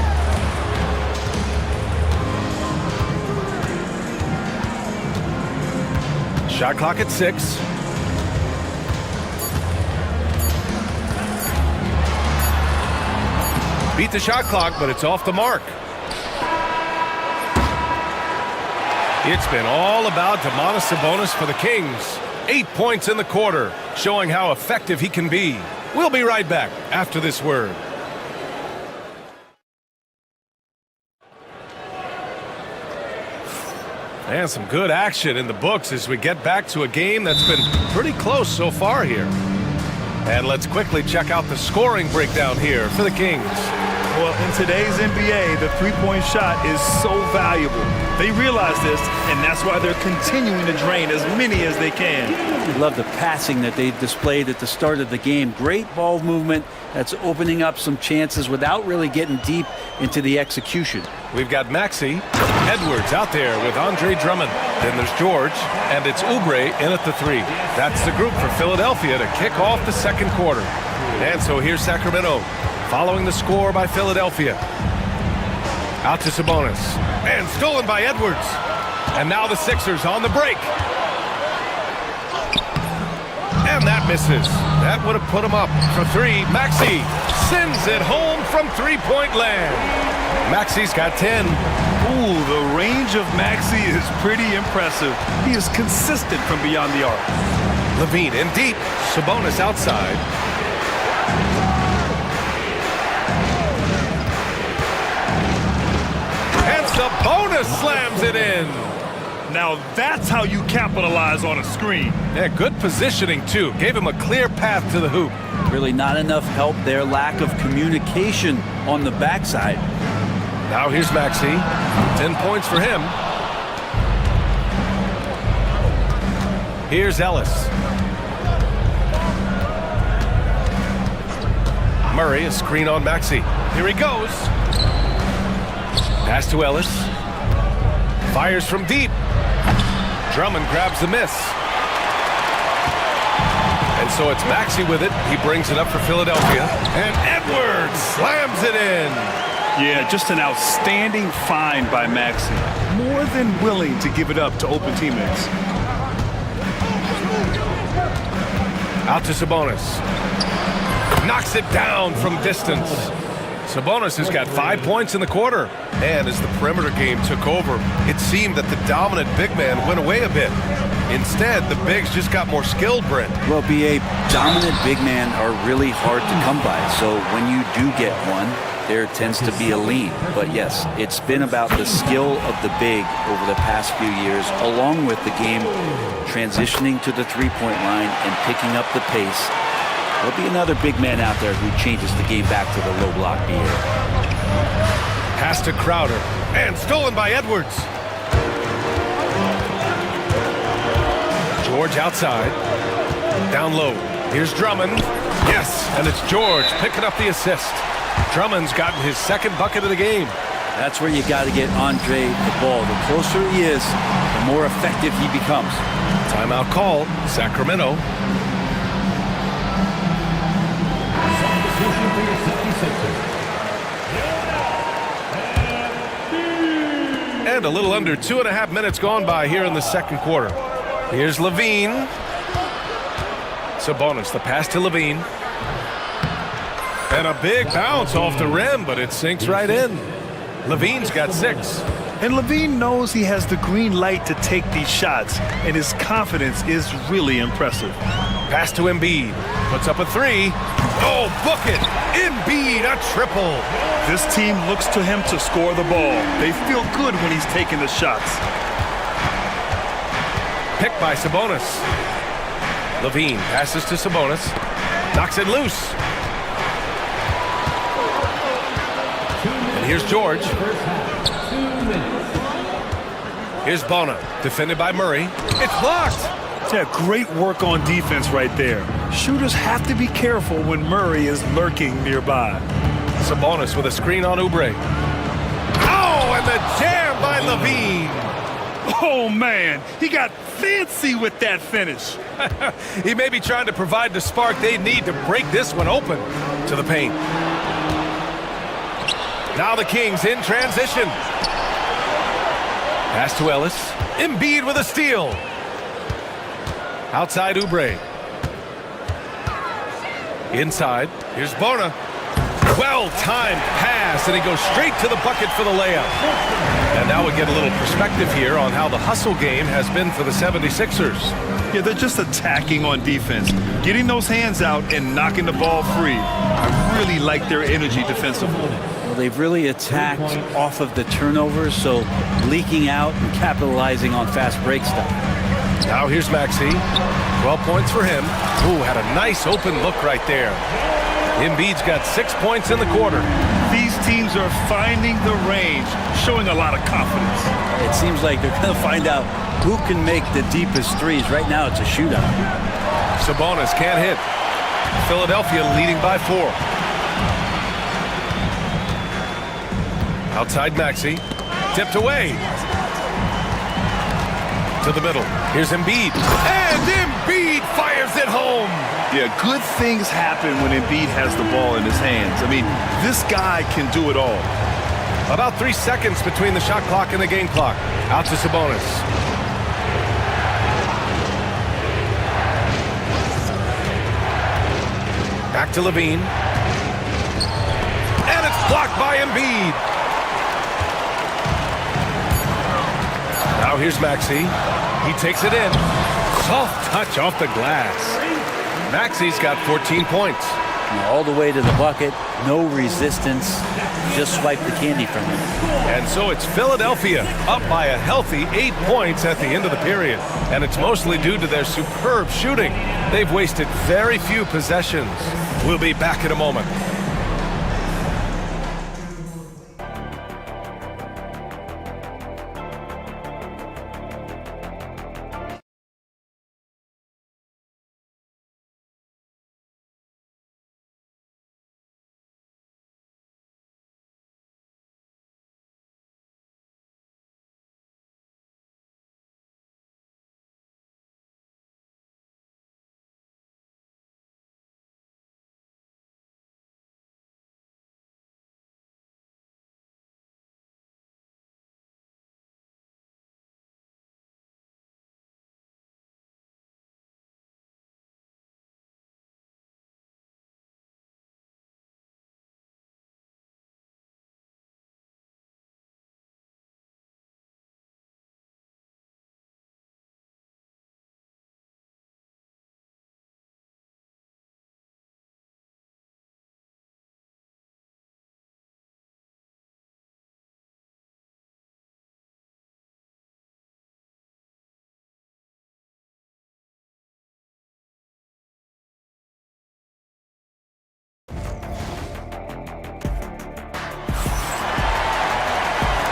Shot clock at 6. Beat the shot clock, but it's off the mark. It's been all about Domantas Sabonis for the Kings. 8 points in the quarter, showing how effective he can be. We'll be right back after this word. And some good action in the books as we get back to a game that's been pretty close so far here. And let's quickly check out the scoring breakdown here for the Kings. Well, in today's NBA, the three-point shot is so valuable. They realize this, and that's why they're continuing to drain as many as they can. I love the passing that they displayed at the start of the game. Great ball movement that's opening up some chances without really getting deep into the execution. We've got Maxey, Edwards out there with Andre Drummond. Then there's George, and it's Oubre in at the 3. That's the group for Philadelphia to kick off the second quarter. And so here's Sacramento, following the score by Philadelphia. Out to Sabonis, and stolen by Edwards. And now the Sixers on the break. And that misses. That would have put him up for 3. Maxey sends it home from three-point land. Maxey's got 10. Ooh, the range of Maxey is pretty impressive. He is consistent from beyond the arc. Levine in deep. Sabonis outside. And Sabonis slams it in. Now that's how you capitalize on a screen. Yeah, good positioning too. Gave him a clear path to the hoop. Really not enough help there. Lack of communication on the backside. Now here's Maxey. 10 points for him. Here's Ellis. Murray, a screen on Maxey. Here he goes. Pass to Ellis. Fires from deep. Drummond grabs the miss. And so it's Maxey with it. He brings it up for Philadelphia. And Edwards slams it in. Yeah, just an outstanding find by Maxey. More than willing to give it up to open teammates. Out to Sabonis. Knocks it down from distance. Sabonis has got 5 points in the quarter. And as the perimeter game took over, it seemed that the dominant big man went away a bit. Instead, the bigs just got more skilled, Brent. Well, BA, dominant big men are really hard to come by. So when you do get one, there tends to be a lean. But yes, it's been about the skill of the big over the past few years, along with the game transitioning to the three-point line and picking up the pace. There'll be another big man out there who changes the game back to the low block BA. Pass to Crowder, and stolen by Edwards. George outside, down low. Here's Drummond. Yes, and it's George picking up the assist. Drummond's gotten his second bucket of the game. That's where you got to get Andre the ball. The closer he is, the more effective he becomes. Timeout call, Sacramento. And a little under 2.5 minutes gone by here in the second quarter. Here's Levine. Sabonis, the pass to Levine. And a big bounce off the rim, but it sinks right in. Levine's got 6. And Levine knows he has the green light to take these shots, and his confidence is really impressive. Pass to Embiid. Puts up a 3. Oh, book it! Embiid, a triple! This team looks to him to score the ball. They feel good when he's taking the shots. Picked by Sabonis. Levine passes to Sabonis. Knocks it loose. And here's George. Here's Bona, defended by Murray. It's blocked. Yeah, great work on defense right there. Shooters have to be careful when Murray is lurking nearby. Sabonis with a screen on Oubre. Oh, and the jam by Levine. Oh, man, he got fancy with that finish. He may be trying to provide the spark they need to break this one open. To the paint. Now the Kings in transition. Pass to Ellis. Embiid with a steal. Outside Oubre. Inside. Here's Bona. Well-timed pass, and he goes straight to the bucket for the layup. And now we get a little perspective here on how the hustle game has been for the 76ers. Yeah, they're just attacking on defense, getting those hands out and knocking the ball free. I really like their energy defensively. Well, they've really attacked off of the turnovers, so leaking out and capitalizing on fast break stuff. Now here's Maxey. 12 points for him. Ooh, had a nice open look right there. Embiid's got 6 points in the quarter. These teams are finding the range, showing a lot of confidence. It seems like they're going to find out who can make the deepest threes. Right now it's a shootout. Sabonis can't hit. Philadelphia leading by 4. Outside Maxey. Tipped away. To the middle. Here's Embiid. And Embiid fires it home. Yeah, good things happen when Embiid has the ball in his hands. I mean, this guy can do it all. About 3 seconds between the shot clock and the game clock. Out to Sabonis. Back to Levine. And it's blocked by Embiid. Now here's Maxey. He takes it in. Soft touch off the glass. Maxey's got 14 points. All the way to the bucket. No resistance. Just swipe the candy from him. And so it's Philadelphia up by a healthy 8 points at the end of the period. And it's mostly due to their superb shooting. They've wasted very few possessions. We'll be back in a moment.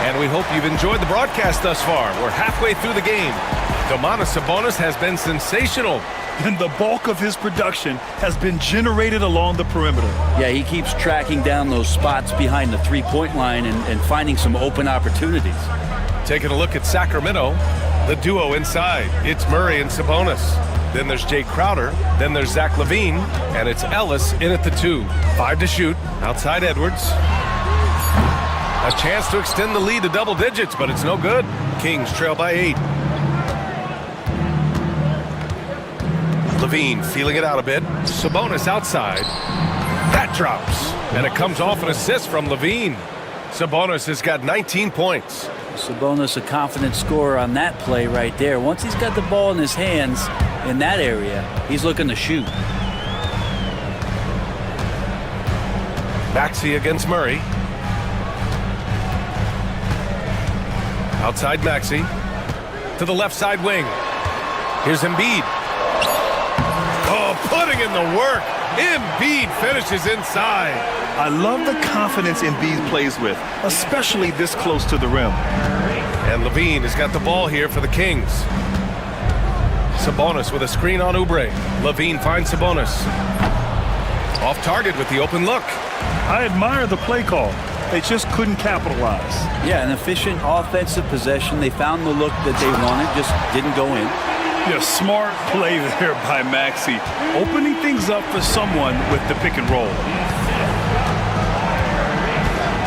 And we hope you've enjoyed the broadcast thus far. We're halfway through the game. Domantas Sabonis has been sensational. And the bulk of his production has been generated along the perimeter. Yeah, he keeps tracking down those spots behind the three-point line and finding some open opportunities. Taking a look at Sacramento, the duo inside. It's Murray and Sabonis. Then there's Jay Crowder. Then there's Zach LaVine. And it's Ellis in at the 2. 5 to shoot. Outside Edwards. A chance to extend the lead to double digits, but it's no good. Kings trail by 8. LaVine feeling it out a bit. Sabonis outside. That drops. And it comes off an assist from LaVine. Sabonis has got 19 points. Sabonis a confident scorer on that play right there. Once he's got the ball in his hands in that area, he's looking to shoot. Maxey against Murray. Outside Maxey. To the left side wing. Here's Embiid. Oh, putting in the work. Embiid finishes inside. I love the confidence Embiid plays with, especially this close to the rim. And Levine has got the ball here for the Kings. Sabonis with a screen on Oubre. Levine finds Sabonis. Off target with the open look. I admire the play call. They just couldn't capitalize. Yeah, an efficient offensive possession. They found the look that they wanted, just didn't go in. Yeah, smart play there by Maxey, opening things up for someone with the pick and roll.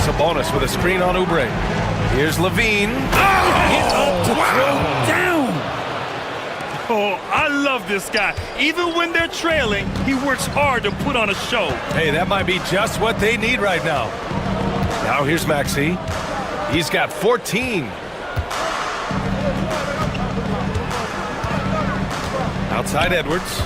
Sabonis with a screen on Oubre. Here's Levine. Down. Oh, I love this guy. Even when they're trailing, he works hard to put on a show. Hey, that might be just what they need right now. Now here's Maxey. He's got 14. Outside Edwards.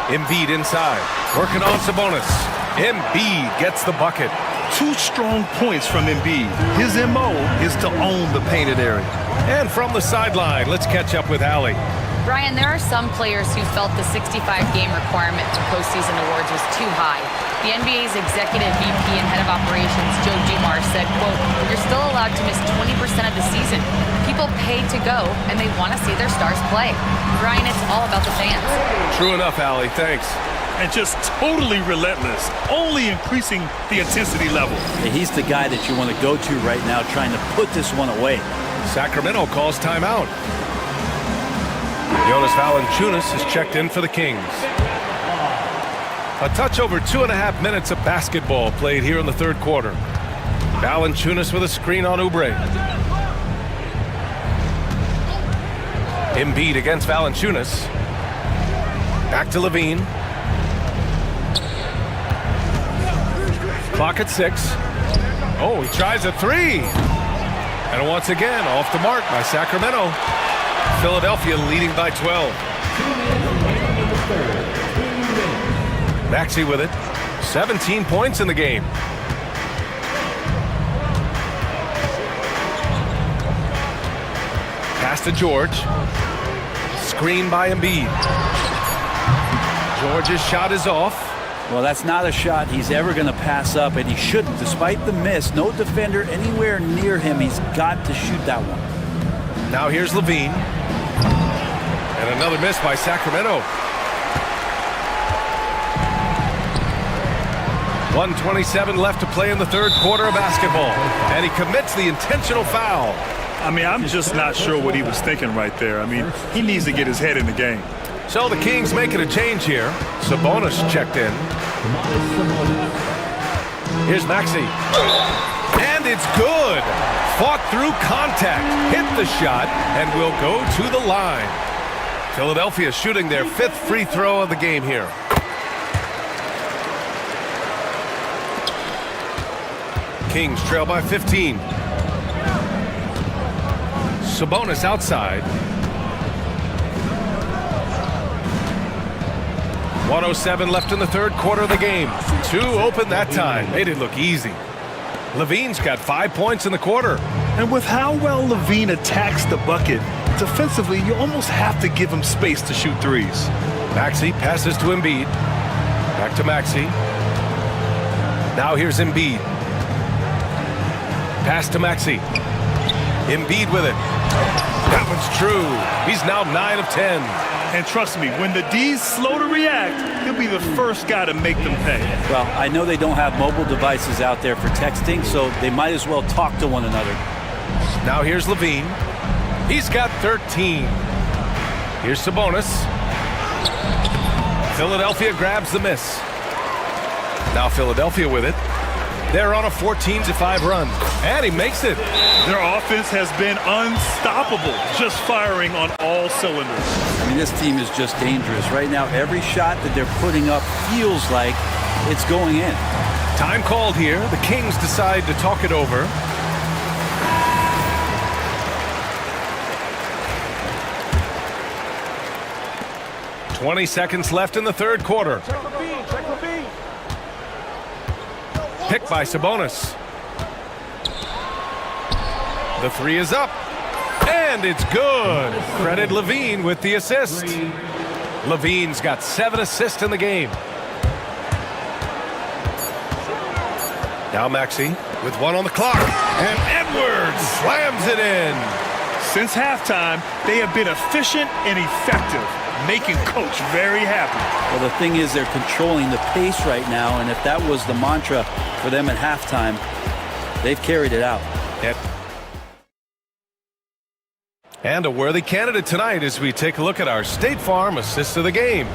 Embiid inside. Working on Sabonis. Embiid gets the bucket. 2 strong points from Embiid. His MO is to own the painted area. And from the sideline, let's catch up with Allie. Brian, there are some players who felt the 65-game requirement for postseason awards was too high. The NBA's executive VP and head of operations, Joe Dumars, said, quote, "You're still allowed to miss 20% of the season. People pay to go, and they want to see their stars play." Brian, it's all about the fans. True enough, Allie. Thanks. And just totally relentless, only increasing the intensity level. Yeah, he's the guy that you want to go to right now, trying to put this one away. Sacramento calls timeout. Jonas Valanciunas is checked in for the Kings. A touch over 2.5 minutes of basketball played here in the third quarter. Valanciunas with a screen on Oubre. Embiid against Valanciunas. Back to Levine. Clock at 6. Oh, he tries a 3. And once again, off the mark by Sacramento. Philadelphia leading by 12. Maxey with it. 17 points in the game. Pass to George. Screen by Embiid. George's shot is off. Well, that's not a shot he's ever going to pass up, and he shouldn't. Despite the miss, no defender anywhere near him. He's got to shoot that one. Now here's Levine. And another miss by Sacramento. 1:27 left to play in the third quarter of basketball. And he commits the intentional foul. I mean, I'm just not sure what he was thinking right there. I mean, he needs to get his head in the game. So the Kings making a change here. Sabonis checked in. Here's Maxey. And it's good. Fought through contact. Hit the shot and will go to the line. Philadelphia shooting their 5th free throw of the game here. Kings trail by 15. Sabonis outside. 1:07 left in the third quarter of the game. 2 open that time. Made it look easy. Levine's got 5 points in the quarter. And with how well Levine attacks the bucket, defensively, you almost have to give him space to shoot threes. Maxey passes to Embiid. Back to Maxey. Now here's Embiid. Pass to Maxey. Embiid with it. That one's true. He's now 9 of 10. And trust me, when the D's slow to react, he'll be the first guy to make them pay. Well, I know they don't have mobile devices out there for texting, so they might as well talk to one another. Now here's Levine. He's got 13. Here's Sabonis. Philadelphia grabs the miss. Now Philadelphia with it. They're on a 14-5 run, and he makes it. Their offense has been unstoppable, just firing on all cylinders. I mean, this team is just dangerous. Right now, every shot that they're putting up feels like it's going in. Time called here. The Kings decide to talk it over. "20 seconds left in the third quarter. Picked by Sabonis. The 3 is up. And it's good. Credit Levine with the assist. Levine's got 7 assists in the game. Now Maxey. with one on the clock. And Edwards slams it in. Since halftime, they have been efficient and effective, making Coach very happy. Well, the thing is they're controlling the pace right now, and if that was the mantra for them at halftime, they've carried it out. And a worthy candidate tonight as we take a look at our State Farm assist of the game.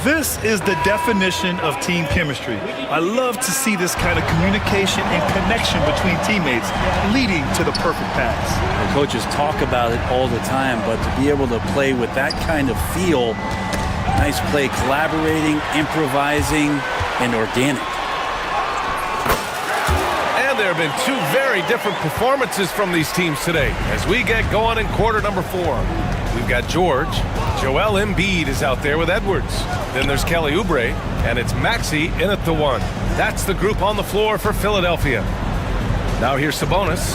This is the definition of team chemistry. I love to see this kind of communication and connection between teammates leading to the perfect pass. The coaches talk about it all the time, but to be able to play with that kind of feel, nice play, collaborating, improvising, and organic. And there have been two very different performances from these teams today as we get going in quarter number 4. We've got George. Joel Embiid is out there with Edwards. Then there's Kelly Oubre, and it's Maxey in at the 1. That's the group on the floor for Philadelphia. Now here's Sabonis.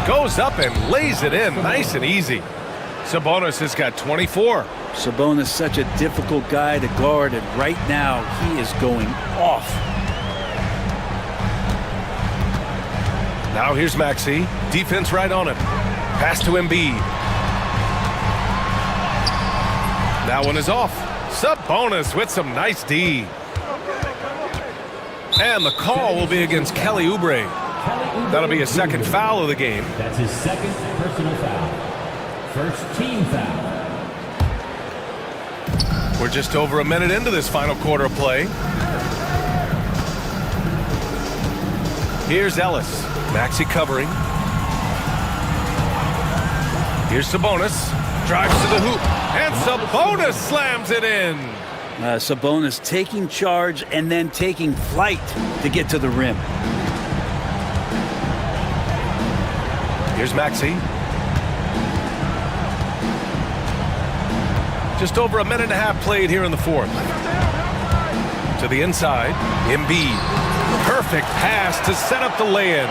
Goes up and lays it in nice and easy. Sabonis has got 24. Sabonis, such a difficult guy to guard, and right now he is going off. Now here's Maxey. Defense right on him. Pass to Embiid. That one is off. Sabonis with some nice D. And the call will be against Kelly Oubre. That'll be a second foul of the game. That's his second personal foul. First team foul. We're just over a minute into this final quarter of play. Here's Ellis. Maxey covering. Here's Sabonis. Drives to the hoop. And Sabonis slams it in. Sabonis taking charge and then taking flight to get to the rim. Here's Maxey. Just over a minute and a half played here in the fourth. To the inside. Embiid. Perfect pass to set up the lay-in.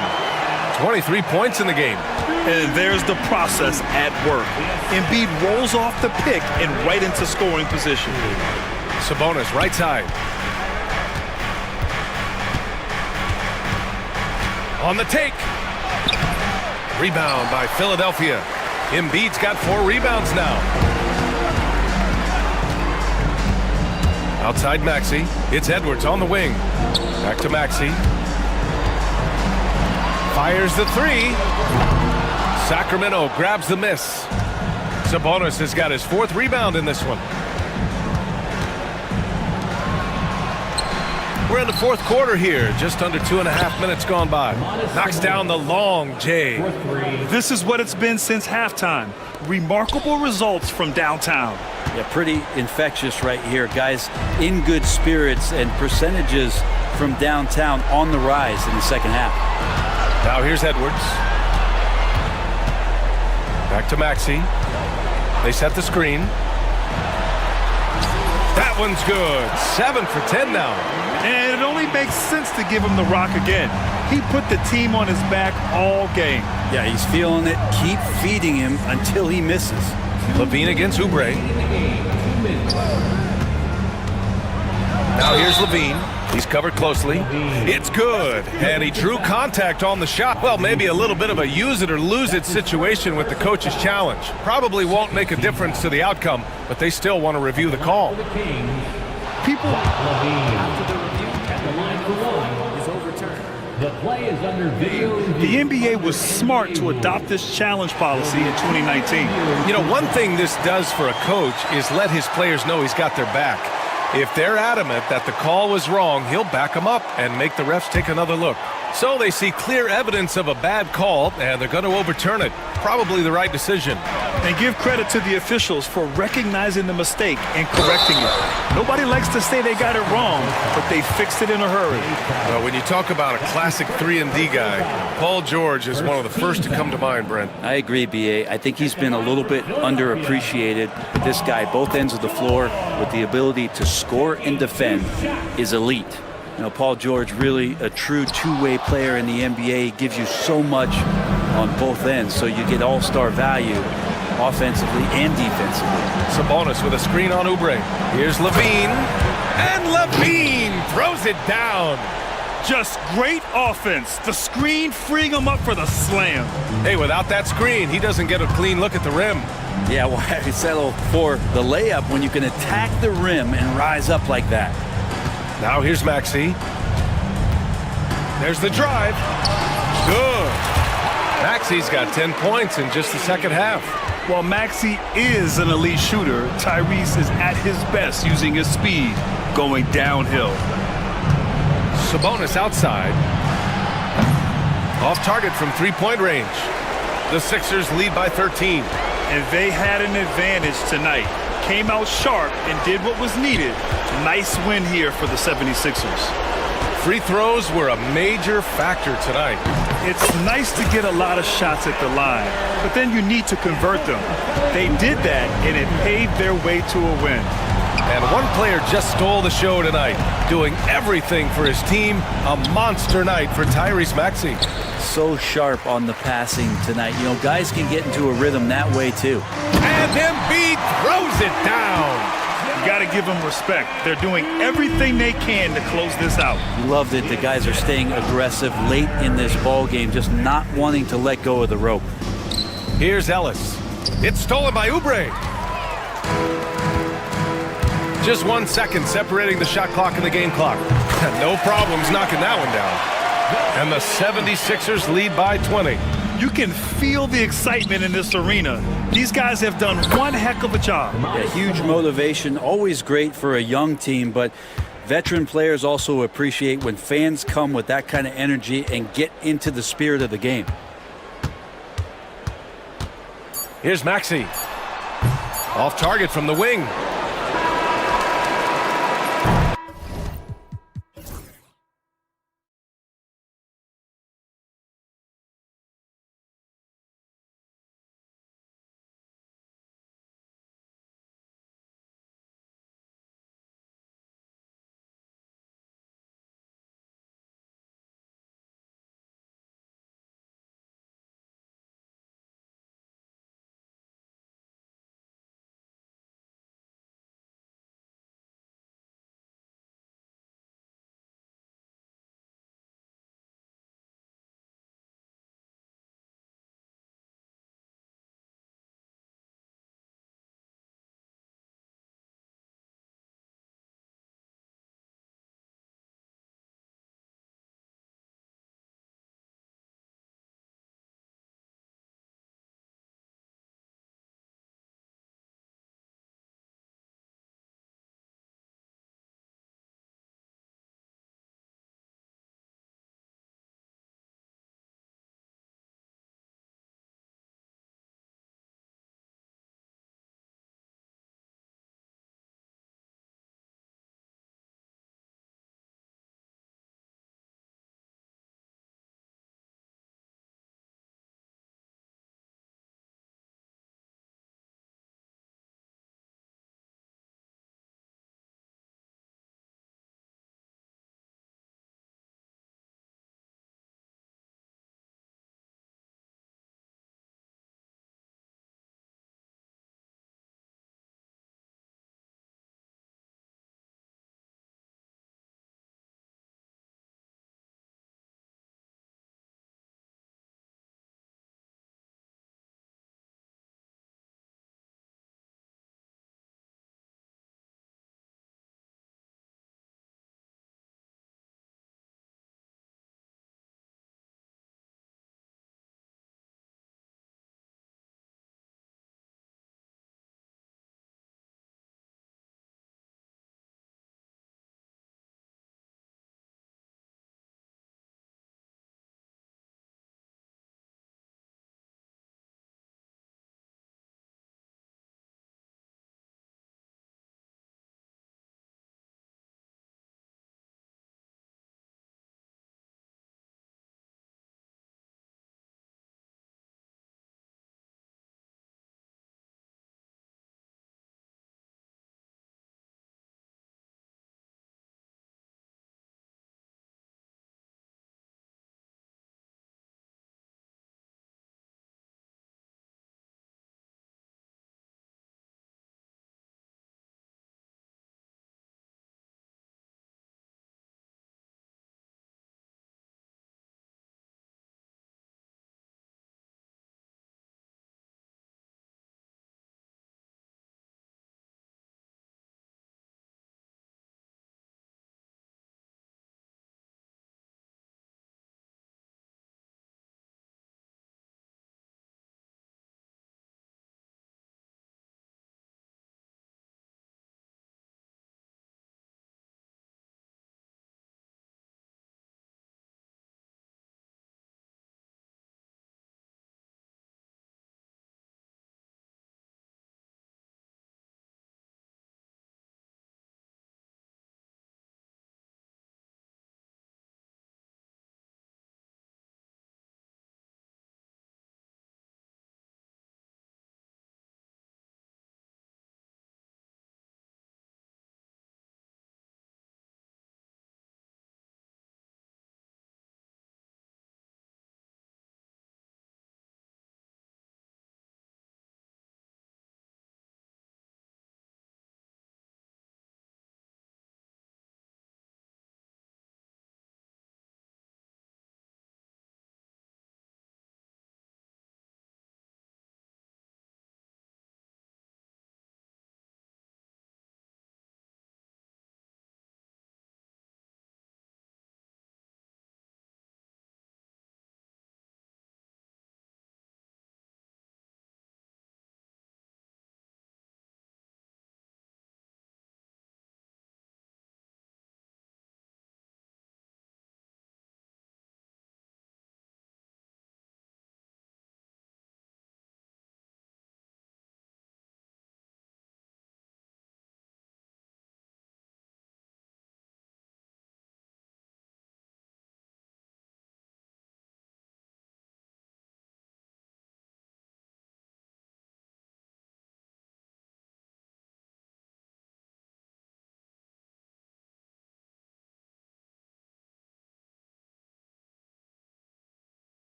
23 points in the game. And there's the process at work. Embiid rolls off the pick and right into scoring position. Sabonis, right side. On the take. Rebound by Philadelphia. Embiid's got 4 rebounds now. Outside Maxey. It's Edwards on the wing. Back to Maxey. Fires the 3. Sacramento grabs the miss. Sabonis has got his 4th rebound in this one. We're in the fourth quarter here, just under 2.5 minutes gone by. Knocks down the long J. This is what it's been since halftime. Remarkable results from downtown. Yeah, pretty infectious right here. Guys in good spirits and percentages from downtown on the rise in the second half. Now here's Edwards. Back to Maxey. They set the screen. That one's good. 7 for 10 now. And it only makes sense to give him the rock again. He put the team on his back all game. Yeah, he's feeling it. Keep feeding him until he misses. Levine against Oubre. Now here's Levine. He's covered closely. It's good. And he drew contact on the shot. Well, maybe a little bit of a use it or lose it situation with the coach's challenge. Probably won't make a difference to the outcome, but they still want to review the call. People. The play is under video. The NBA was smart to adopt this challenge policy in 2019. You know, one thing this does for a coach is let his players know he's got their back. If they're adamant that the call was wrong, he'll back them up and make the refs take another look. So they see clear evidence of a bad call, and they're going to overturn it. Probably the right decision. And give credit to the officials for recognizing the mistake and correcting it. Nobody likes to say they got it wrong, but they fixed it in a hurry. Well, when you talk about a classic 3-and-D guy, Paul George is one of the first to come to mind, Brent. I agree, B.A. I think he's been a little bit underappreciated. This guy, both ends of the floor, with the ability to score and defend, is elite. You know, Paul George, really a true two-way player in the NBA. He gives you so much on both ends, so you get all-star value offensively and defensively. Sabonis with a screen on Oubre. Here's Levine. And Levine throws it down. Just great offense. The screen freeing him up for the slam. Hey, without that screen, he doesn't get a clean look at the rim. Yeah, why settle for the layup when you can attack the rim and rise up like that? Now here's Maxey. There's the drive. Good. Maxey's got 10 points in just the second half. While Maxey is an elite shooter, Tyrese is at his best using his speed, going downhill. Sabonis outside. Off target from three-point range. The Sixers lead by 13. And they had an advantage tonight. Came out sharp and did what was needed. Nice win here for the 76ers. Free throws were a major factor tonight. It's nice to get a lot of shots at the line, but then you need to convert them. They did that, and it paved their way to a win. And one player just stole the show tonight, doing everything for his team. A monster night for Tyrese Maxey. So sharp on the passing tonight. You know, guys can get into a rhythm that way too. And Embiid throws it down. You got to give them respect. They're doing everything they can to close this out. Love that the guys are staying aggressive late in this ball game, just not wanting to let go of the rope. Here's Ellis. It's stolen by Oubre. Just 1 second separating the shot clock and the game clock. No problems knocking that one down. And the 76ers lead by 20. You can feel the excitement in this arena. These guys have done one heck of a job. Yeah, huge motivation, always great for a young team, but veteran players also appreciate when fans come with that kind of energy and get into the spirit of the game. Here's Maxey. Off target from the wing.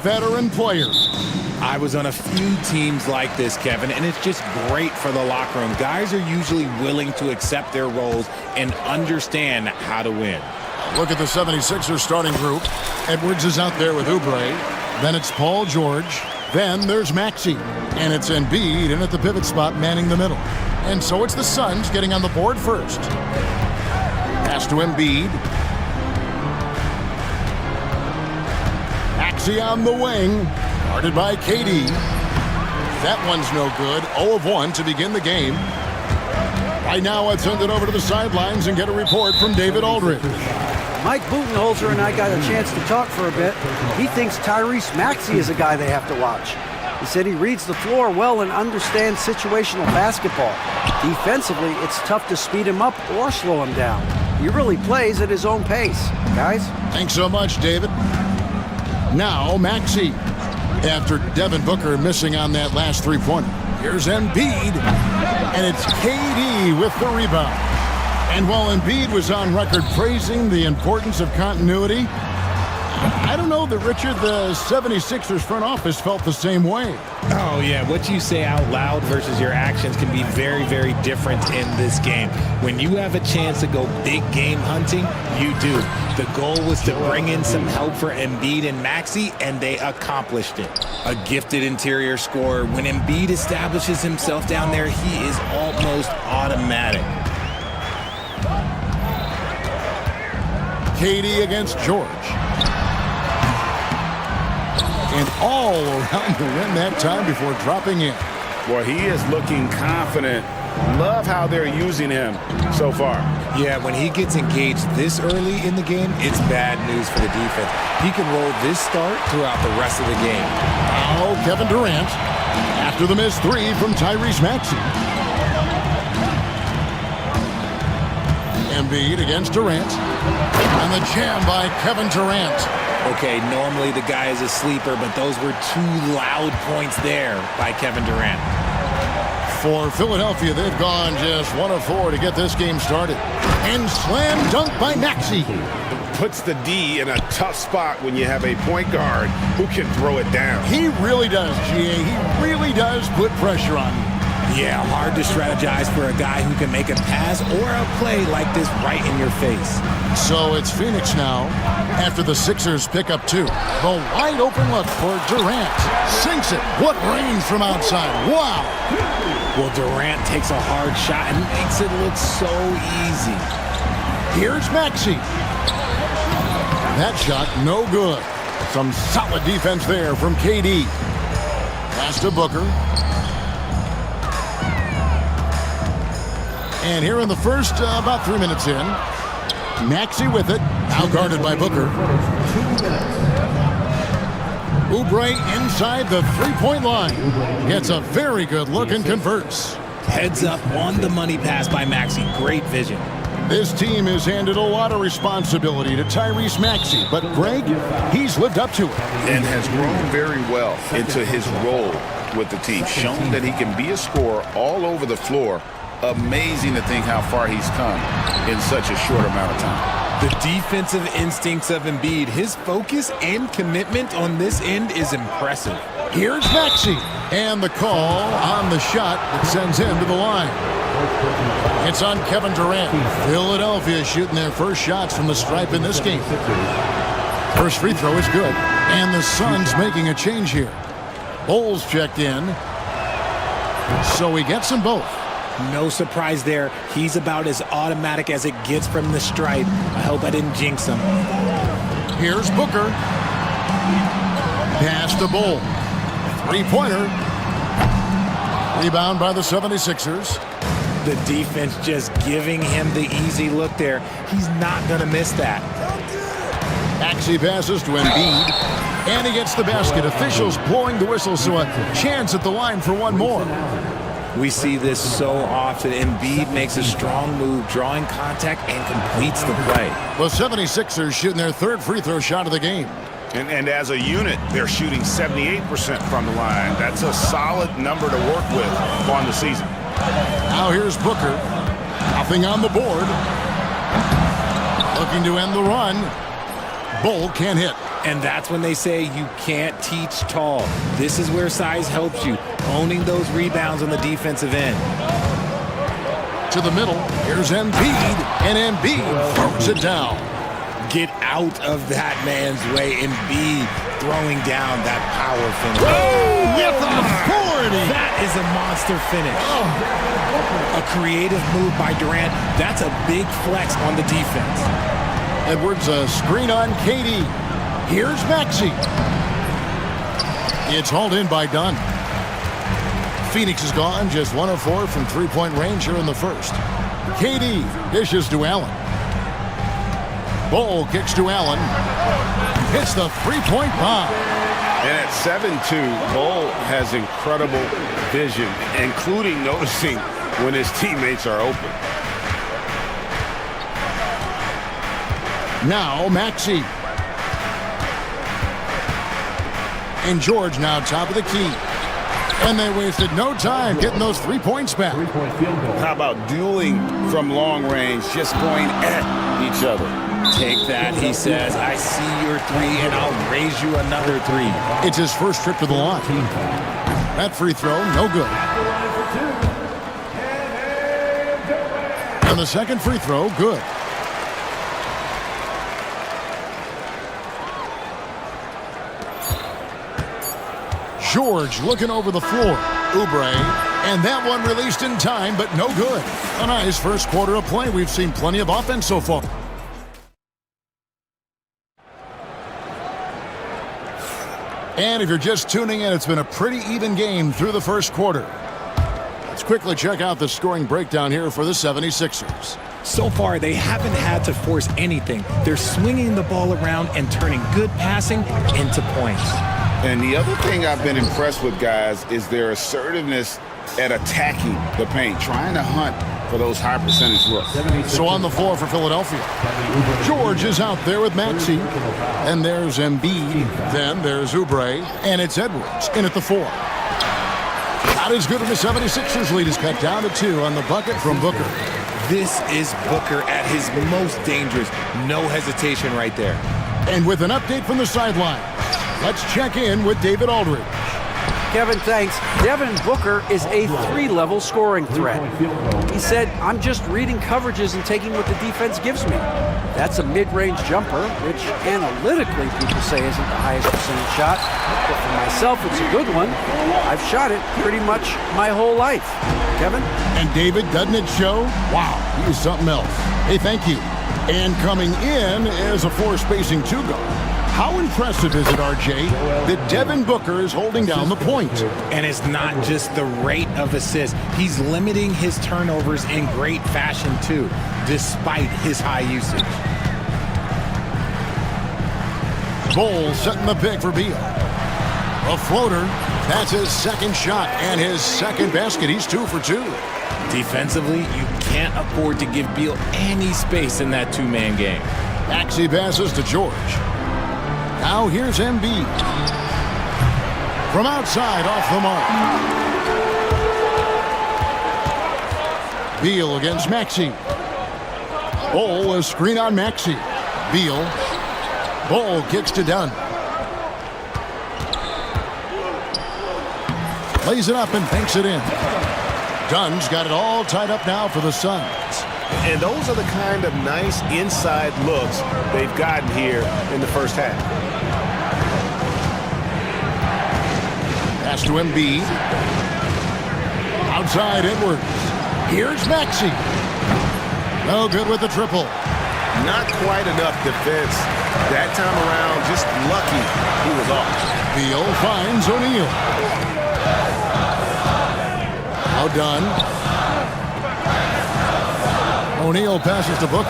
veteran player. I was on a few teams like this, Kevin, and it's just great for the locker room. Guys are usually willing to accept their roles and understand how to win. Look at the 76ers starting group. Edwards is out there with Oubre. Then it's Paul George. Then there's Maxey. And it's Embiid in at the pivot spot manning the middle. And so it's the Suns getting on the board first. Pass to Embiid. Maxey on the wing. Guarded by KD. That one's no good. 0 of 1 to begin the game. Right now, I'd send it over to the sidelines and get a report from David Aldridge. Mike Budenholzer and I got a chance to talk for a bit. He thinks Tyrese Maxey is a guy they have to watch. He said he reads the floor well and understands situational basketball. Defensively, it's tough to speed him up or slow him down. He really plays at his own pace. Guys? Thanks so much, David. Now, Maxey. After Devin Booker missing on that last three-pointer. Here's Embiid. And it's KD with the rebound. And while Embiid was on record praising the importance of continuity, I don't know that, Richard, the 76ers front office felt the same way. Oh, yeah. What you say out loud versus your actions can be very, very different in this game. When you have a chance to go big game hunting, you do. The goal was to bring in some help for Embiid and Maxey, and they accomplished it. A gifted interior scorer. When Embiid establishes himself down there, he is almost automatic. KD against George. And all around the rim that time before dropping in. Well, he is looking confident. Love how they're using him so far. Yeah, when he gets engaged this early in the game, it's bad news for the defense. He can roll this start throughout the rest of the game. Now Kevin Durant after the missed three from Tyrese Maxey. Embiid against Durant. And the jam by Kevin Durant. Okay, normally the guy is a sleeper, but those were two loud points there by Kevin Durant. For Philadelphia, they've gone just 1 of 4 to get this game started. And slam dunk by Maxey. Puts the D in a tough spot when you have a point guard who can throw it down. He really does, GA. He really does put pressure on you. Yeah, hard to strategize for a guy who can make a pass or a play like this right in your face. So it's Phoenix now after the Sixers pick up 2. The wide open look for Durant. Sinks it. What range from outside. Wow. Well, Durant takes a hard shot and makes it look so easy. Here's Maxey. That shot no good. Some solid defense there from KD. Pass to Booker. And here in the first, about 3 minutes in, Maxey with it, now guarded by Booker. Oubre inside the three-point line. Gets a very good look and converts. Heads up on the money pass by Maxey. Great vision. This team has handed a lot of responsibility to Tyrese Maxey, but Greg, he's lived up to it. And has grown very well into his role with the team. Shown that he can be a scorer all over the floor. Amazing to think how far he's come in such a short amount of time. The defensive instincts of Embiid, his focus and commitment on this end is impressive. Here's Maxey, and the call on the shot that sends him to the line. It's on Kevin Durant. Philadelphia shooting their first shots from the stripe in this game. First free throw is good, and the Suns making a change here. Bulls checked in, so he gets them both. No surprise there. He's about as automatic as it gets from the stripe. I hope I didn't jinx him. Here's Booker. Pass to Bull. Three-pointer. Rebound by the 76ers. The defense just giving him the easy look there. He's not going to miss that. Maxey passes to Embiid. And he gets the basket. Officials blowing the whistle, so a chance at the line for one more. We see this so often. Embiid makes a strong move, drawing contact, and completes the play. The 76ers shooting their third free throw shot of the game. And as a unit, they're shooting 78% from the line. That's a solid number to work with on the season. Now here's Booker. Nothing on the board. Looking to end the run. Bull can't hit. And that's when they say you can't teach tall. This is where size helps you, owning those rebounds on the defensive end. To the middle, here's Embiid, and Embiid throws it down. Get out of that man's way. Embiid throwing down that power finish. Oh, with authority! That is a monster finish. A creative move by Durant. That's a big flex on the defense. Edwards, a screen on KD. Here's Maxey. It's hauled in by Dunn. Phoenix is gone, just 1 of 4 from three-point range here in the first. KD dishes to Allen. Ball kicks to Allen. Hits the three-point bomb. And at 7'2", Bol has incredible vision, including noticing when his teammates are open. Now Maxey. And George now top of the key. And they wasted no time getting those 3 points back. How about dueling from long range, just going at each other? Take that, he says. I see your 3, and I'll raise you another 3. It's his first trip to the line. That free throw, no good. And the second free throw, good. George looking over the floor. Oubre, and that one released in time, but no good. A nice first quarter of play. We've seen plenty of offense so far. And if you're just tuning in, it's been a pretty even game through the first quarter. Let's quickly check out the scoring breakdown here for the 76ers. So far, they haven't had to force anything. They're swinging the ball around and turning good passing into points. And the other thing I've been impressed with, guys, is their assertiveness at attacking the paint, trying to hunt for those high percentage looks. So on the floor for Philadelphia, George is out there with Maxey. And there's Embiid. Then there's Oubre. And it's Edwards in at the 4. Not as good as the 76ers lead is cut down to 2 on the bucket from Booker. This is Booker at his most dangerous. No hesitation right there. And with an update from the sideline, let's check in with David Aldridge. Kevin, thanks. Devin Booker is a 3-level scoring threat. He said, I'm just reading coverages and taking what the defense gives me. That's a mid-range jumper, which analytically people say isn't the highest percentage shot. But for myself, it's a good one. I've shot it pretty much my whole life. Kevin? And David, doesn't it show? Wow, he is something else. Hey, thank you. And coming in is a 4-spacing 2-guard. How impressive is it, RJ, that Devin Booker is holding down the point? And it's not just the rate of assists. He's limiting his turnovers in great fashion, too, despite his high usage. Bol setting the pick for Beal. A floater. That's his second shot and his second basket. He's 2 for 2. Defensively, you can't afford to give Beal any space in that 2-man game. Maxey passes to George. Now here's Embiid. From outside, off the mark. Beal against Maxey. Bol, a screen on Maxey. Beal. Bol kicks to Dunn. Lays it up and banks it in. Dunn's got it all tied up now for the Suns. And those are the kind of nice inside looks they've gotten here in the first half. Pass to Embiid. Outside Edwards. Here's Maxey. No good with the triple. Not quite enough defense. That time around, just lucky he was off. Beal finds O'Neal. Now done. O'Neal passes to Booker.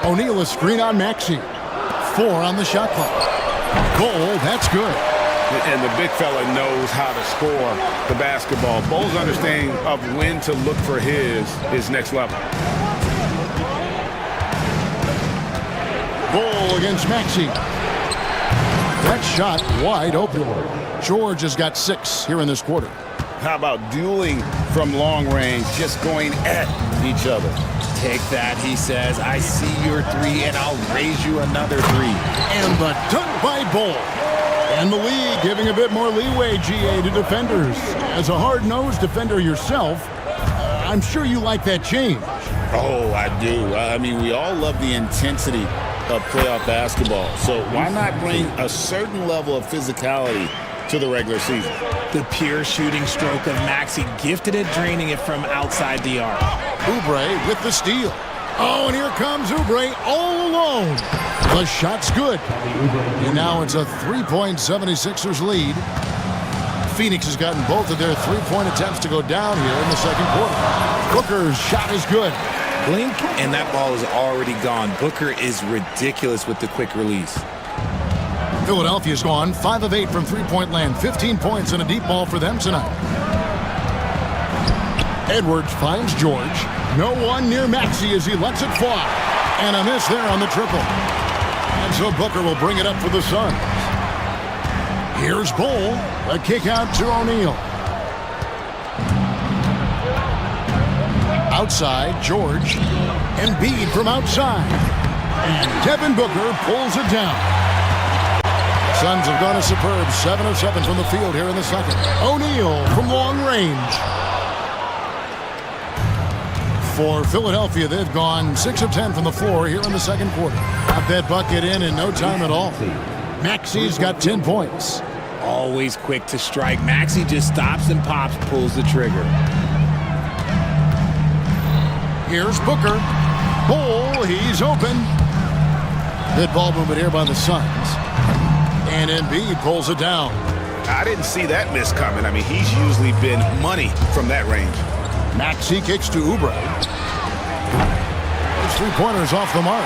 O'Neal a screen on Maxey. 4 on the shot clock. Bol, that's good. And the big fella knows how to score the basketball. Bol's understanding of when to look for his next level. Bol against Maxey. That shot wide open. George has got 6 here in this quarter. How about dueling from long range, just going at each other? Take that, he says. I see your three, and I'll raise you another three. And the dunk by Bull. And the league giving a bit more leeway, GA, to defenders. As a hard-nosed defender yourself, I'm sure you like that change. Oh, I do. I mean, we all love the intensity of playoff basketball. So why not bring a certain level of physicality to the regular season? The pure shooting stroke of Maxey, gifted at draining it from outside the arc. Oubre with the steal. Oh, and here comes Oubre all alone. The shot's good. And now it's a 3-point 76ers lead. Phoenix has gotten both of their three-point attempts to go down here in the second quarter. Booker's shot is good. Blink, and that ball is already gone. Booker is ridiculous with the quick release. Philadelphia's gone 5 of 8 from three-point land. 15 points and a deep ball for them tonight. Edwards finds George. No one near Maxey as he lets it fly. And a miss there on the triple. And so Booker will bring it up for the Suns. Here's Bull. A kick out to O'Neal. Outside, George. Embiid from outside. And Devin Booker pulls it down. Suns have gone a superb 7 of 7 from the field here in the second. O'Neal from long range. For Philadelphia, they've gone 6 of 10 from the floor here in the second quarter. Got that bucket in no time at all. Maxey's got 10 points. Always quick to strike. Maxey just stops and pops, pulls the trigger. Here's Booker. Bull, he's open. Good ball movement here by the Suns. And Embiid pulls it down. I didn't see that miss coming. I mean, he's usually been money from that range. Maxey kicks to Oubre. His three-pointers off the mark.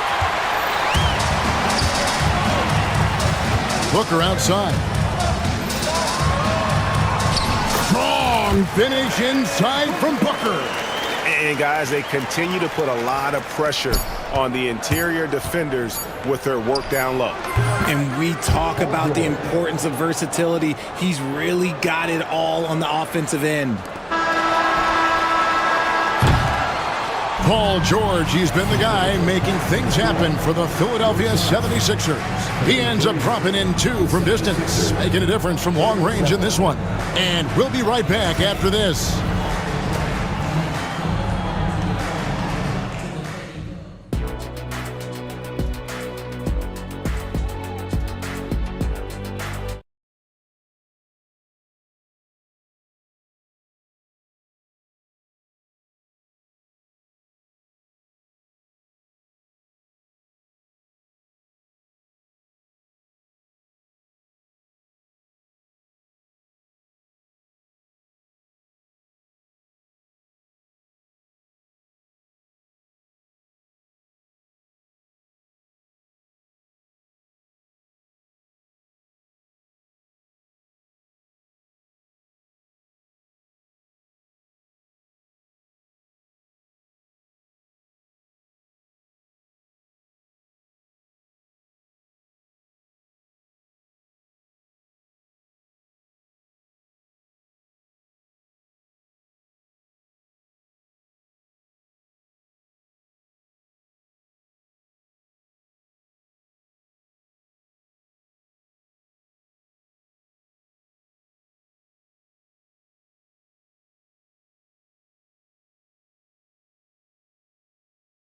Booker outside. Strong finish inside from Booker. And guys, they continue to put a lot of pressure on the interior defenders with their work down low. And we talk about the importance of versatility. He's really got it all on the offensive end. Paul George, he's been the guy making things happen for the Philadelphia 76ers. He ends up dropping in 2 from distance, making a difference from long range in this one. And we'll be right back after this.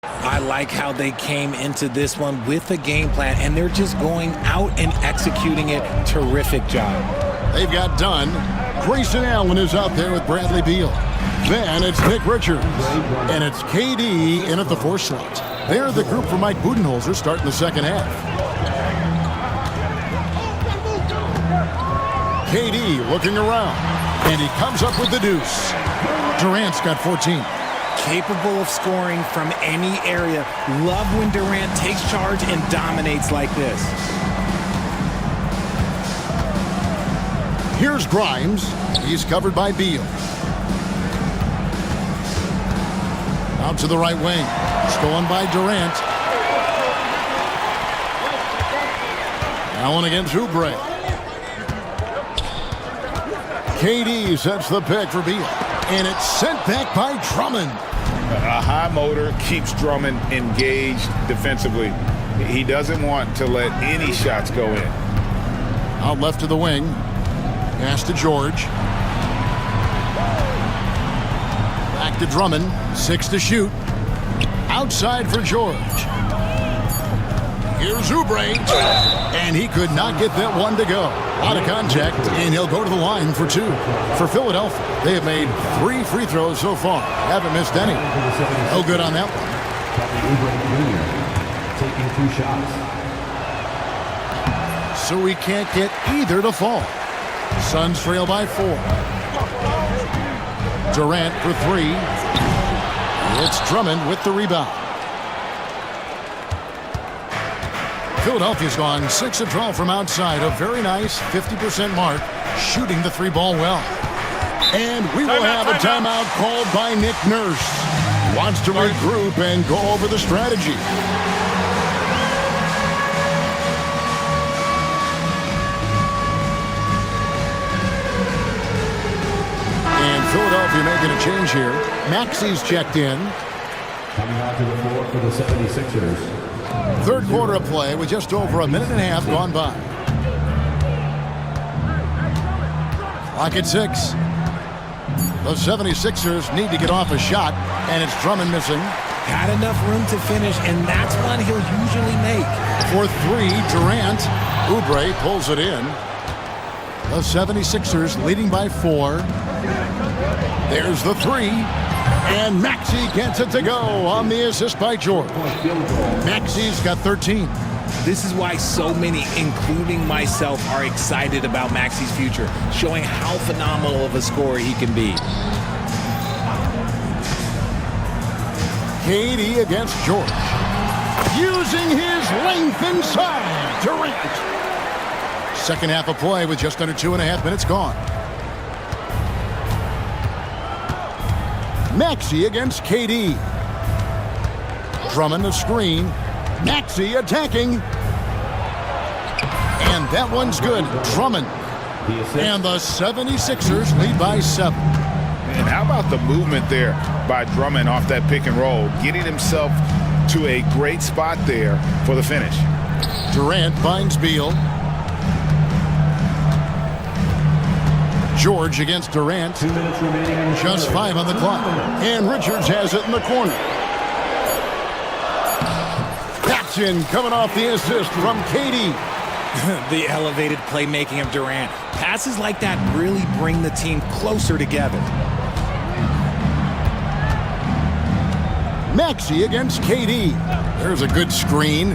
I like how they came into this one with a game plan, and they're just going out and executing it. Terrific job. They've got Dunn. Grayson Allen is out there with Bradley Beal. Then it's Nick Richards. And it's KD in at the 4 slot. They're the group for Mike Budenholzer starting the second half. KD looking around. And he comes up with the deuce. Durant's got 14. Capable of scoring from any area. Love when Durant takes charge and dominates like this. Here's Grimes. He's covered by Beal. Out to the right wing. Stolen by Durant. Allen against Oubre. KD sets the pick for Beal. And it's sent back by Drummond. A high motor keeps Drummond engaged defensively. He doesn't want to let any shots go in. Out left to the wing. Pass to George. Back to Drummond. 6 to shoot. Outside for George. Here's Oubre. And he could not get that one to go. Out of contact, and he'll go to the line for 2. For Philadelphia, they have made 3 free throws so far. Haven't missed any. No good on that one. Taking 2 shots. So we can't get either to fall. Suns trail by 4. Durant for 3. It's Drummond with the rebound. Philadelphia's gone 6 of 12 from outside. A very nice 50% mark, shooting the 3 ball well. And we will have a timeout called by Nick Nurse. He wants to regroup and go over the strategy. And Philadelphia making a change here. Maxi's checked in. Coming out to the floor for the 76ers. Third quarter of play with just over a minute and a half gone by. Clock at 6. The 76ers need to get off a shot, and it's Drummond missing. Got enough room to finish, and that's one he'll usually make. For 3, Durant. Oubre pulls it in. The 76ers leading by 4. There's the 3. And Maxey gets it to go on the assist by George. Maxi's got 13. This is why so many, including myself, are excited about Maxey's future, showing how phenomenal of a scorer he can be. KD against George. Using his length inside. Durant. Second half of play with just under 2.5 minutes gone. Maxey against KD. Drummond the screen. Maxey attacking. And that one's good. Drummond. And the 76ers lead by 7. And how about the movement there by Drummond off that pick and roll, getting himself to a great spot there for the finish. Durant finds Beal. George against Durant. 2 minutes remaining. Just 5 on the clock. And Richards has it in the corner. Patchen coming off the assist from KD. The elevated playmaking of Durant. Passes like that really bring the team closer together. Maxey against KD. There's a good screen.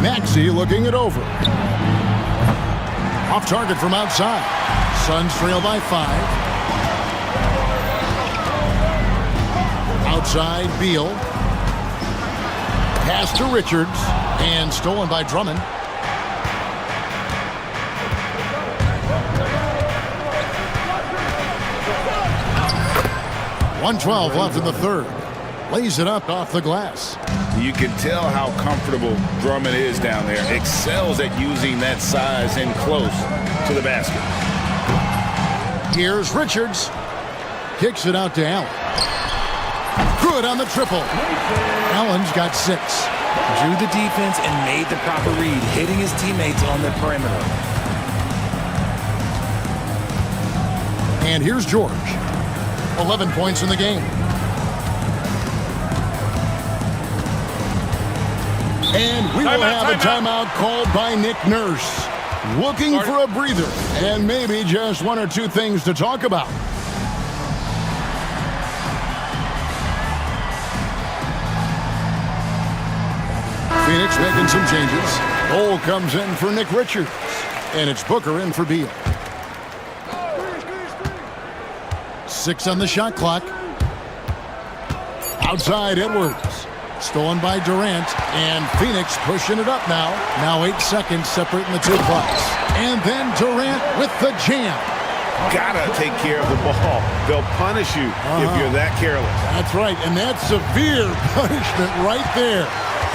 Maxey looking it over. Off target from outside. Suns trail by 5. Outside, Beal. Pass to Richards. And stolen by Drummond. .112 left in the third. Lays it up off the glass. You can tell how comfortable Drummond is down there. Excels at using that size in close to the basket. Here's Richards. Kicks it out to Allen. Good on the triple. Allen's got 6. Drew the defense and made the proper read, hitting his teammates on the perimeter. And here's George. 11 points in the game. And we will have a timeout called by Nick Nurse. Looking for a breather and maybe just 1 or 2 things to talk about. Phoenix making some changes. Cole comes in for Nick Richards. And it's Booker in for Beal. 6 on the shot clock. Outside, Edwards. Stolen by Durant. And Phoenix pushing it up now. Now 8 seconds separating the 2 clocks. And then Durant with the jam. Gotta take care of the ball. They'll punish you if you're that careless. That's right, and that's severe punishment right there.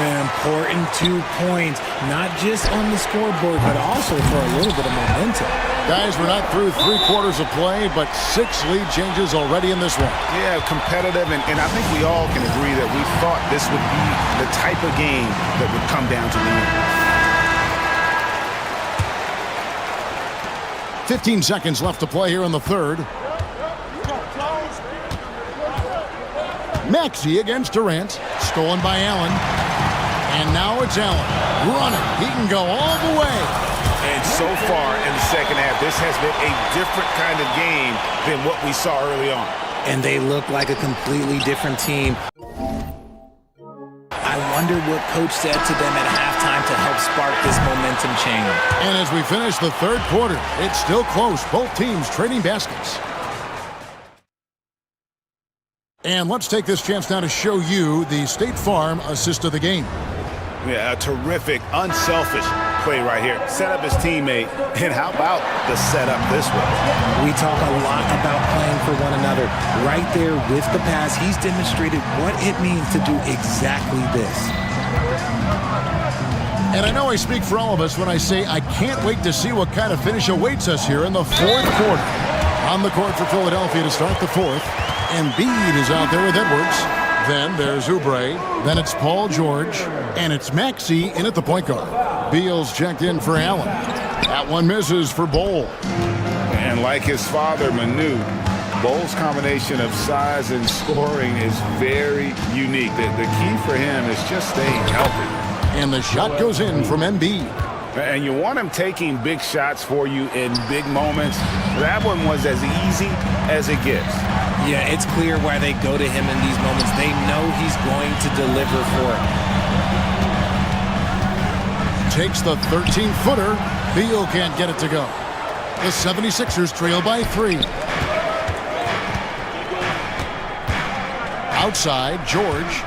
An important 2 points, not just on the scoreboard, but also for a little bit of momentum. Guys, we're not through 3 quarters of play, but 6 lead changes already in this one. Yeah, competitive, and I think we all can agree that we thought this would be the type of game that would come down to the end. 15 seconds left to play here in the third. Maxey against Durant. Stolen by Allen. And now it's Allen. Running. He can go all the way. And so far in the second half, this has been a different kind of game than what we saw early on. And they look like a completely different team. I wonder what coach said to them at halftime to help spark this momentum change. And as we finish the third quarter, it's still close. Both teams trading baskets. And let's take this chance now to show you the State Farm assist of the game. Yeah, a terrific, unselfish play right here. Set up his teammate, and how about the setup this way? We talk a lot about playing for one another. Right there with the pass, he's demonstrated what it means to do exactly this. And I know I speak for all of us when I say I can't wait to see what kind of finish awaits us here in the fourth quarter. On the court for Philadelphia to start the fourth. Embiid is out there with Edwards. Then there's Oubre. Then it's Paul George. And it's Maxey in at the point guard. Beal's checked in for Allen. That one misses for Bol. And like his father, Manu, Bol's combination of size and scoring is very unique. The key for him is just staying healthy. And the shot goes in from Embiid. And you want him taking big shots for you in big moments. That one was as easy as it gets. Yeah, it's clear why they go to him in these moments. They know he's going to deliver for it. Takes the 13-footer. Beal can't get it to go. The 76ers trail by 3. Outside, George.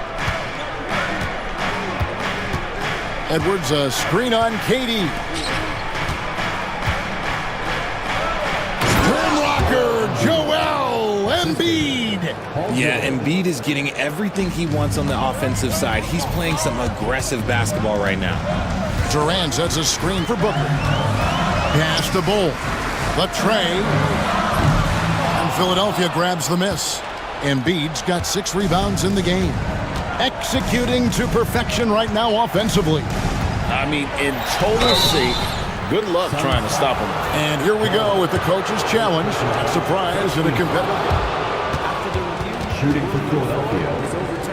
Edwards, a screen on KD. Rocker, Joel Embiid. Yeah, Embiid is getting everything he wants on the offensive side. He's playing some aggressive basketball right now. Durant sets a screen for Booker. Pass to Bol. The tray. And Philadelphia grabs the miss. Embiid's got 6 rebounds in the game. Executing to perfection right now offensively. I mean, in total sync. Good luck trying to stop him. And here we go with the coach's challenge. Surprise in a competitive. Shooting for Philadelphia,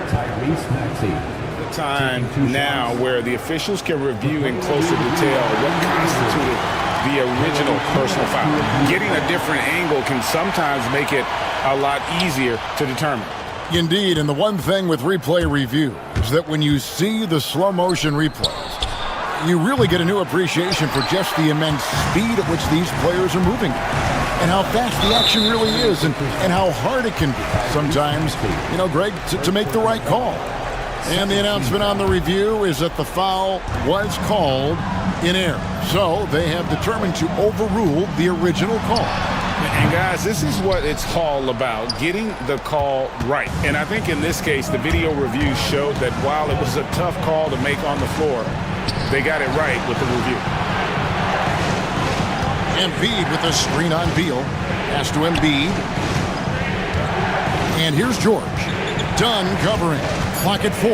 Tyrese Maxey. The time now where the officials can review in closer detail what constituted the original personal foul. Getting a different angle can sometimes make it a lot easier to determine. Indeed, and the one thing with replay review is that when you see the slow motion replays, you really get a new appreciation for just the immense speed at which these players are moving and how fast the action really is and how hard it can be sometimes, you know, Greg, to make the right call. And the announcement on the review is that the foul was called in error. So they have determined to overrule the original call. And guys, this is what it's all about, getting the call right. And I think in this case, the video review showed that while it was a tough call to make on the floor, they got it right with the review. Embiid with a screen on Beal. Pass to Embiid. And here's George. Dunn covering. Clock at 4.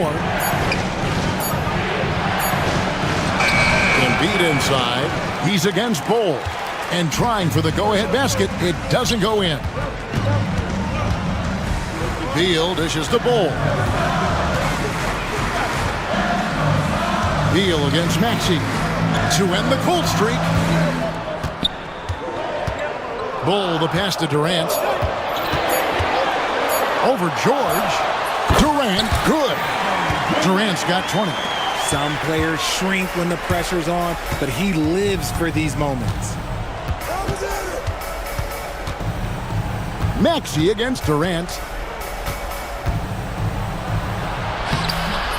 Embiid inside. He's against Bol. And trying for the go-ahead basket. It doesn't go in. Beal dishes to Bol. Beal against Maxey to end the cold streak. Bol, the pass to Durant. Over George. Durant, good. Durant's got 20. Some players shrink when the pressure's on, but he lives for these moments. Maxey against Durant.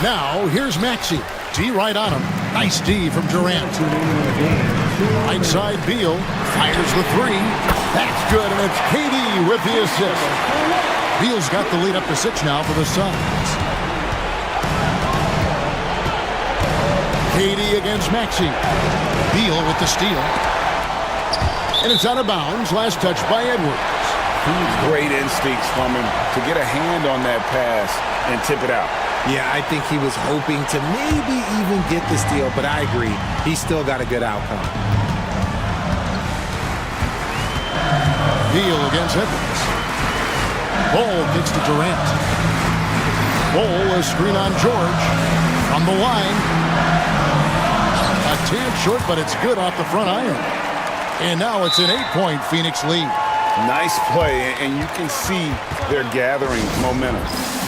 Now, here's Maxey. D right on him. Nice D from Durant. Right side, Beal fires the 3. That's good, and it's KD with the assist. Beal's got the lead up to 6 now for the Suns. KD against Maxey. Beal with the steal. And it's out of bounds. Last touch by Edwards. Great instincts from him to get a hand on that pass and tip it out. Yeah, I think he was hoping to maybe even get the steal, but I agree. He still got a good outcome. Beal against Edwards. Ball kicks to Durant. Ball, a screen on George. From the line. A tad short, but it's good off the front iron. And now it's an 8-point Phoenix lead. Nice play, and you can see they're gathering momentum.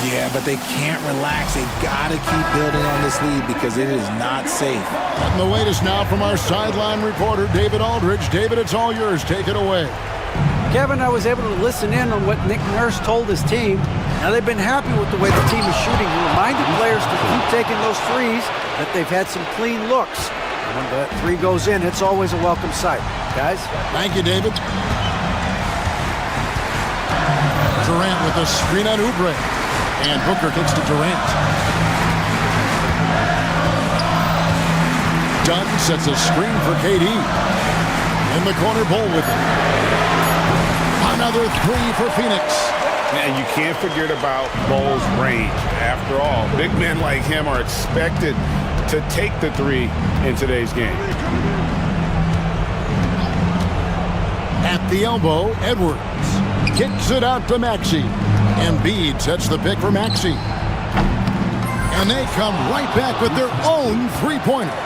Yeah, but they can't relax. They got to keep building on this lead because it is not safe. And the latest now from our sideline reporter, David Aldridge. David, it's all yours. Take it away. Kevin, I was able to listen in on what Nick Nurse told his team. Now, they've been happy with the way the team is shooting. He reminded players to keep taking those threes, that they've had some clean looks. And when that three goes in, it's always a welcome sight. Guys? Thank you, David. Durant with a screen on Oubre. And Booker kicks to Durant. Dunn sets a screen for KD. In the corner, Ball with it. Another three for Phoenix. Man, you can't forget about Ball's range. After all, big men like him are expected to take the three in today's game. At the elbow, Edwards kicks it out to Maxey. Embiid sets the pick for Maxey. And they come right back with their own three-pointer.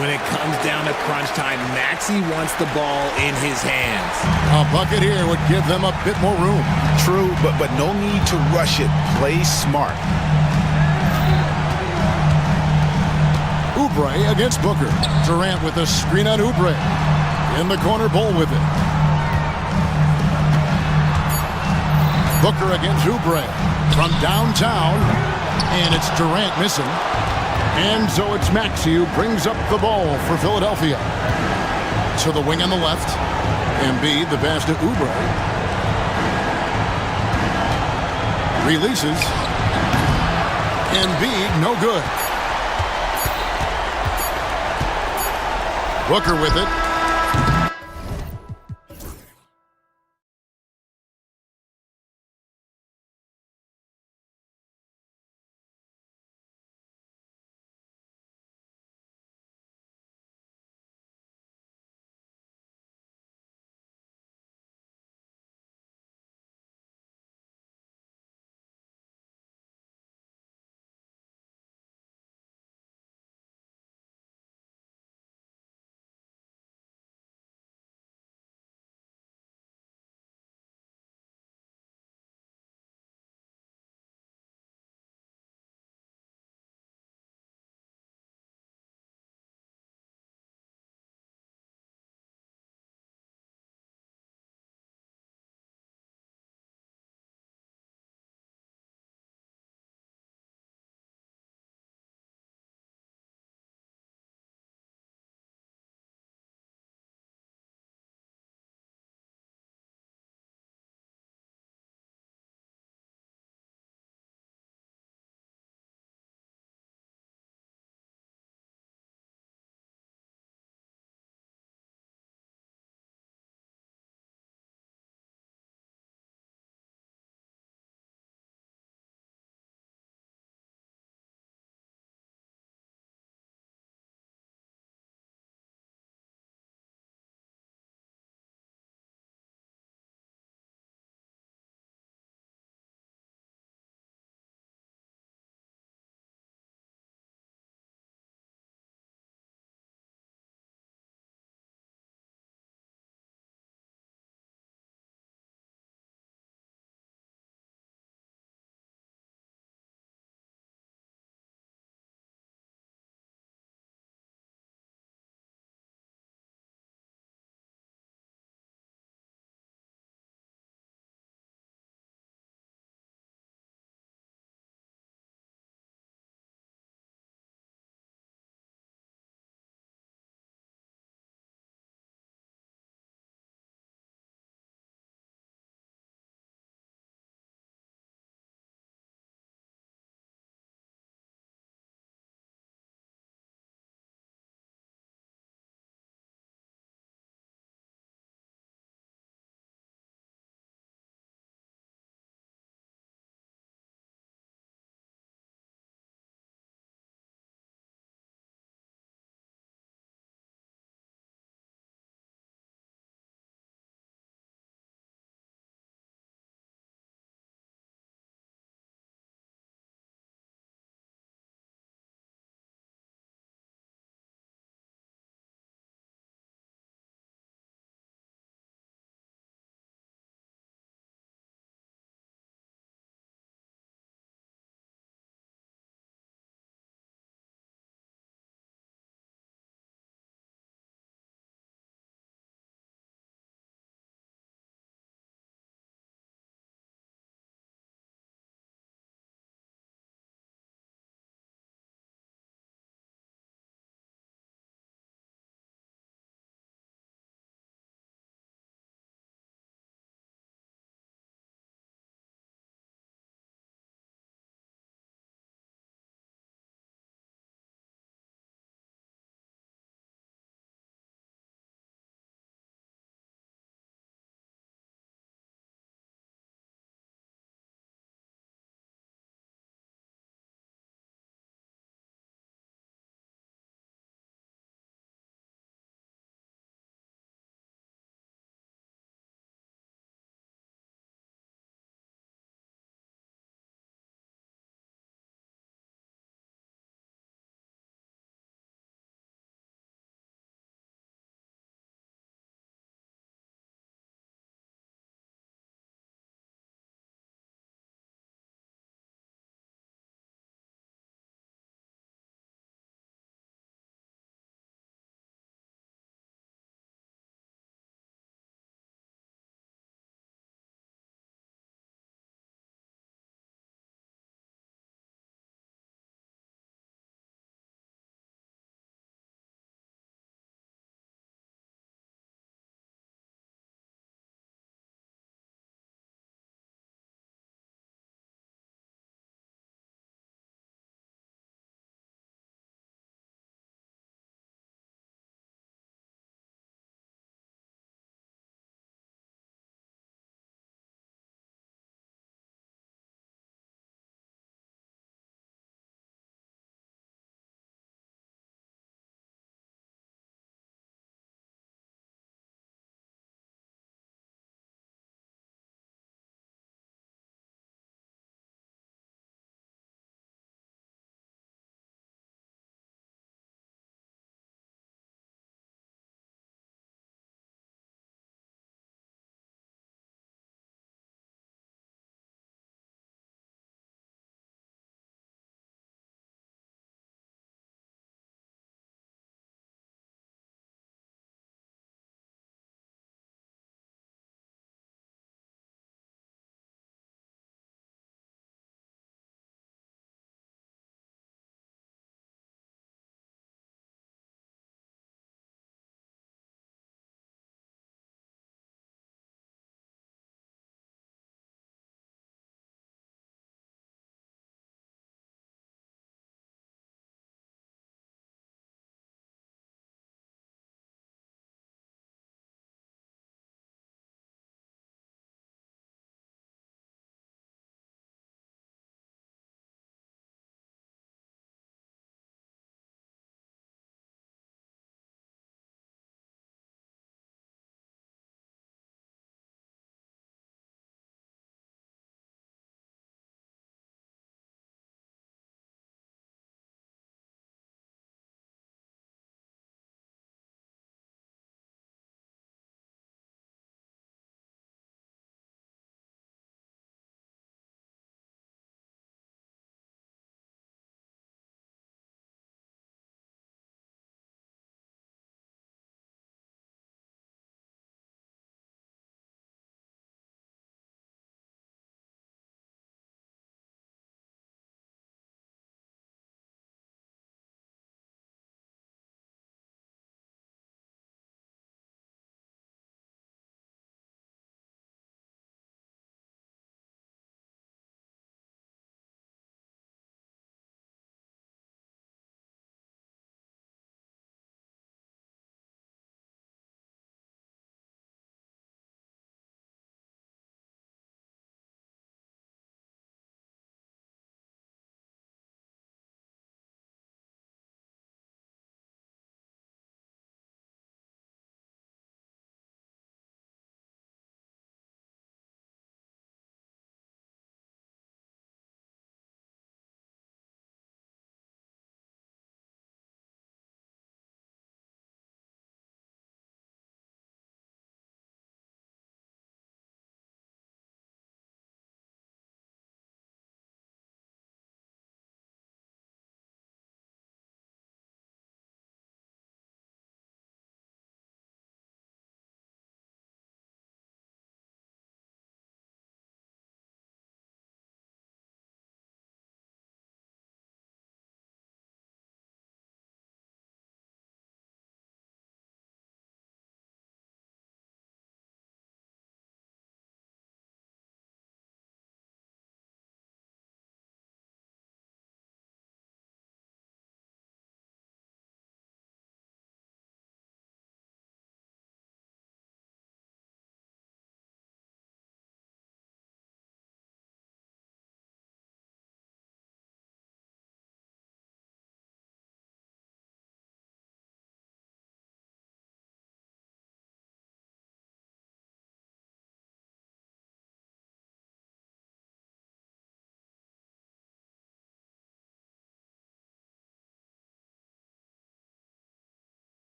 When it comes down to crunch time, Maxey wants the ball in his hands. A bucket here would give them a bit more room. True, but no need to rush it. Play smart. Oubre against Booker. Durant with a screen on Oubre. In the corner, Ball with it. Booker against Oubre. From downtown. And it's Durant missing. And so it's Maxey who brings up the ball for Philadelphia. To the wing on the left. Embiid, the pass to Oubre. Releases. Embiid, no good. Booker with it.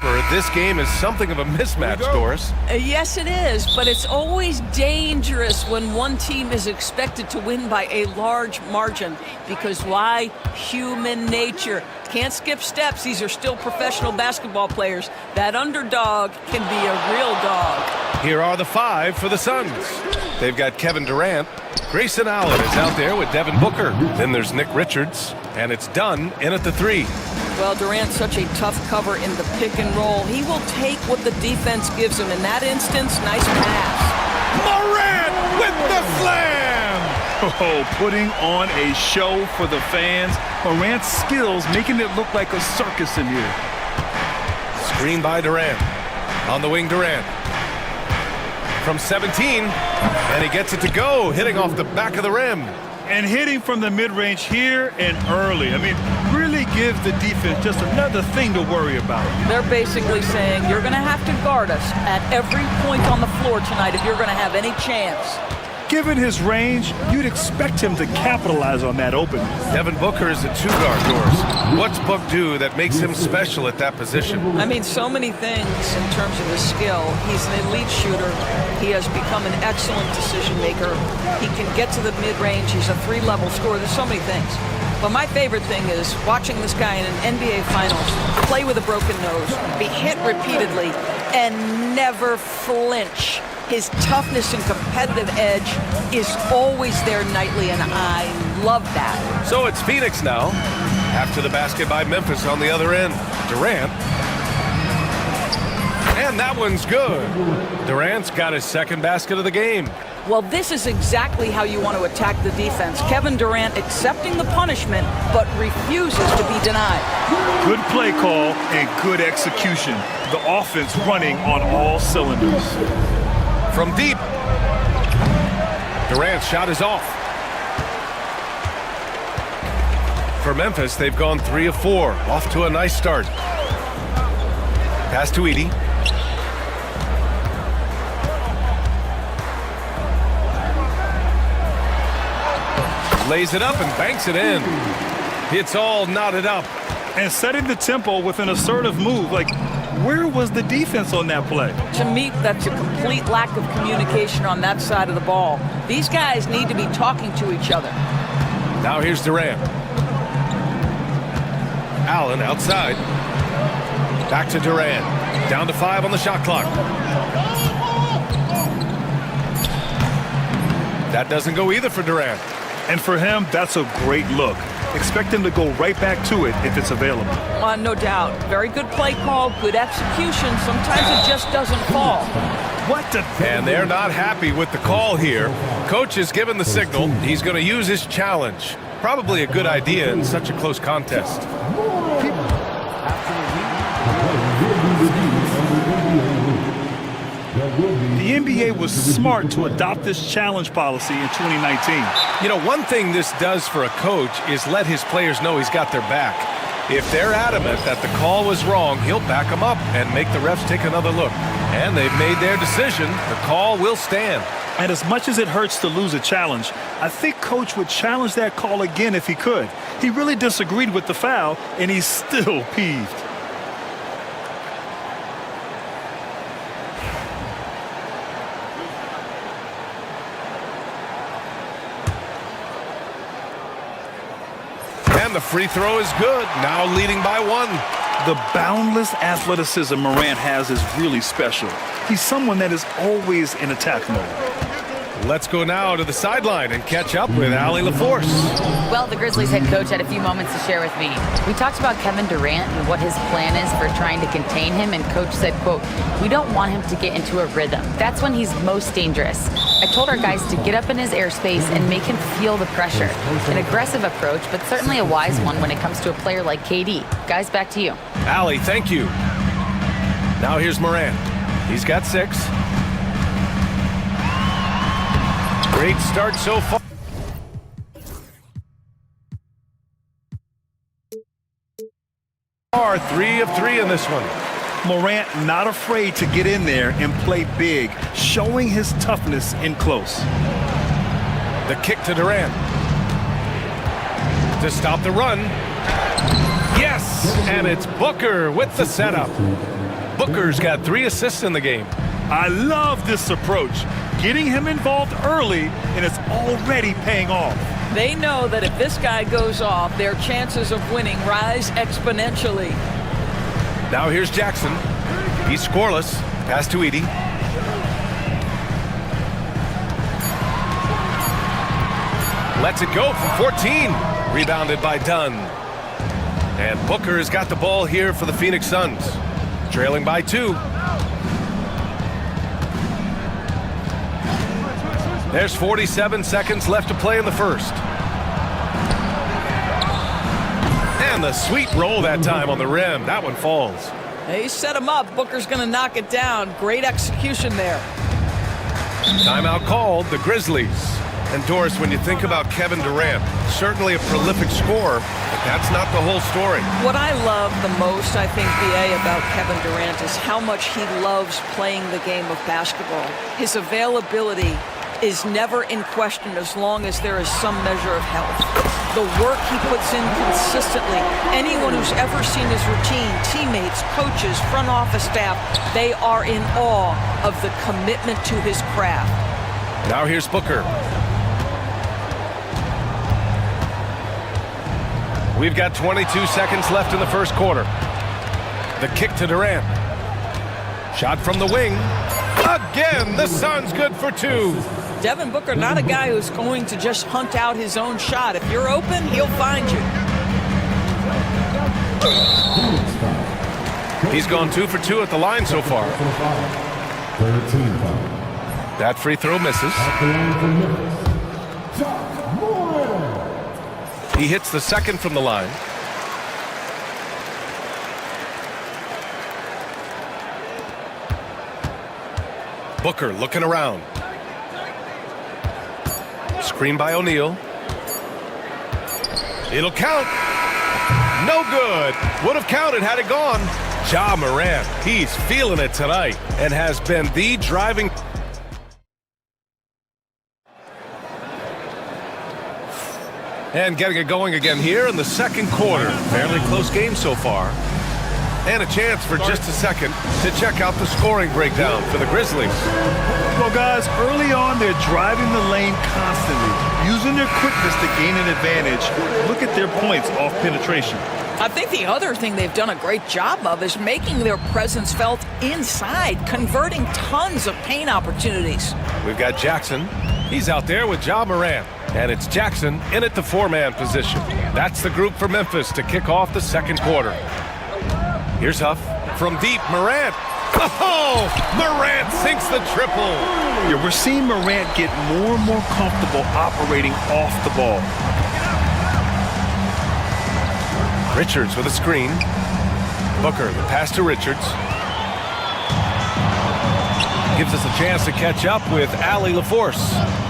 This game is something of a mismatch, Doris. Yes, it is, but it's always dangerous when one team is expected to win by a large margin. Because why? Human nature. Can't skip steps. These are still professional basketball players. That underdog can be a real dog. Here are the 5 for the Suns. They've got Kevin Durant. Grayson Allen is out there with Devin Booker. Then there's Nick Richards, and it's Dunn in at the 3. Well, Durant's such a tough cover in the pick and roll. He will take what the defense gives him. In that instance, nice pass. Morant with the slam! Oh, putting on a show for the fans. Morant's skills making it look like a circus in here. Screen by Durant. On the wing, Durant. From 17, and he gets it to go, hitting off the back of the rim. And hitting from the mid-range here and early. I mean, really gives the defense just another thing to worry about. They're basically saying you're going to have to guard us at every point on the floor tonight if you're going to have any chance. Given his range, you'd expect him to capitalize on that opening. Devin Booker is a 2-guard, Doris. What's Book do that makes him special at that position? I mean, so many things in terms of his skill. He's an elite shooter. He has become an excellent decision maker. He can get to the mid-range. He's a 3-level scorer. There's so many things. But my favorite thing is watching this guy in an NBA Finals play with a broken nose, be hit repeatedly, and never flinch. His toughness and competitive edge is always there nightly, and I love that. So it's Phoenix now, after the basket by Memphis on the other end. Durant. And that one's good. Durant's got his second basket of the game. Well, this is exactly how you want to attack the defense. Kevin Durant accepting the punishment, but refuses to be denied. Good play call and good execution. The offense running on all cylinders. From deep. Durant's shot is off. For Memphis, they've gone 3 of 4. Off to a nice start. Pass to Edey. Lays it up and banks it in. It's all knotted up. And setting the tempo with an assertive move. Like, where was the defense on that play? To me, that's a complete lack of communication on that side of the ball. These guys need to be talking to each other. Now here's Durant. Allen outside. Back to Durant. Down to 5 on the shot clock. That doesn't go either for Durant. And for him, that's a great look. Expect him to go right back to it if it's available. No doubt. Very good play call, good execution. Sometimes it just doesn't fall. And they're not happy with the call here. Coach has given the signal. He's going to use his challenge. Probably a good idea in such a close contest. The NBA was smart to adopt this challenge policy in 2019. You know, one thing this does for a coach is let his players know he's got their back. If they're adamant that the call was wrong, he'll back them up and make the refs take another look. And they've made their decision. The call will stand. And as much as it hurts to lose a challenge, I think Coach would challenge that call again if he could. He really disagreed with the foul, and he's still peeved. And the free throw is good. Now leading by 1. The boundless athleticism Morant has is really special. He's someone that is always in attack mode. Let's go now to the sideline and catch up with Allie LaForce. Well, the Grizzlies head coach had a few moments to share with me. We talked about Kevin Durant and what his plan is for trying to contain him, and coach said, quote, "We don't want him to get into a rhythm. That's when he's most dangerous. I told our guys to get up in his airspace and make him feel the pressure. An aggressive approach, but certainly a wise one when it comes to a player like KD. Guys, back to you." Allie, thank you. Now here's Morant. He's got 6. Great start so far. Are 3 of 3 in this one. Morant not afraid to get in there and play big, showing his toughness in close. The kick to Durant. To stop the run. Yes! And it's Booker with the setup. Booker's got 3 assists in the game. I love this approach. Getting him involved early, and it's already paying off. They know that if this guy goes off, their chances of winning rise exponentially. Now here's Jackson. He's scoreless. Pass to Edie. Lets it go from 14. Rebounded by Dunn. And Booker has got the ball here for the Phoenix Suns. Trailing by 2. There's 47 seconds left to play in the first. And the sweet roll that time on the rim. That one falls. They set him up. Booker's going to knock it down. Great execution there. Timeout called, the Grizzlies. And Doris, when you think about Kevin Durant, certainly a prolific scorer, but that's not the whole story. What I love the most, I think, BA, about Kevin Durant is how much he loves playing the game of basketball. His availability is never in question as long as there is some measure of health. The work he puts in consistently, anyone who's ever seen his routine, teammates, coaches, front office staff, they are in awe of the commitment to his craft. Now here's Booker. We've got 22 seconds left in the first quarter. The kick to Durant. Shot from the wing. Again, the Suns good for 2. Devin Booker, not a guy who's going to just hunt out his own shot. If you're open, he'll find you. He's gone 2 for 2 at the line so far. That free throw misses. He hits the second from the line. Booker looking around. Screen by O'Neal. It'll count. No good. Would have counted had it gone. Ja Morant, he's feeling it tonight and has been the driving. And getting it going again here in the second quarter. Fairly close game so far. And a chance for just a second to check out the scoring breakdown for the Grizzlies. Well, guys, early on, they're driving the lane constantly, using their quickness to gain an advantage. Look at their points off penetration. I think the other thing they've done a great job of is making their presence felt inside, converting tons of paint opportunities. We've got Jackson. He's out there with Ja Morant. And it's Jackson in at the 4-man position. That's the group for Memphis to kick off the second quarter. Here's Huff from deep. Morant. Oh, Morant sinks the triple. Yeah, we're seeing Morant get more and more comfortable operating off the ball. Richards with a screen. Booker, the pass to Richards. Gives us a chance to catch up with Allie LaForce.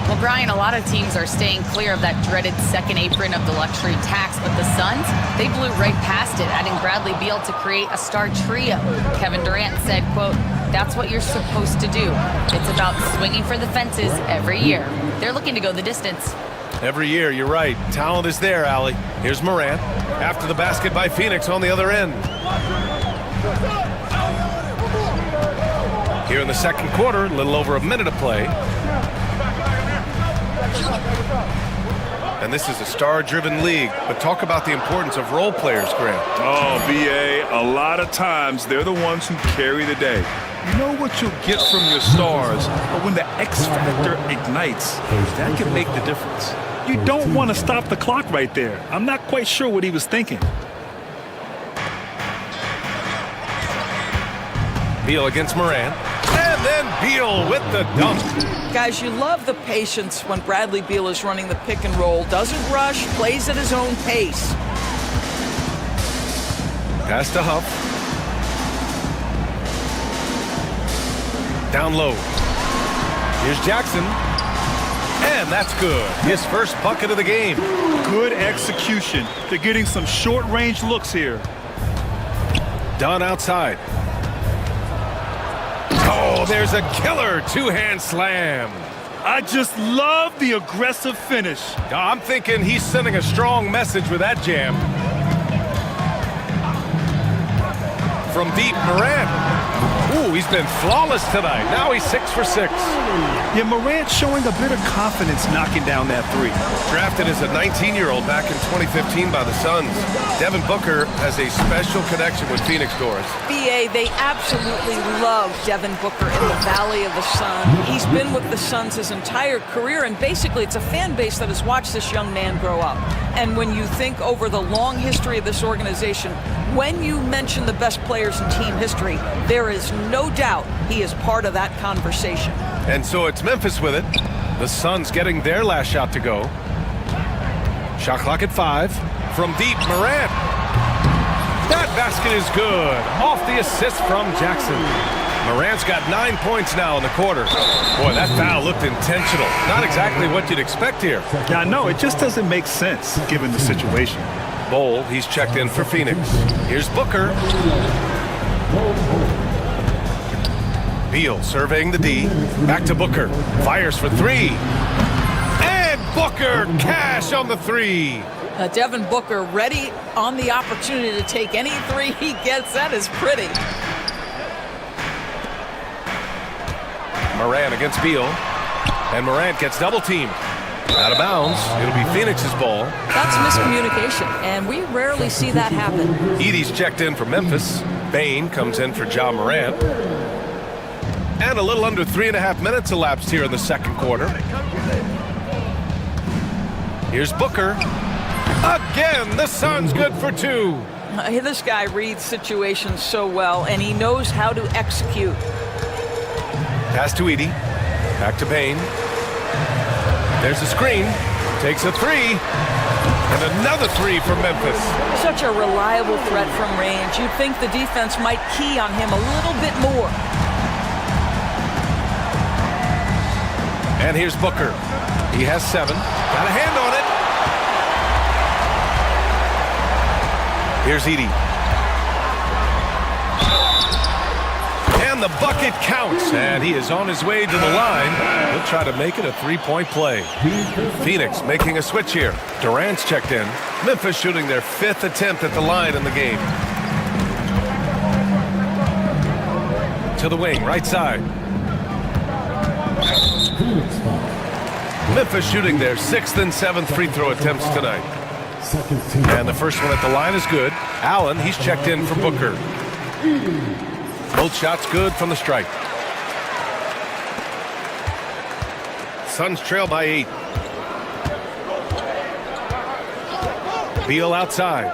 Well, Brian, a lot of teams are staying clear of that dreaded second apron of the luxury tax, but the Suns, they blew right past it, adding Bradley Beal to create a star trio. Kevin Durant said, quote, "That's what you're supposed to do. It's about swinging for the fences every year." They're looking to go the distance. Every year, you're right. Talent is there, Allie. Here's Morant. After the basket by Phoenix on the other end. Here in the second quarter, a little over a minute to play. And this is a star-driven league, but talk about the importance of role players, Grant. Oh, BA, a lot of times they're the ones who carry the day. You know what you'll get from your stars, but when the X factor ignites, that can make the difference. You don't want to stop the clock right there. I'm not quite sure what he was thinking. Beal against Morant. And then Beal with the dunk. Guys, you love the patience when Bradley Beal is running the pick and roll. Doesn't rush, plays at his own pace. Pass to Huff. Down low. Here's Jackson. And that's good. His first bucket of the game. Good execution. They're getting some short-range looks here. Dunn outside. Oh, there's a killer two-hand slam. I just love the aggressive finish. I'm thinking he's sending a strong message with that jam. From deep, Morant. Ooh, he's been flawless tonight. Now he's 6 for 6. Yeah, Morant showing a bit of confidence knocking down that three. Drafted as a 19-year-old back in 2015 by the Suns, Devin Booker has a special connection with Phoenix, Doris. BA, they absolutely love Devin Booker in the Valley of the Sun. He's been with the Suns his entire career, and basically it's a fan base that has watched this young man grow up. And when you think over the long history of this organization, when you mention the best players in team history, there is no doubt he is part of that conversation. And so it's Memphis with it. The Suns getting their last shot to go. Shot clock at 5. From deep, Morant. That basket is good. Off the assist from Jackson. Morant's got 9 points now in the quarter. Boy, that foul looked intentional. Not exactly what you'd expect here. Yeah, I know. It just doesn't make sense given the situation. Bowl, he's checked in for Phoenix. Here's Booker. Beal surveying the D. Back to Booker. Fires for 3. And Booker cash on the 3. Devin Booker ready on the opportunity to take any 3 he gets. That is pretty. Morant against Beal. And Morant gets double teamed. Out of bounds. It'll be Phoenix's ball. That's miscommunication, and we rarely see that happen. Edie's checked in for Memphis. Bain comes in for Ja Morant. And a little under 3.5 minutes elapsed here in the second quarter. Here's Booker. Again, the Suns good for 2. This guy reads situations so well, and he knows how to execute. Pass to Edie. Back to Bain. There's a screen. Takes a 3. And another 3 from Memphis. Such a reliable threat from range. You'd think the defense might key on him a little bit more. And here's Booker. He has 7. Got a hand on it. Here's Edie. And the bucket counts. And he is on his way to the line. He'll try to make it a 3-point play. Phoenix making a switch here. Durant's checked in. Memphis shooting their 5th attempt at the line in the game. To the wing, right side. Memphis shooting their 6th and 7th free throw attempts tonight. And the first one at the line is good. Allen, he's checked in for Booker. Both shots good from the strike. Suns trail by 8. Beal outside.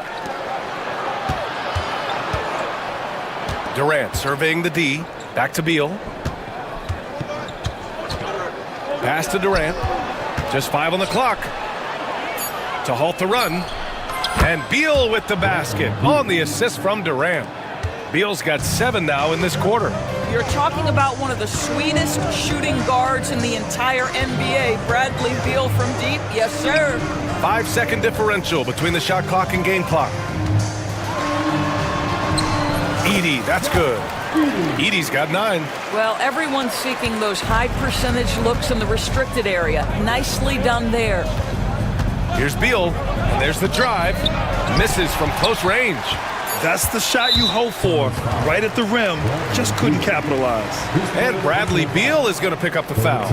Durant surveying the D. Back to Beal. Pass to Durant. Just 5 on the clock to halt the run. And Beal with the basket on the assist from Durant. Beal's got 7 now in this quarter. You're talking about one of the sweetest shooting guards in the entire NBA. Bradley Beal from deep. Yes, sir. 5-second differential between the shot clock and game clock. Edie, that's good. Edie's got 9. Well, everyone's seeking those high percentage looks in the restricted area. Nicely done there. Here's Beal, and there's the drive. Misses from close range. That's the shot you hope for. Right at the rim, just couldn't capitalize. And Bradley Beal is going to pick up the foul.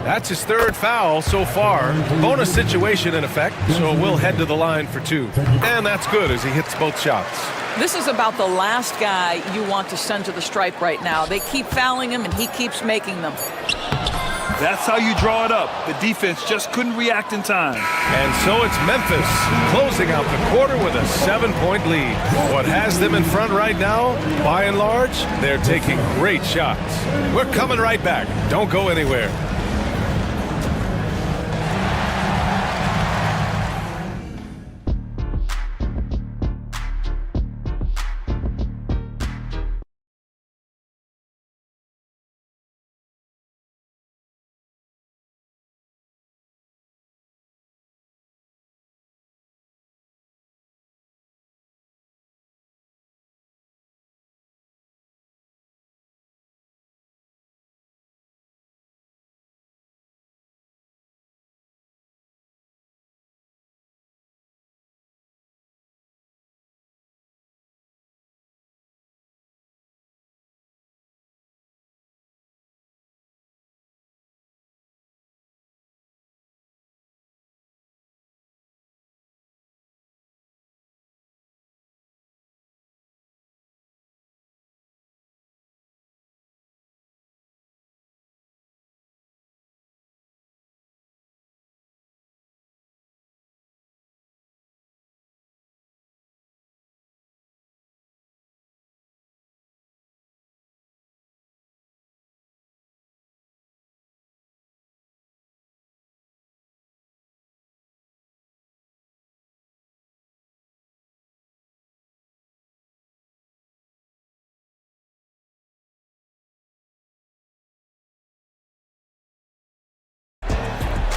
That's his 3rd foul so far. Bonus situation in effect, so we'll head to the line for 2. And that's good as he hits both shots. This is about the last guy you want to send to the stripe right now. They keep fouling him, and he keeps making them. That's how you draw it up. The defense just couldn't react in time. And so it's Memphis closing out the quarter with a 7-point lead. What has them in front right now, by and large, they're taking great shots. We're coming right back. Don't go anywhere.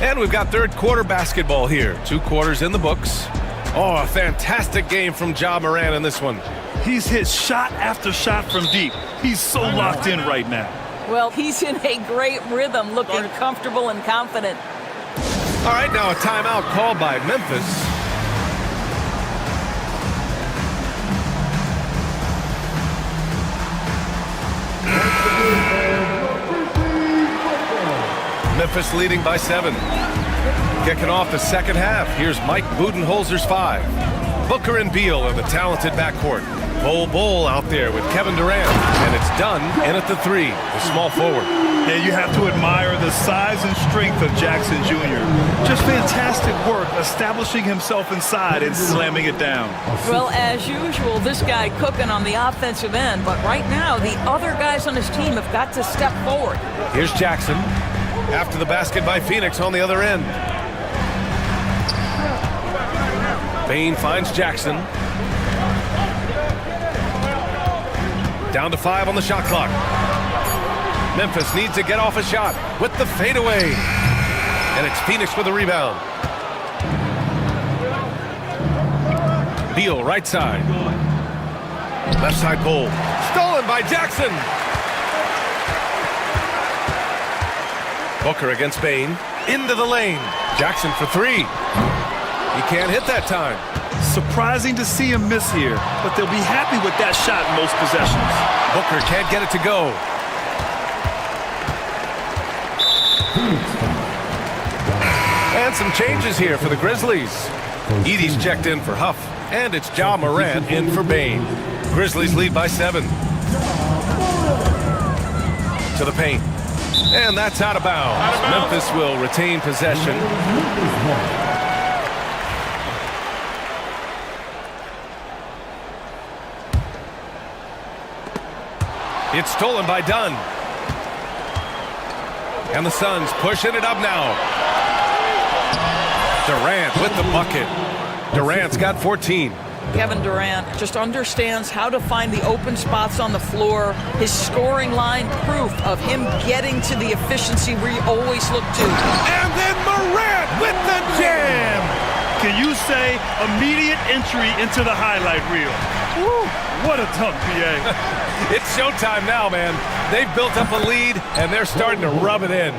And we've got third quarter basketball here. 2 quarters in the books. Oh, a fantastic game from Ja Morant in this one. He's hit shot after shot from deep. He's so locked in right now. Well, he's in a great rhythm, looking comfortable and confident. All right, now a timeout called by Memphis. Memphis leading by 7. Kicking off the second half, here's Mike Budenholzer's 5. Booker and Beal are the talented backcourt. Bol out there with Kevin Durant, and it's done in at the 3, the small forward. Yeah, you have to admire the size and strength of Jackson Jr. Just fantastic work establishing himself inside and slamming it down. Well, as usual, this guy cooking on the offensive end, but right now the other guys on his team have got to step forward. Here's Jackson. After the basket by Phoenix on the other end. Bain finds Jackson. Down to 5 on the shot clock. Memphis needs to get off a shot with the fadeaway. And it's Phoenix with the rebound. Beal, right side. Left side goal. Stolen by Jackson. Booker against Bain. Into the lane. Jackson for 3. He can't hit that time. Surprising to see him miss here, but they'll be happy with that shot in most possessions. Booker can't get it to go. And some changes here for the Grizzlies. Edey's checked in for Huff, and it's Ja Morant in for Bain. Grizzlies lead by 7. To the paint. And that's out of bounds. Memphis will retain possession. It's stolen by Dunn. And the Suns pushing it up now. Durant with the bucket. Durant's got 14. Kevin Durant just understands how to find the open spots on the floor. His scoring line, proof of him getting to the efficiency we always look to. And then Morant with the jam. Can you say immediate entry into the highlight reel? Woo, what a dunk, BA. It's showtime now, man. They've built up a lead, and they're starting to rub it in.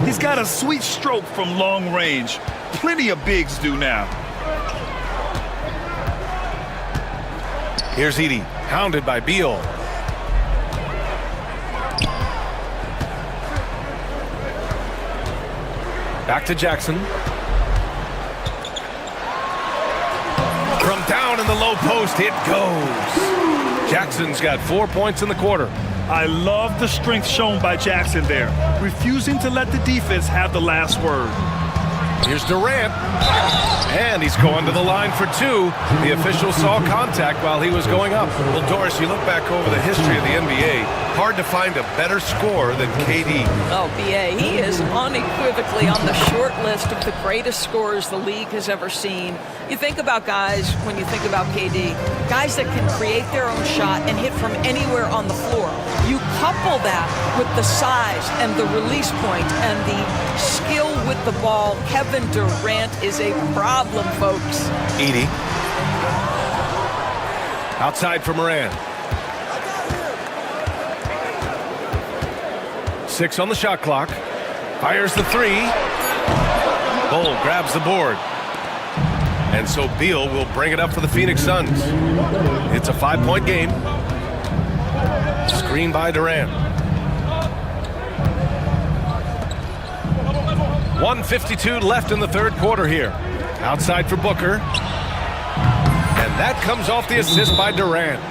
He's got a sweet stroke from long range. Plenty of bigs do now. Here's Edey, hounded by Beal. Back to Jackson. From down in the low post, it goes. Jackson's got 4 points in the quarter. I love the strength shown by Jackson there, refusing to let the defense have the last word. Here's Durant. And he's going to the line for 2. The official saw contact while he was going up. Well, Doris, you look back over the history of the NBA, hard to find a better scorer than KD. Oh, B.A., he is unequivocally on the short list of the greatest scorers the league has ever seen. You think about guys, when you think about KD, guys that can create their own shot and hit from anywhere on the floor. You couple that with the size and the release point and the skill with the ball. Kevin Durant is a problem, folks. Edey. Outside for Morant. 6 on the shot clock. Fires the 3. Bol grabs the board. And so Beal will bring it up for the Phoenix Suns. It's a 5-point game. Screen by Durant. 1:52 left in the third quarter here. Outside for Booker. And that comes off the assist by Durant.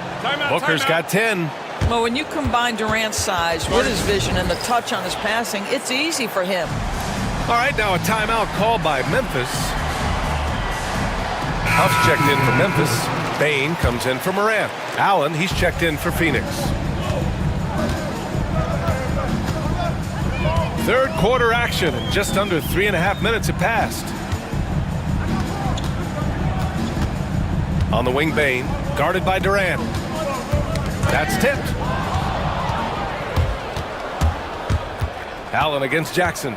Booker's got 10. Well, when you combine Durant's size with his vision and the touch on his passing, it's easy for him. All right, now a timeout called by Memphis. Huff's checked in for Memphis. Bain comes in for Morant. Allen, he's checked in for Phoenix. Third quarter action, and just under 3.5 minutes have passed. On the wing, Bain, guarded by Durant. That's tipped. Allen against Jackson.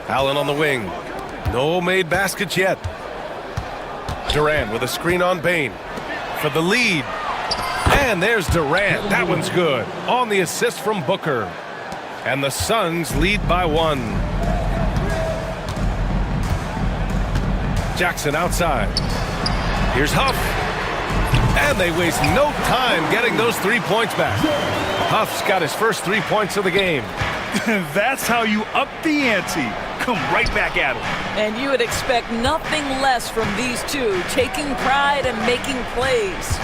Allen on the wing. No made baskets yet. Durant with a screen on Bain for the lead. And there's Durant. That one's good. On the assist from Booker. And the Suns lead by 1. Jackson outside. Here's Huff. And they waste no time getting those 3 points back. Huff's got his first 3 points of the game. That's how you up the ante. Come right back at him. And you would expect nothing less from these two, taking pride and making plays.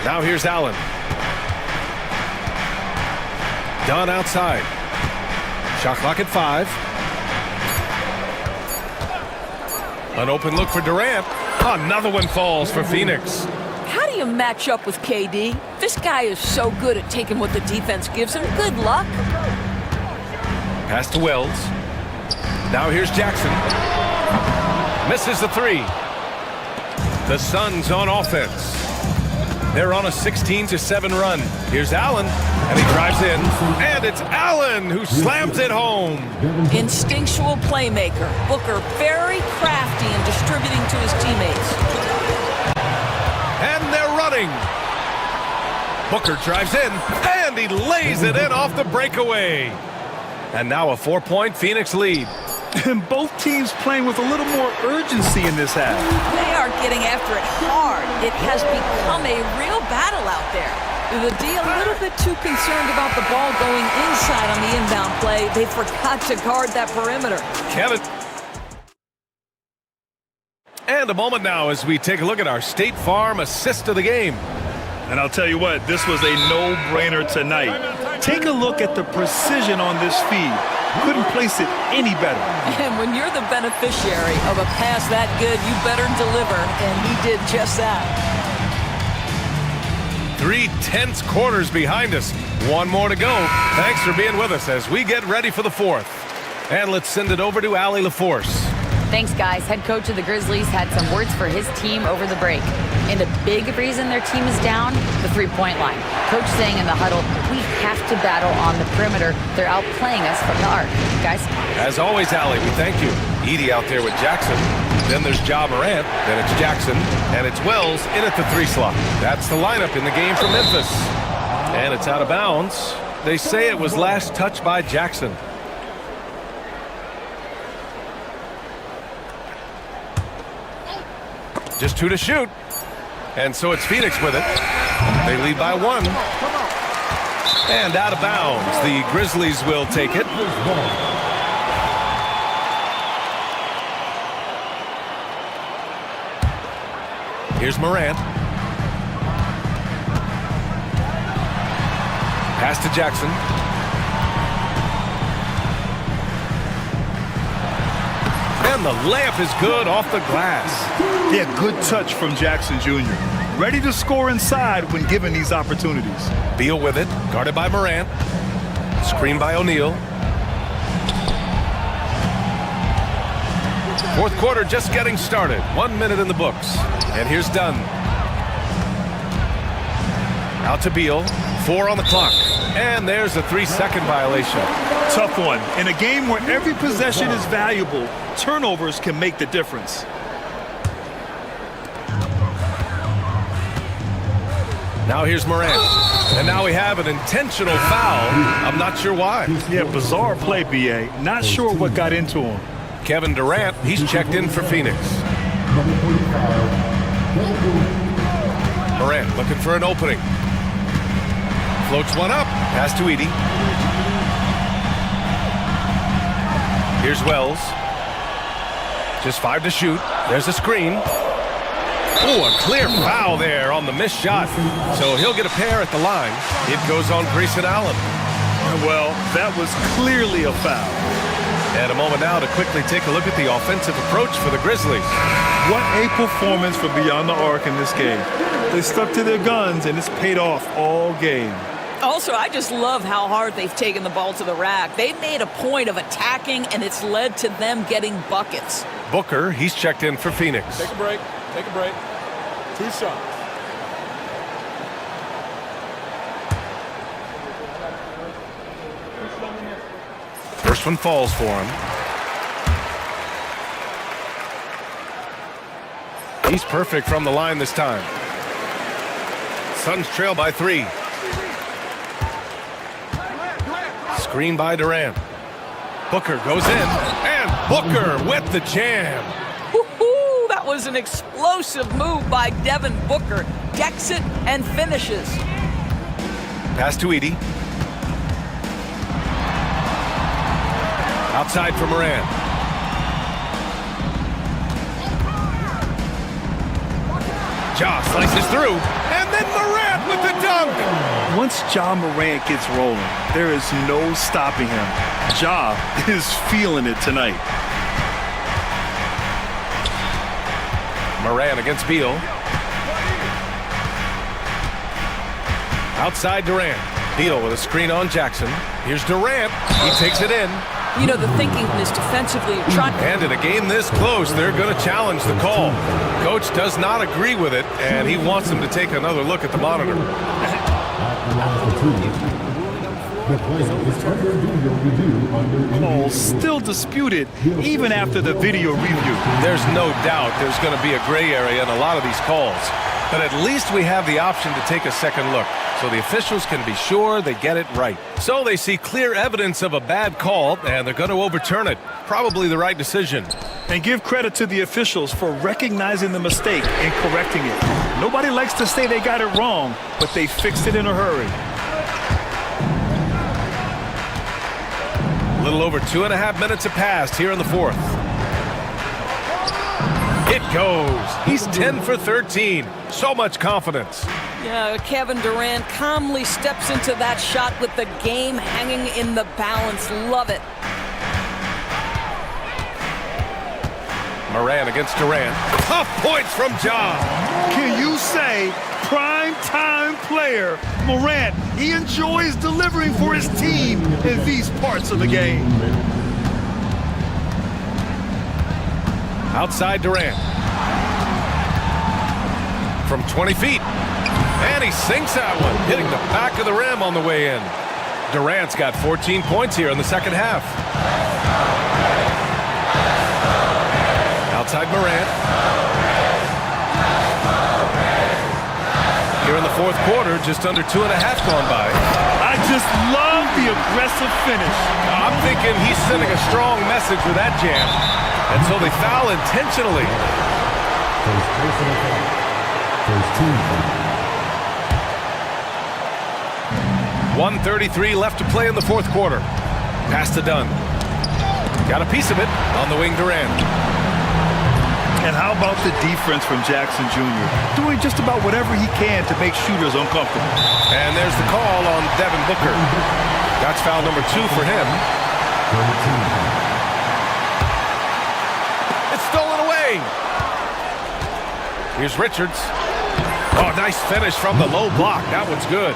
Now here's Allen. Dunn outside. Shot clock at 5. An open look for Durant. Another one falls for Phoenix. How do you match up with KD? This guy is so good at taking what the defense gives him. Good luck. Pass to Wells. Now here's Jackson. Misses the 3. The Suns on offense. They're on a 16-7 run. Here's Allen, and he drives in. And it's Allen who slams it home. Instinctual playmaker. Booker very crafty in distributing to his teammates. And they're running. Booker drives in, and he lays it in off the breakaway. And now a 4-point Phoenix lead. And both teams playing with a little more urgency in this half. They are getting after it hard. It has become a real battle out there. The D a little bit too concerned about the ball going inside on the inbound play. They forgot to guard that perimeter. Kevin. And a moment now as we take a look at our State Farm assist of the game. And I'll tell you what, this was a no-brainer tonight. Take a look at the precision on this feed. Couldn't place it any better. And when you're the beneficiary of a pass that good, you better deliver, and he did just that. 3 tense quarters behind us. 1 more to go. Thanks for being with us as we get ready for the 4th. And let's send it over to Allie LaForce. Thanks, guys. Head coach of the Grizzlies had some words for his team over the break. And a big reason their team is down, the three-point line. Coach saying in the huddle, we have to battle on the perimeter. They're outplaying us from the arc. Guys? As always, Allie, we thank you. Edie out there with Jackson. Then there's Ja Morant. Then it's Jackson. And it's Wells in at the 3 slot. That's the lineup in the game for Memphis. And it's out of bounds. They say it was last touched by Jackson. Just 2 to shoot. And so it's Phoenix with it. They lead by 1. And out of bounds. The Grizzlies will take it. Here's Morant. Pass to Jackson. And the layup is good off the glass. Yeah, good touch from Jackson Jr. Ready to score inside when given these opportunities. Beal with it, guarded by Morant. Screen by O'Neal. 4th quarter just getting started. 1 minute in the books. And here's Dunn. Out to Beal. 4 on the clock. And there's a 3-second violation. Tough one. In a game where every possession is valuable, turnovers can make the difference. Now here's Morant. And now we have an intentional foul. I'm not sure why. Yeah, bizarre play, B.A. Not sure what got into him. Kevin Durant, he's checked in for Phoenix. Morant looking for an opening. Floats one up. Pass to Edie. Here's Wells. Just 5 to shoot. There's a screen. Oh, a clear foul there on the missed shot. So he'll get a pair at the line. It goes on Grayson Allen. Well, that was clearly a foul. And a moment now to quickly take a look at the offensive approach for the Grizzlies. What a performance for Beyond the Arc in this game. They stuck to their guns, and it's paid off all game. Also, I just love how hard they've taken the ball to the rack. They've made a point of attacking, and it's led to them getting buckets. Booker, he's checked in for Phoenix. Take a break. Take a break. 2 shots. First one falls for him. He's perfect from the line this time. Suns trail by 3. Screen by Durant. Booker goes in, and Booker with the jam. Woo-hoo! That was an explosive move by Devin Booker. Decks it and finishes. Pass to Edey. Outside for Moran. Ja slices through, and then Morant with the dunk. Once Ja Morant gets rolling, there is no stopping him. Ja is feeling it tonight. Moran against Beal. Outside Durant. Beal with a screen on Jackson. Here's Durant. He takes it in. You know, the thinking is defensively trying. And in a game this close, they're going to challenge the call. Coach does not agree with it, and he wants them to take another look at the monitor. Call still disputed even after the video review. There's no doubt there's going to be a gray area in a lot of these calls. But at least we have the option to take a second look, so the officials can be sure they get it right. So they see clear evidence of a bad call, and they're going to overturn it. Probably the right decision. And give credit to the officials for recognizing the mistake and correcting it. Nobody likes to say they got it wrong, but they fixed it in a hurry. A little over 2.5 minutes have passed here in the fourth. It goes. He's 10 for 13. So much confidence. Yeah, Kevin Durant calmly steps into that shot with the game hanging in the balance. Love it. Moran against Durant. Tough points from Ja. Can you say prime time player Morant? He enjoys delivering for his team in these parts of the game. Outside Durant. From 20 feet. And he sinks that one, hitting the back of the rim on the way in. Durant's got 14 points here in the second half. Outside Morant. Here in the fourth quarter, just under 2.5 gone by. I just love the aggressive finish. I'm thinking he's sending a strong message with that jam. And so they foul intentionally. 1:33 left to play in the fourth quarter. Pass to Dunn. Got a piece of it on the wing, Durant. And how about the defense from Jackson Jr.? Doing just about whatever he can to make shooters uncomfortable. And there's the call on Devin Booker. That's foul number 2 for him. It's stolen away. Here's Richards. Oh, nice finish from the low block. That one's good.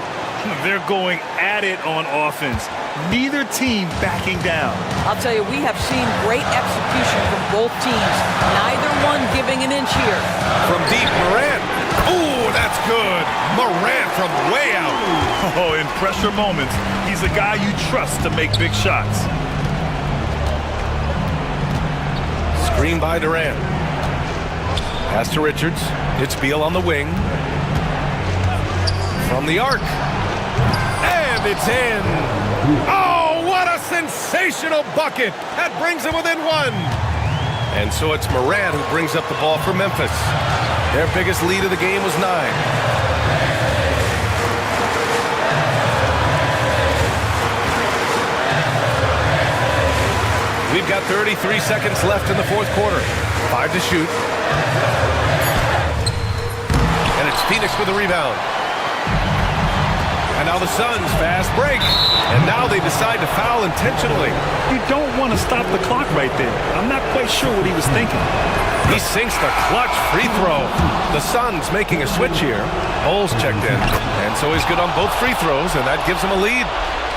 They're going at it on offense. Neither team backing down. I'll tell you, we have seen great execution from both teams. Neither one giving an inch here. From deep, Morant. Ooh, that's good. Morant from way out. Oh, in pressure moments, he's a guy you trust to make big shots. Screen by Durant. Pass to Richards. It's Beal on the wing. From the arc. And it's in. Oh, what a sensational bucket. That brings them within 1. And so it's Morant who brings up the ball for Memphis. Their biggest lead of the game was 9. We've got 33 seconds left in the fourth quarter. 5 to shoot. And it's Phoenix with a rebound. And now the Suns fast break. And now they decide to foul intentionally. You don't want to stop the clock right there. I'm not quite sure what he was thinking. He sinks the clutch free throw. The Suns making a switch here. Bowles checked in. And so he's good on both free throws, and that gives him a lead.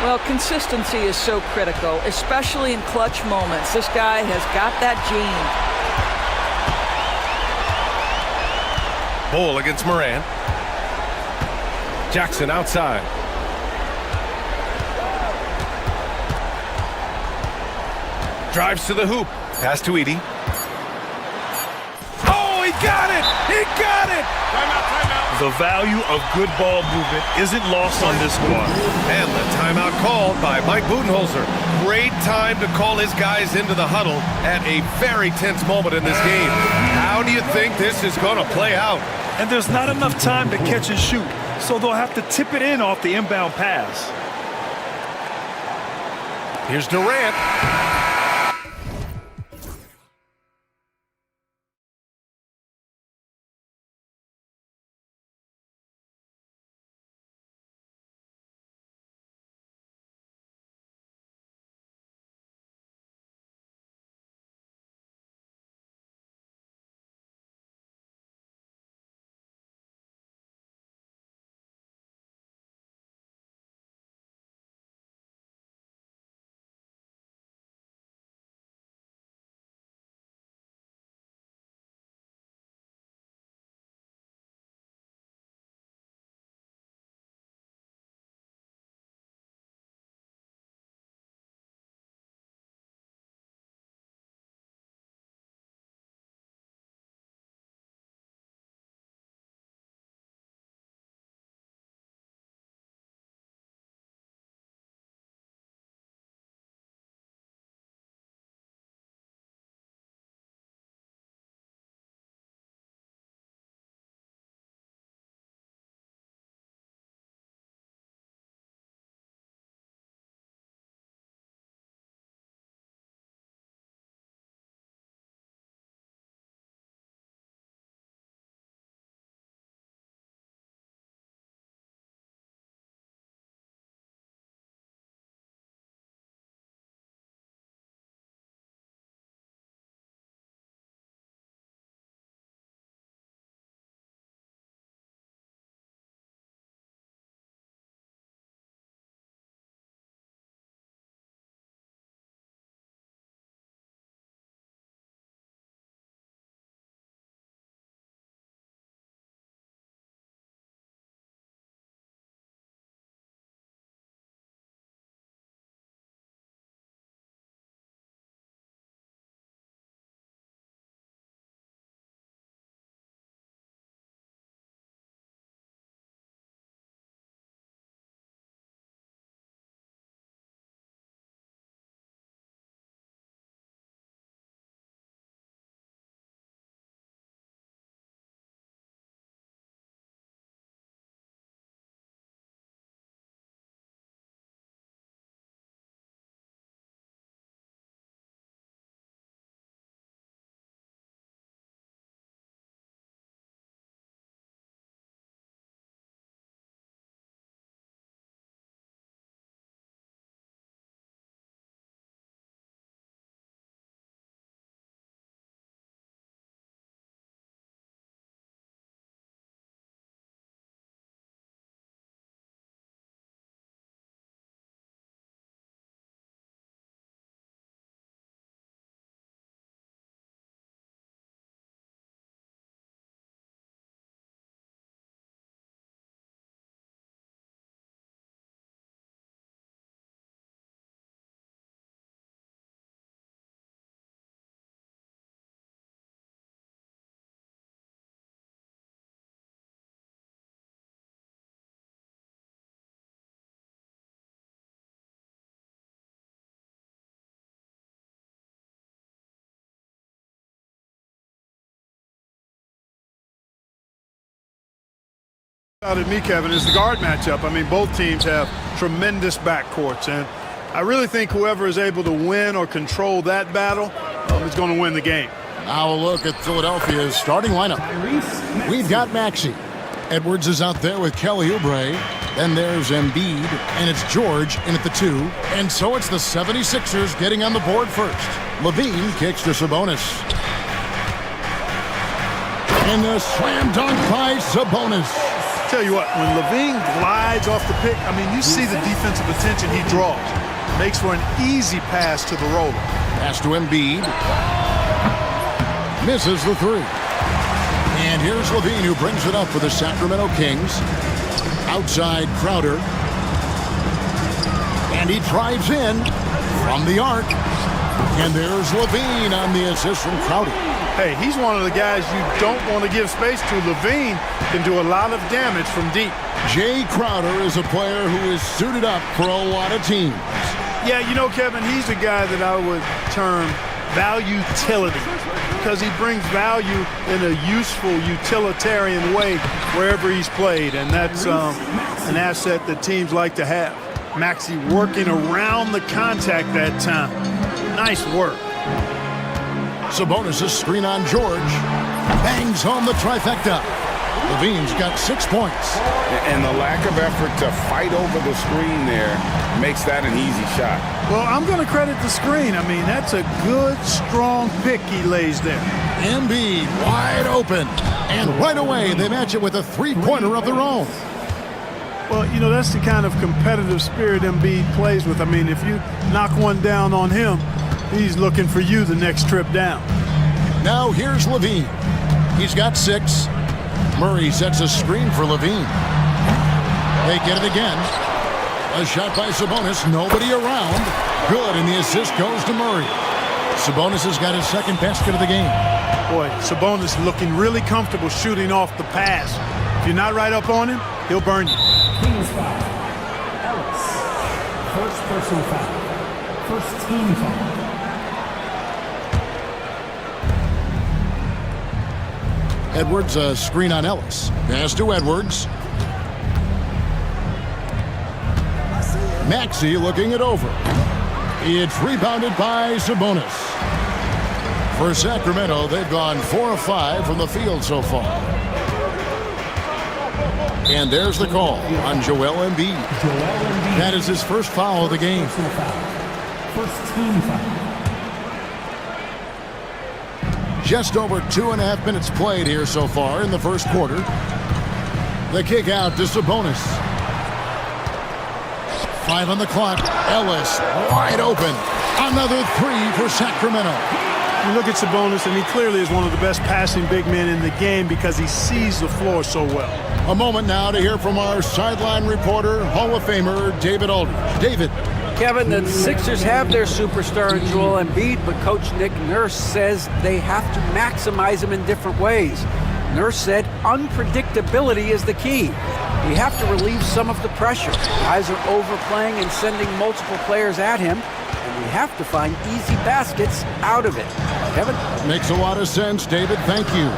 Well, consistency is so critical, especially in clutch moments. This guy has got that gene. Ball against Morant. Jackson outside. Drives to the hoop. Pass to Edey. Oh, he got it! He got it! The value of good ball movement isn't lost on this squad. And the timeout called by Mike Budenholzer. Great time to call his guys into the huddle at a very tense moment in this game. How do you think this is going to play out? And there's not enough time to catch and shoot, so they'll have to tip it in off the inbound pass. Here's Durant. Out at me, Kevin, is the guard matchup. I mean, both teams have tremendous backcourts, and I really think whoever is able to win or control that battle is going to win the game. Now a look at Philadelphia's starting lineup. We've got Maxey. Edwards is out there with Kelly Oubre. Then there's Embiid, and it's George in at the 2. And so it's the 76ers getting on the board first. Levine kicks to Sabonis. And the slam dunk by Sabonis. Tell you what, when Levine glides off the pick, I mean, you see the defensive attention he draws. Makes for an easy pass to the roller. Pass to Embiid. Misses the 3. And here's Levine who brings it up for the Sacramento Kings. Outside Crowder. And he drives in from the arc. And there's Levine on the assist from Crowder. Hey, he's one of the guys you don't want to give space to. Levine can do a lot of damage from deep. Jay Crowder is a player who is suited up for a lot of teams. Yeah, you know, Kevin, he's a guy that I would term value-tility because he brings value in a useful, utilitarian way wherever he's played, and that's an asset that teams like to have. Maxey working around the contact that time. Nice work. Sabonis' screen on George. Bangs home the trifecta. Levine's got 6 points. And the lack of effort to fight over the screen there makes that an easy shot. Well, I'm going to credit the screen. I mean, that's a good, strong pick he lays there. Embiid wide open. And right away, they match it with a three-pointer of their own. Well, you know, that's the kind of competitive spirit Embiid plays with. I mean, if you knock one down on him, he's looking for you the next trip down. Now here's Levine. He's got 6. Murray sets a screen for Levine. They get it again. A shot by Sabonis. Nobody around. Good, and the assist goes to Murray. Sabonis has got his second basket of the game. Boy, Sabonis looking really comfortable shooting off the pass. If you're not right up on him, he'll burn you. Kings foul. Ellis. First personal foul. First team foul. Edwards, a screen on Ellis. Pass to Edwards. Maxey looking it over. It's rebounded by Sabonis. For Sacramento, they've gone 4 of 5 from the field so far. And there's the call on Joel Embiid. That is his first foul of the game. First team foul. Just over 2.5 minutes played here so far in the first quarter. The kick out to Sabonis. 5 on the clock. Ellis wide open. Another 3 for Sacramento. You look at Sabonis, and he clearly is one of the best passing big men in the game because he sees the floor so well. A moment now to hear from our sideline reporter, Hall of Famer David Aldridge. David. Kevin, the Sixers have their superstar in Joel Embiid, but Coach Nick Nurse says they have to maximize him in different ways. Nurse said unpredictability is the key. We have to relieve some of the pressure. Guys are overplaying and sending multiple players at him, and we have to find easy baskets out of it. Kevin? Makes a lot of sense, David. Thank you.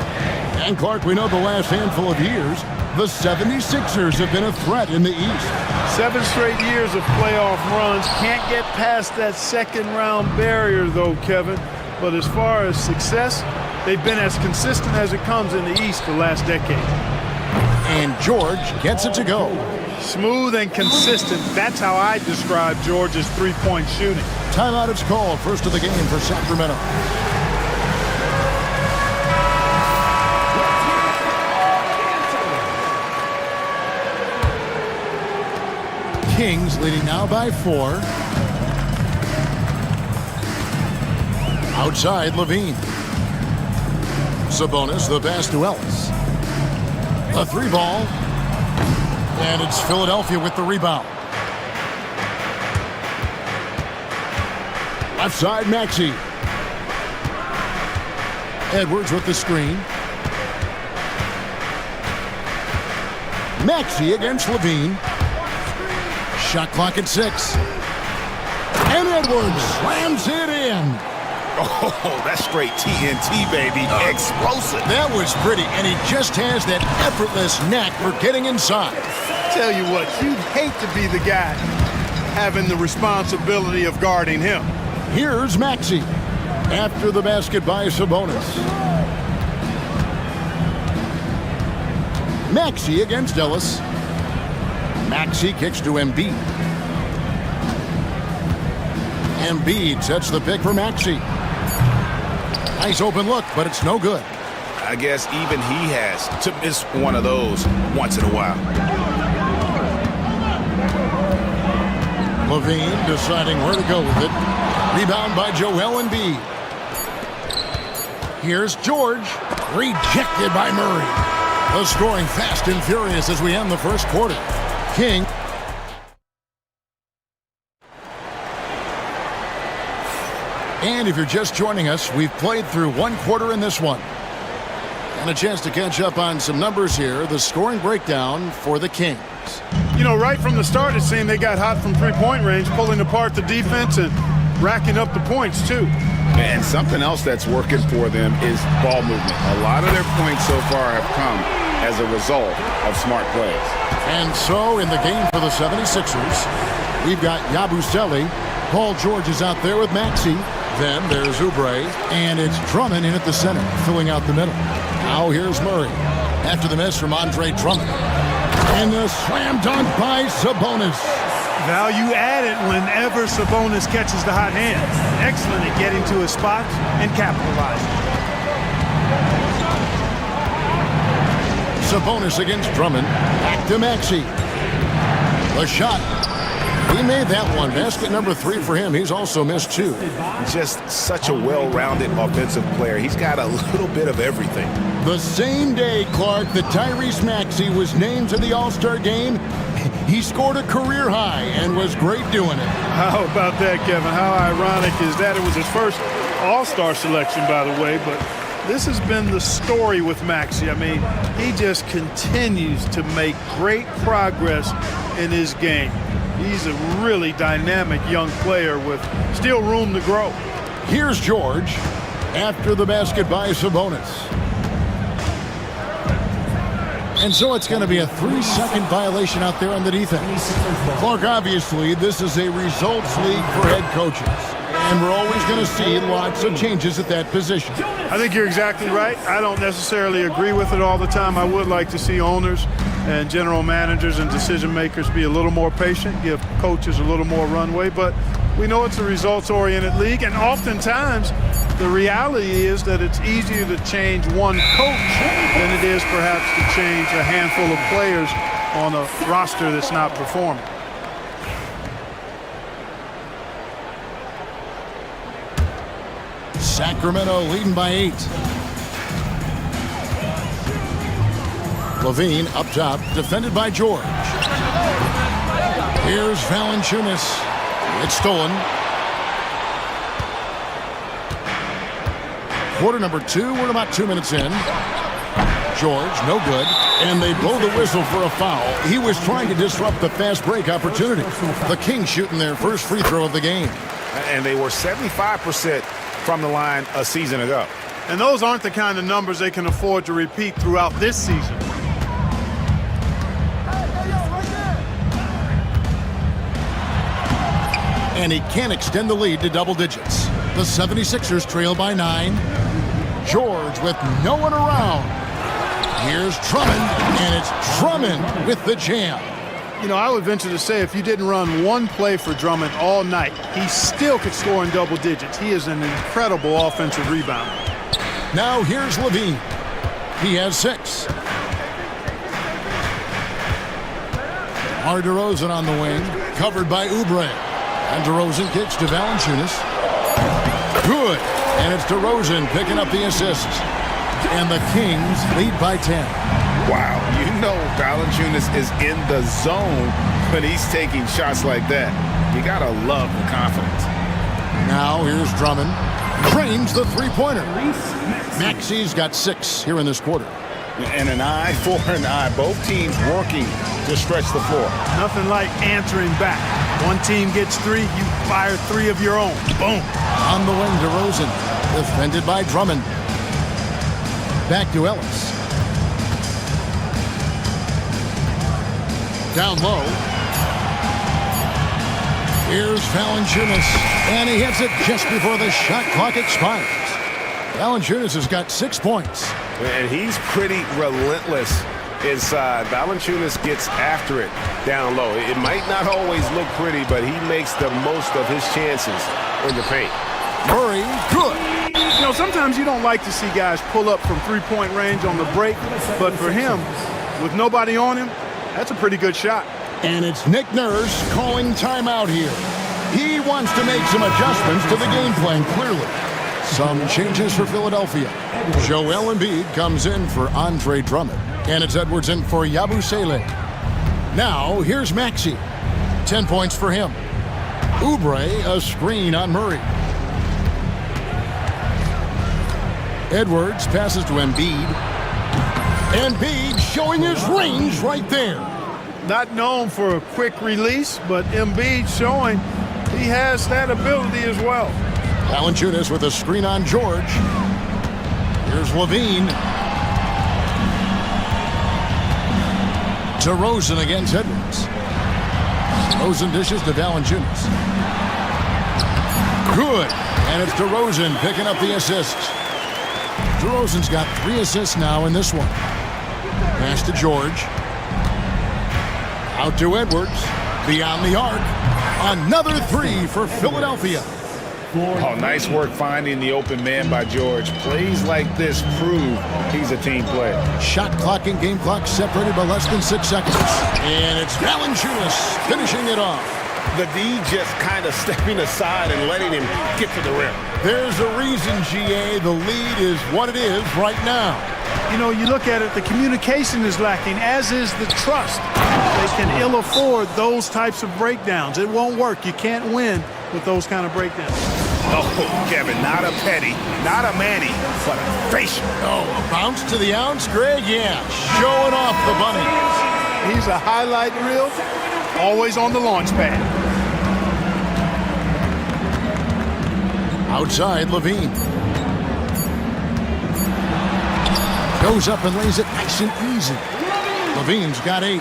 And Clark, we know the last handful of years, the 76ers have been a threat in the East. 7 straight years of playoff runs. Can't get past that second-round barrier, though, Kevin. But as far as success, they've been as consistent as it comes in the East the last decade. And George gets it to go. Smooth and consistent. That's how I describe George's three-point shooting. Timeout is called. First of the game for Sacramento. Kings leading now by 4. Outside, Levine. Sabonis, the pass to Ellis. A 3 ball. And it's Philadelphia with the rebound. Left side, Maxey. Edwards with the screen. Maxey against Levine. Shot clock at 6. And Edwards slams it in. Oh, that's straight TNT, baby. Explosive. That was pretty, and he just has that effortless knack for getting inside. Tell you what, you'd hate to be the guy having the responsibility of guarding him. Here's Maxey after the basket by Sabonis. Maxey against Ellis. Maxey kicks to Embiid. Embiid sets the pick for Maxey. Nice open look, but it's no good. I guess even he has to miss one of those once in a while. Levine deciding where to go with it. Rebound by Joel Embiid. Here's George. Rejected by Murray. The scoring fast and furious as we end the first quarter. King. And if you're just joining us, we've played through one quarter in this one. And a chance to catch up on some numbers here. The scoring breakdown for the Kings. You know, right from the start, it seemed they got hot from three-point range, pulling apart the defense and racking up the points, too. And something else that's working for them is ball movement. A lot of their points so far have come as a result of smart plays. And so in the game for the 76ers, we've got Yabusele. Paul George is out there with Maxey. Then there's Oubre, and it's Drummond in at the center, filling out the middle. Now here's Murray. After the miss from Andre Drummond. And the slam dunk by Sabonis. Value added whenever Sabonis catches the hot hand. Excellent at getting to his spot and capitalizing. Sabonis against Drummond. Back to Maxey. The shot. He made that one. Basket number 3 for him. He's also missed 2. Just such a well-rounded offensive player. He's got a little bit of everything. The same day, Clark, that Tyrese Maxey was named to the All-Star game, he scored a career high and was great doing it. How about that, Kevin? How ironic is that? It was his first All-Star selection, by the way, but this has been the story with Maxey. I mean, he just continues to make great progress in his game. He's a really dynamic young player with still room to grow. Here's George after the basket by Sabonis. And so it's going to be a 3-second violation out there on the defense. Clark, obviously, this is a results league for head coaches. And we're always going to see lots of changes at that position. I think you're exactly right. I don't necessarily agree with it all the time. I would like to see owners and general managers and decision makers be a little more patient, give coaches a little more runway. But we know it's a results-oriented league, and oftentimes the reality is that it's easier to change one coach than it is perhaps to change a handful of players on a roster that's not performing. Sacramento leading by 8. Levine up top, defended by George. Here's Valanciunas. It's stolen. Quarter number 2, we're about 2 minutes in. George, no good. And they blow the whistle for a foul. He was trying to disrupt the fast break opportunity. The Kings shooting their first free throw of the game. And they were 75% from the line a season ago. And those aren't the kind of numbers they can afford to repeat throughout this season. And he can't extend the lead to double digits. The 76ers trail by 9. George with no one around. Here's Drummond, and it's Drummond with the jam. You know, I would venture to say if you didn't run one play for Drummond all night, he still could score in double digits. He is an incredible offensive rebounder. Now here's Levine. He has 6. Mar DeRozan on the wing, covered by Oubre. And DeRozan kicks to Valanciunas. Good. And it's DeRozan picking up the assist. And the Kings lead by 10. Wow. You know Valanciunas is in the zone when he's taking shots like that. You got to love the confidence. Now here's Drummond. Drains the three-pointer. Maxey's got 6 here in this quarter. And an eye for an eye. Both teams working to stretch the floor. Nothing like answering back. One team gets 3, you fire 3 of your own. Boom. On the wing, DeRozan. Defended by Drummond. Back to Ellis. Down low. Here's Valanciunas. And he hits it just before the shot clock expires. Valanciunas has got 6 points. And he's pretty relentless inside. Valanciunas gets after it down low. It might not always look pretty, but he makes the most of his chances in the paint. Murray, good. You know, sometimes you don't like to see guys pull up from three-point range on the break, but for him, with nobody on him, that's a pretty good shot. And it's Nick Nurse calling timeout here. He wants to make some adjustments to the game plan, clearly. Some changes for Philadelphia. Joel Embiid comes in for Andre Drummond. And it's Edwards in for Yabusele. Now, here's Maxey. 10 points for him. Oubre, a screen on Murray. Edwards passes to Embiid. Embiid showing his range right there. Not known for a quick release, but Embiid showing he has that ability as well. Valanciunas with a screen on George. Here's Levine. DeRozan against Edwards. DeRozan dishes to Valanciunas. Good. And it's DeRozan picking up the assist. DeRozan's got 3 assists now in this one. Pass to George. Out to Edwards. Beyond the arc. Another 3 for Philadelphia. Oh, nice work finding the open man by George. Plays like this prove he's a team player. Shot clock and game clock separated by less than 6 seconds. And it's Valanciunas finishing it off. The D just kind of stepping aside and letting him get to the rim. There's a reason, GA, the lead is what it is right now. You know, you look at it, the communication is lacking, as is the trust. They can ill afford those types of breakdowns. It won't work. You can't win with those kind of breakdowns. Oh, Kevin, not a petty, not a Manny, but a facial. Oh, a bounce to the ounce, Greg? Yeah, showing off the bunny. He's a highlight reel, always on the launch pad. Outside, Levine. Goes up and lays it nice and easy. Levine's got 8.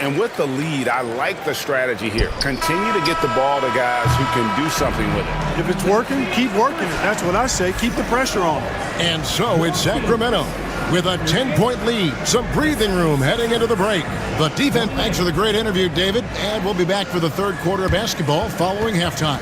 And with the lead, I like the strategy here. Continue to get the ball to guys who can do something with it. If it's working, keep working it. That's what I say. Keep the pressure on. And so it's Sacramento with a 10-point lead. Some breathing room heading into the break. The defense. Thanks for the great interview, David. And we'll be back for the third quarter of basketball following halftime.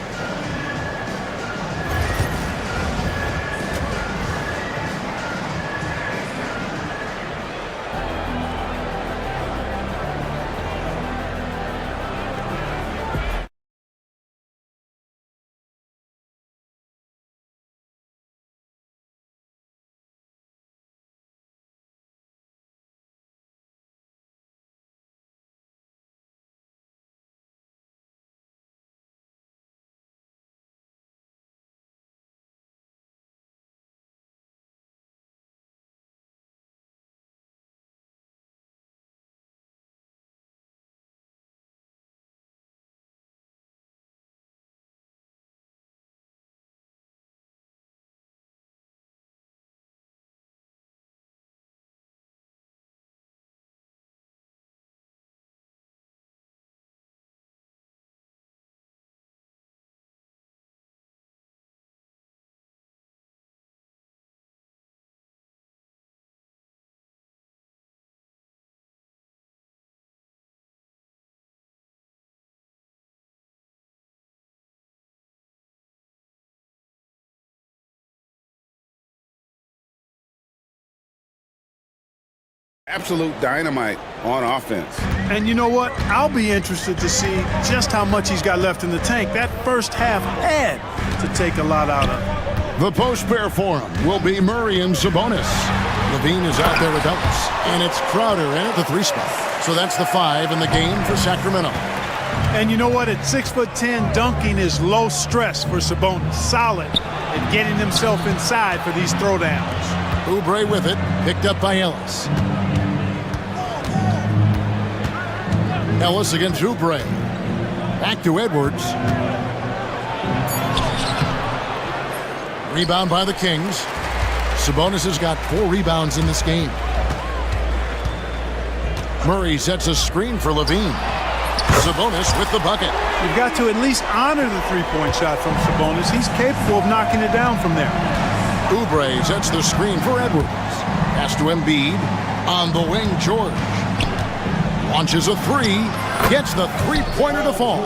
Absolute dynamite on offense. And you know what? I'll be interested to see just how much he's got left in the tank. That first half had to take a lot out of. The post pair for him will be Murray and Sabonis. Levine is out there with Ellis. And it's Crowder in at the 3 spot. So that's the 5 in the game for Sacramento. And you know what? At 6'10", dunking is low stress for Sabonis. Solid at getting himself inside for these throwdowns. Oubre with it, picked up by Ellis. Ellis against Oubre. Back to Edwards. Rebound by the Kings. Sabonis has got 4 rebounds in this game. Murray sets a screen for Levine. Sabonis with the bucket. You've got to at least honor the three-point shot from Sabonis. He's capable of knocking it down from there. Oubre sets the screen for Edwards. Pass to Embiid. On the wing, George. Launches a 3. Gets the three-pointer to fall.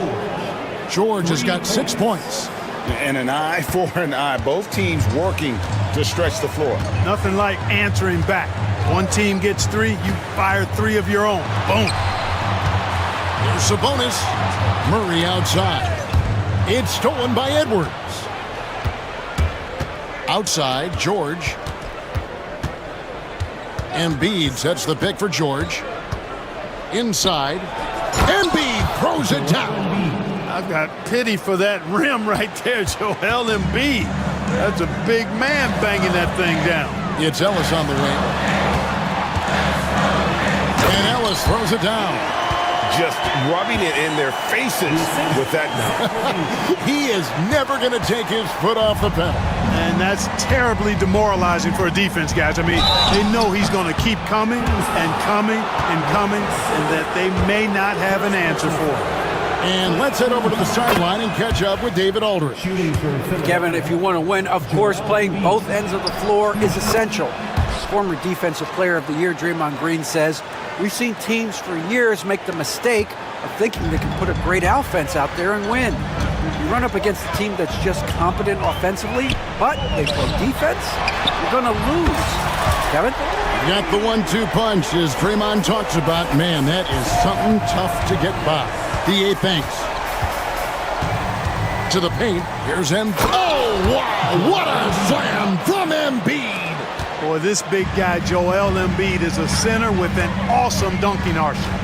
George has got 6 points. And an eye for an eye. Both teams working to stretch the floor. Nothing like answering back. One team gets 3, you fire 3 of your own. Boom. Here's Sabonis. Murray outside. It's stolen by Edwards. Outside, George. Embiid sets the pick for George. Inside. Embiid throws it down. I've got pity for that rim right there, Joel Embiid. That's a big man banging that thing down. It's Ellis on the wing. And Ellis throws it down. Just rubbing it in their faces with that. He is never going to take his foot off the pedal. And that's terribly demoralizing for a defense, guys. I mean, they know he's going to keep coming and coming and coming, and that they may not have an answer for it. And let's head over to the sideline and catch up with David Aldridge. Kevin, if you want to win, of course, playing both ends of the floor is essential. Former Defensive Player of the Year Draymond Green says, we've seen teams for years make the mistake of thinking they can put a great offense out there and win. You run up against a team that's just competent offensively, but they play defense, you're going to lose. Kevin? Got the 1-2 punch, as Draymond talks about. Man, that is something tough to get by. D.A. Banks. To the paint. Here's M. Oh, wow! What a slam from Embiid! Boy, this big guy, Joel Embiid, is a center with an awesome dunking arsenal.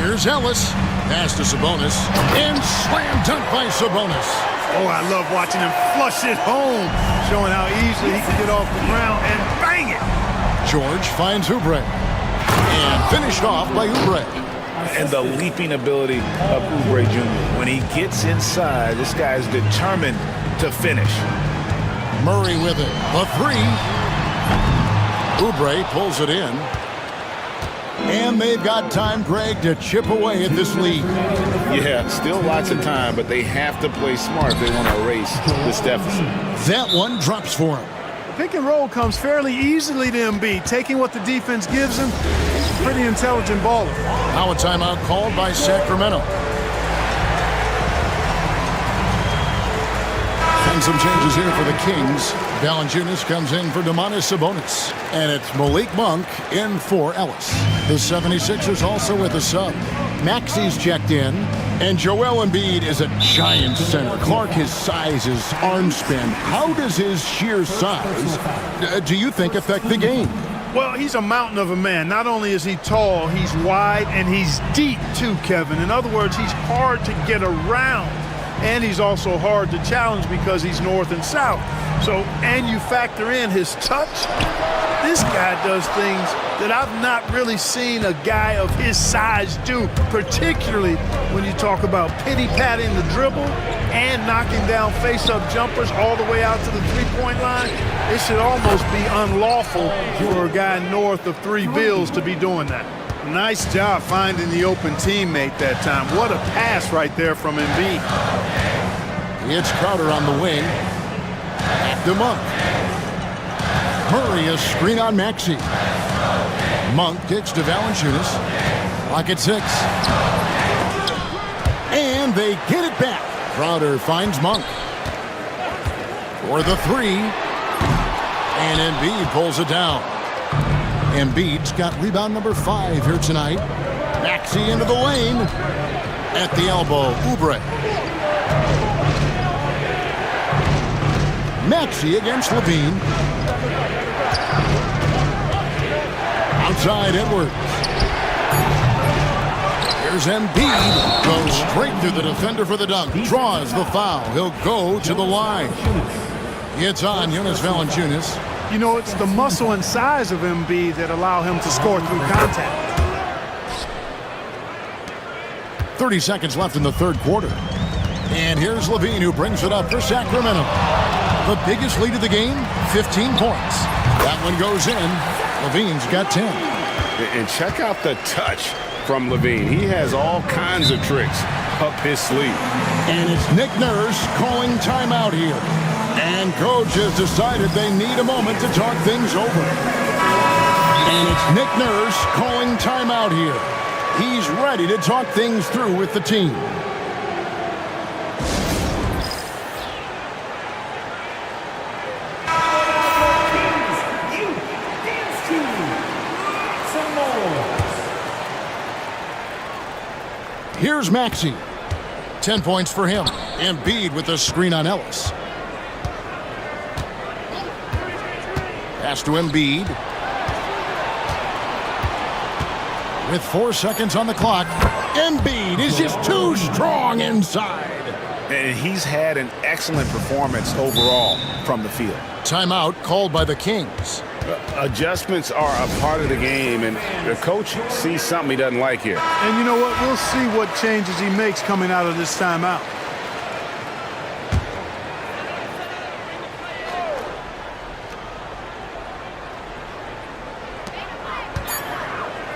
Here's Ellis. Pass to Sabonis. And slam dunk by Sabonis. Oh, I love watching him flush it home, showing how easily he can get off the ground and bang it. George finds Oubre. And finished off by Oubre. And the leaping ability of Oubre Jr. When he gets inside, this guy is determined to finish. Murray with it. A three. Oubre pulls it in. And they've got time, Greg, to chip away at this lead. Yeah, still lots of time, but they have to play smart if they want to erase this deficit. That one drops for him. Pick and roll comes fairly easily to Embiid, taking what the defense gives him. He's a pretty intelligent baller. Now a timeout called by Sacramento. And some changes here for the Kings. Valanciunas comes in for Domantas Sabonis. And it's Malik Monk in for Ellis. The 76ers also with a sub. Maxi's checked in. And Joel Embiid is a giant center. Clark, his size, his arm span. How does his sheer size, do you think, affect the game? Well, he's a mountain of a man. Not only is he tall, he's wide, and he's deep too, Kevin. In other words, he's hard to get around. And he's also hard to challenge because he's north and south. So, and you factor in his touch, this guy does things that I've not really seen a guy of his size do, particularly when you talk about pity-patting the dribble and knocking down face-up jumpers all the way out to the three-point line. It should almost be unlawful for a guy north of 3 bills to be doing that. Nice job finding the open teammate that time. What a pass right there from Embiid. It's Crowder on the wing. Back to Monk. Murray, a screen on Maxey. Monk kicks to Valanciunas. Clock at 6. And they get it back. Crowder finds Monk. For the 3. And Embiid pulls it down. Embiid's got rebound number 5 here tonight. Maxey into the lane. At the elbow, Oubre. Maxey against Levine. Outside Edwards. Here's Embiid. Goes straight through the defender for the dunk. Draws the foul. He'll go to the line. It's on Jonas Valanciunas. You know, it's the muscle and size of Embiid that allow him to score through contact. 30 seconds left in the third quarter. And here's Levine, who brings it up for Sacramento. The biggest lead of the game, 15 points. That one goes in. Levine's got 10. And check out the touch from Levine. He has all kinds of tricks up his sleeve. And it's Nick Nurse calling timeout here. And coach has decided they need a moment to talk things over. And it's Nick Nurse calling timeout here. He's ready to talk things through with the team. Here's Maxey. 10 points for him. Embiid with the screen on Ellis. Pass to Embiid. With 4 seconds on the clock, Embiid is just too strong inside. And he's had an excellent performance overall from the field. Timeout called by the Kings. Adjustments are a part of the game, and the coach sees something he doesn't like here. And you know what? We'll see what changes he makes coming out of this timeout.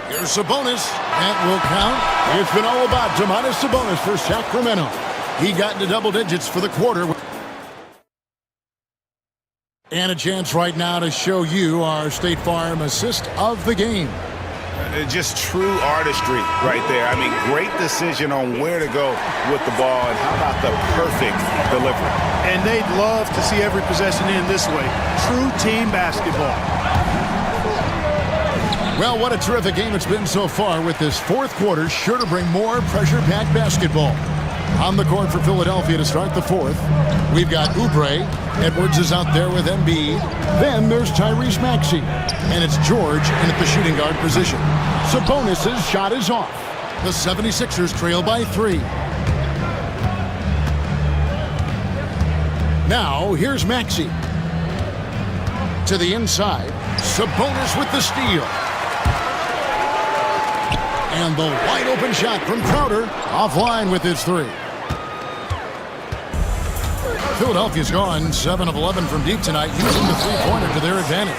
Here's Sabonis. That will count. It's been all about Domantas Sabonis for Sacramento. He got into double digits for the quarter. And a chance right now to show you our State Farm assist of the game. Just true artistry right there. I mean, great decision on where to go with the ball, and how about the perfect delivery? And they'd love to see every possession in this way. True team basketball. Well, what a terrific game it's been so far, with this fourth quarter sure to bring more pressure-packed basketball. On the court for Philadelphia to start the fourth, we've got Oubre. Edwards is out there with Embiid. Then there's Tyrese Maxey. And it's George in at the shooting guard position. Sabonis' shot is off. The 76ers trail by 3. Now, here's Maxey. To the inside. Sabonis with the steal. And the wide open shot from Crowder. Offline with his 3. Philadelphia's gone 7 of 11 from deep tonight, using the three-pointer to their advantage.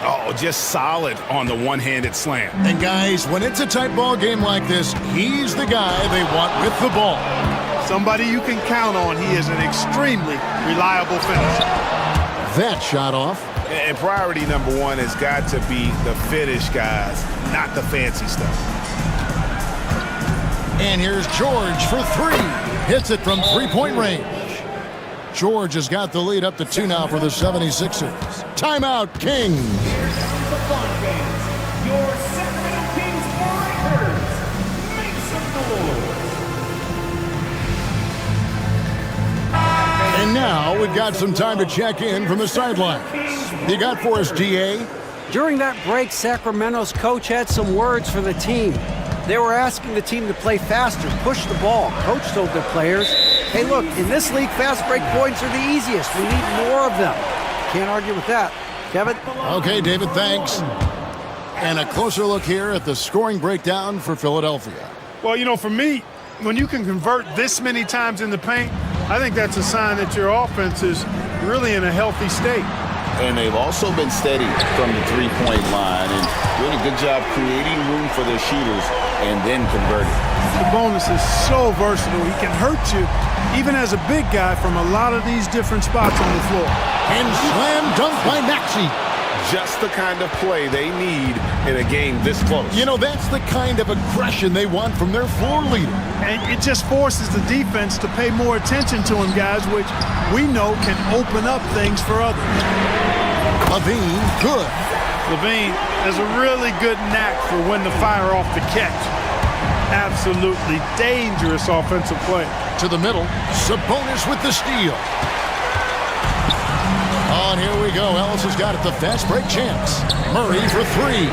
Oh, just solid on the one-handed slam. And guys, when it's a tight ball game like this, he's the guy they want with the ball. Somebody you can count on. He is an extremely reliable finisher. That shot off. And priority number one has got to be the finish, guys, not the fancy stuff. And here's George for 3. Hits it from three-point range. George has got the lead up to 2 now for the 76ers. Timeout, Kings. Here's some the fun fans. Your Sacramento Kings Breakers. Make some noise. And now we've got some time to check in from the sidelines. You got for us, DA? During that break, Sacramento's coach had some words for the team. They were asking the team to play faster, push the ball. Coach told their players, hey, look, in this league, fast break points are the easiest. We need more of them. Can't argue with that. Kevin? Okay, David, thanks. And a closer look here at the scoring breakdown for Philadelphia. Well, you know, for me, when you can convert this many times in the paint, I think that's a sign that your offense is really in a healthy state. And they've also been steady from the three-point line and doing a good job creating room for their shooters and then converting. Sabonis is so versatile. He can hurt you, even as a big guy, from a lot of these different spots on the floor. And slam dunk by Maxey. Just the kind of play they need in a game this close. You know, that's the kind of aggression they want from their floor leader. And it just forces the defense to pay more attention to him, guys, which we know can open up things for others. Levine, good. Levine has a really good knack for when to fire off the catch. Absolutely dangerous offensive play. To the middle, Sabonis with the steal. Oh, and here we go. Ellis has got it, the fast break chance. Murray for 3.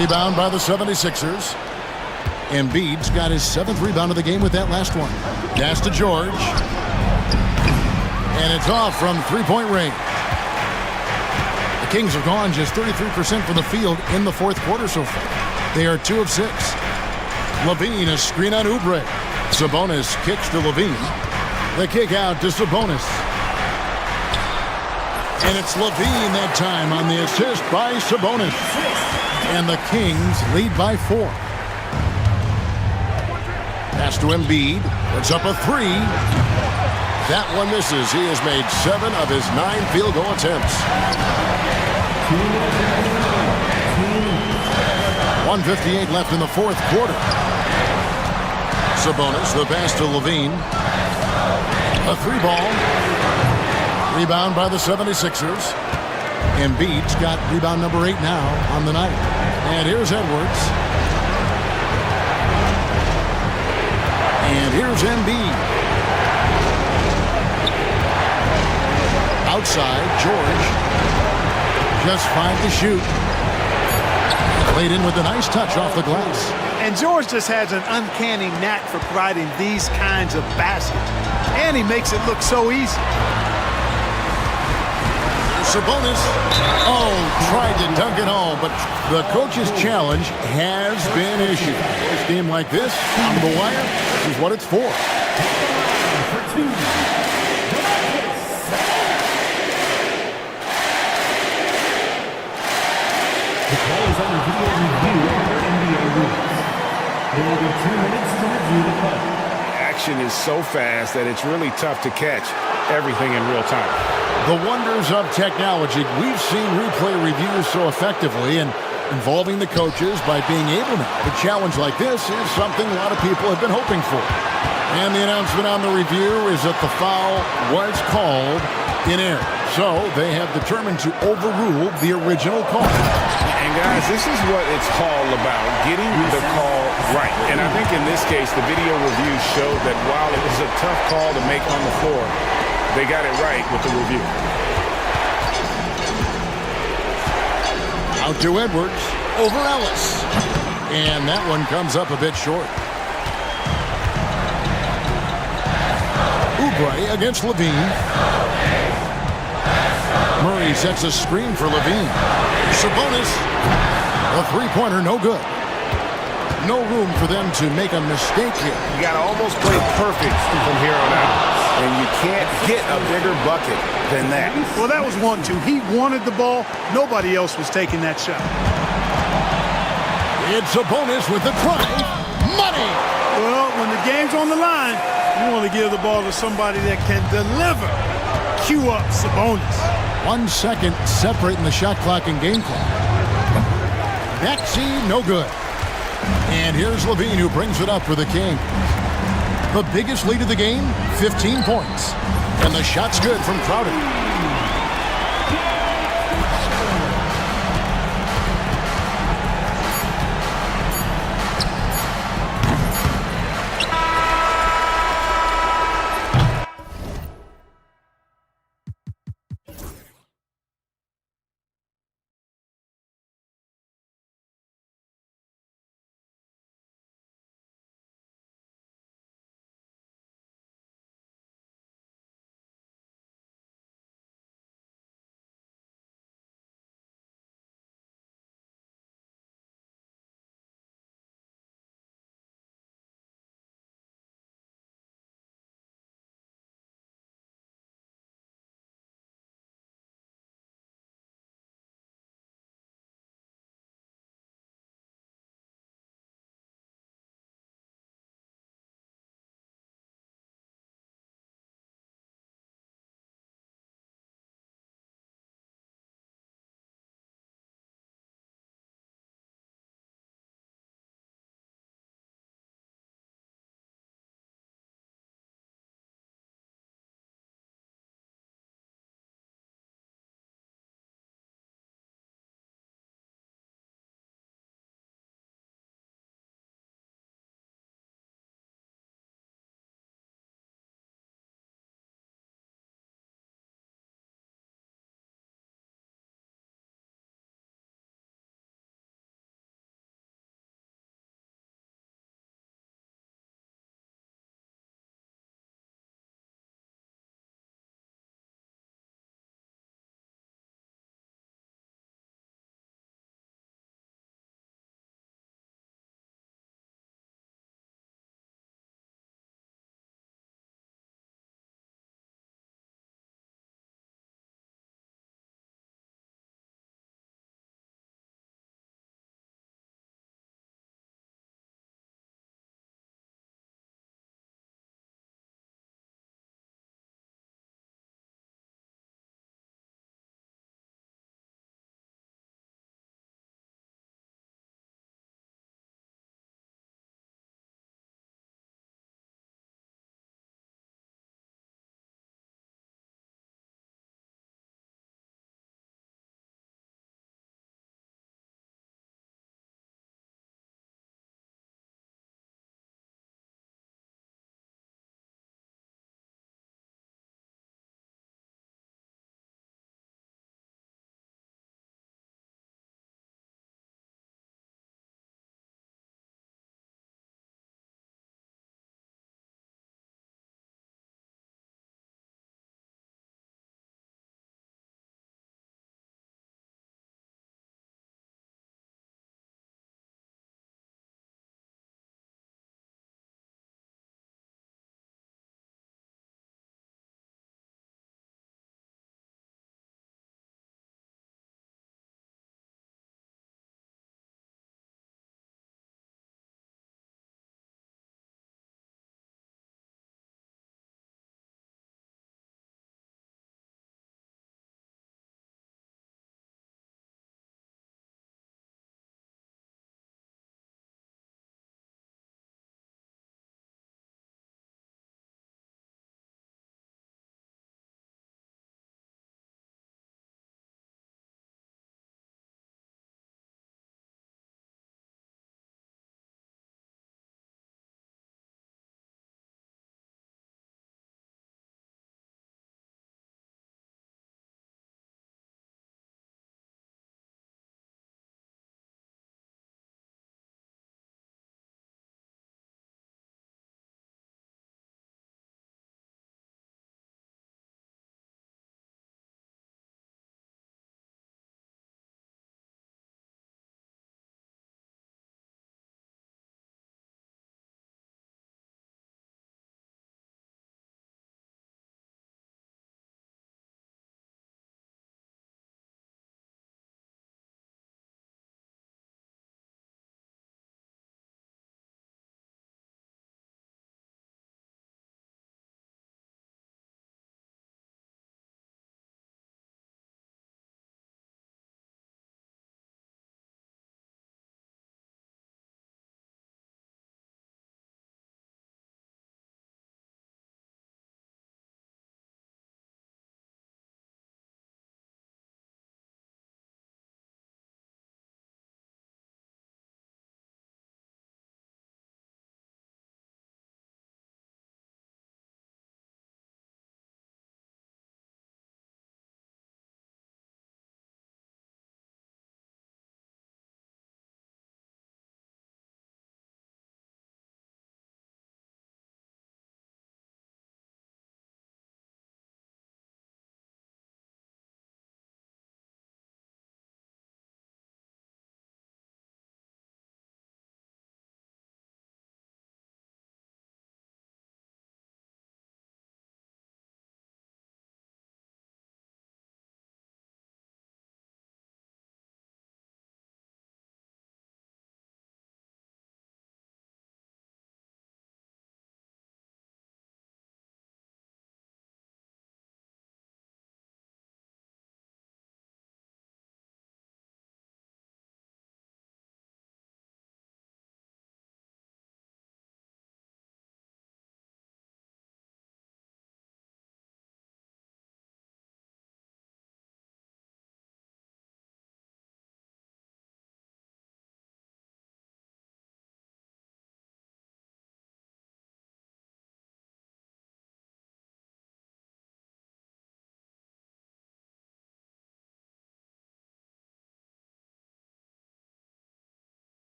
Rebound by the 76ers. Embiid's got his 7th rebound of the game with that last one. Pass to George. And it's off from three-point range. The Kings have gone just 33% from the field in the fourth quarter so far. They are 2 of 6. Levine, a screen on Oubre. Sabonis kicks to Levine. The kick out to Sabonis. And it's Levine that time on the assist by Sabonis. And the Kings lead by 4. Pass to Embiid. Puts up a 3. That one misses. He has made 7 of his 9 field goal attempts. 1:58 left in the fourth quarter. Sabonis, the pass to Levine. A 3-ball. Rebound by the 76ers. Embiid's got rebound number 8 now on the night. And here's Edwards. And here's Embiid. Outside, George. Just 5 to shoot. Played in with a nice touch off the glass. And George just has an uncanny knack for providing these kinds of baskets. And he makes it look so easy. Sabonis, tried to dunk it home, but the coach's challenge has been issued. A game like this, on the wire, this is what it's for. The call is under video review under NBA rules. There will be 2 minutes to review the call. Action is so fast that it's really tough to catch everything in real time. The wonders of technology. We've seen replay reviews so effectively, and involving the coaches by being able to. A challenge like this is something a lot of people have been hoping for. And the announcement on the review is that the foul was called in error. So they have determined to overrule the original call. And guys, this is what it's all about, getting the call right. And I think in this case, the video review showed that while it was a tough call to make on the floor, they got it right with the review. Out to Edwards, over Ellis. And that one comes up a bit short. Oubre against Levine. Murray sets a screen for Levine. Sabonis, a three-pointer, no good. No room for them to make a mistake here. You got to almost play perfect from here on out. And you can't get a bigger bucket than that. Well, that was 1-2. He wanted the ball. Nobody else was taking that shot. It's Sabonis with the drive. Money! Well, when the game's on the line, you want to give the ball to somebody that can deliver. Cue up Sabonis. 1 second separating the shot clock and game clock. Backseat, no good. And here's Levine, who brings it up for the Kings. The biggest lead of the game, 15 points. And the shot's good from Crowder.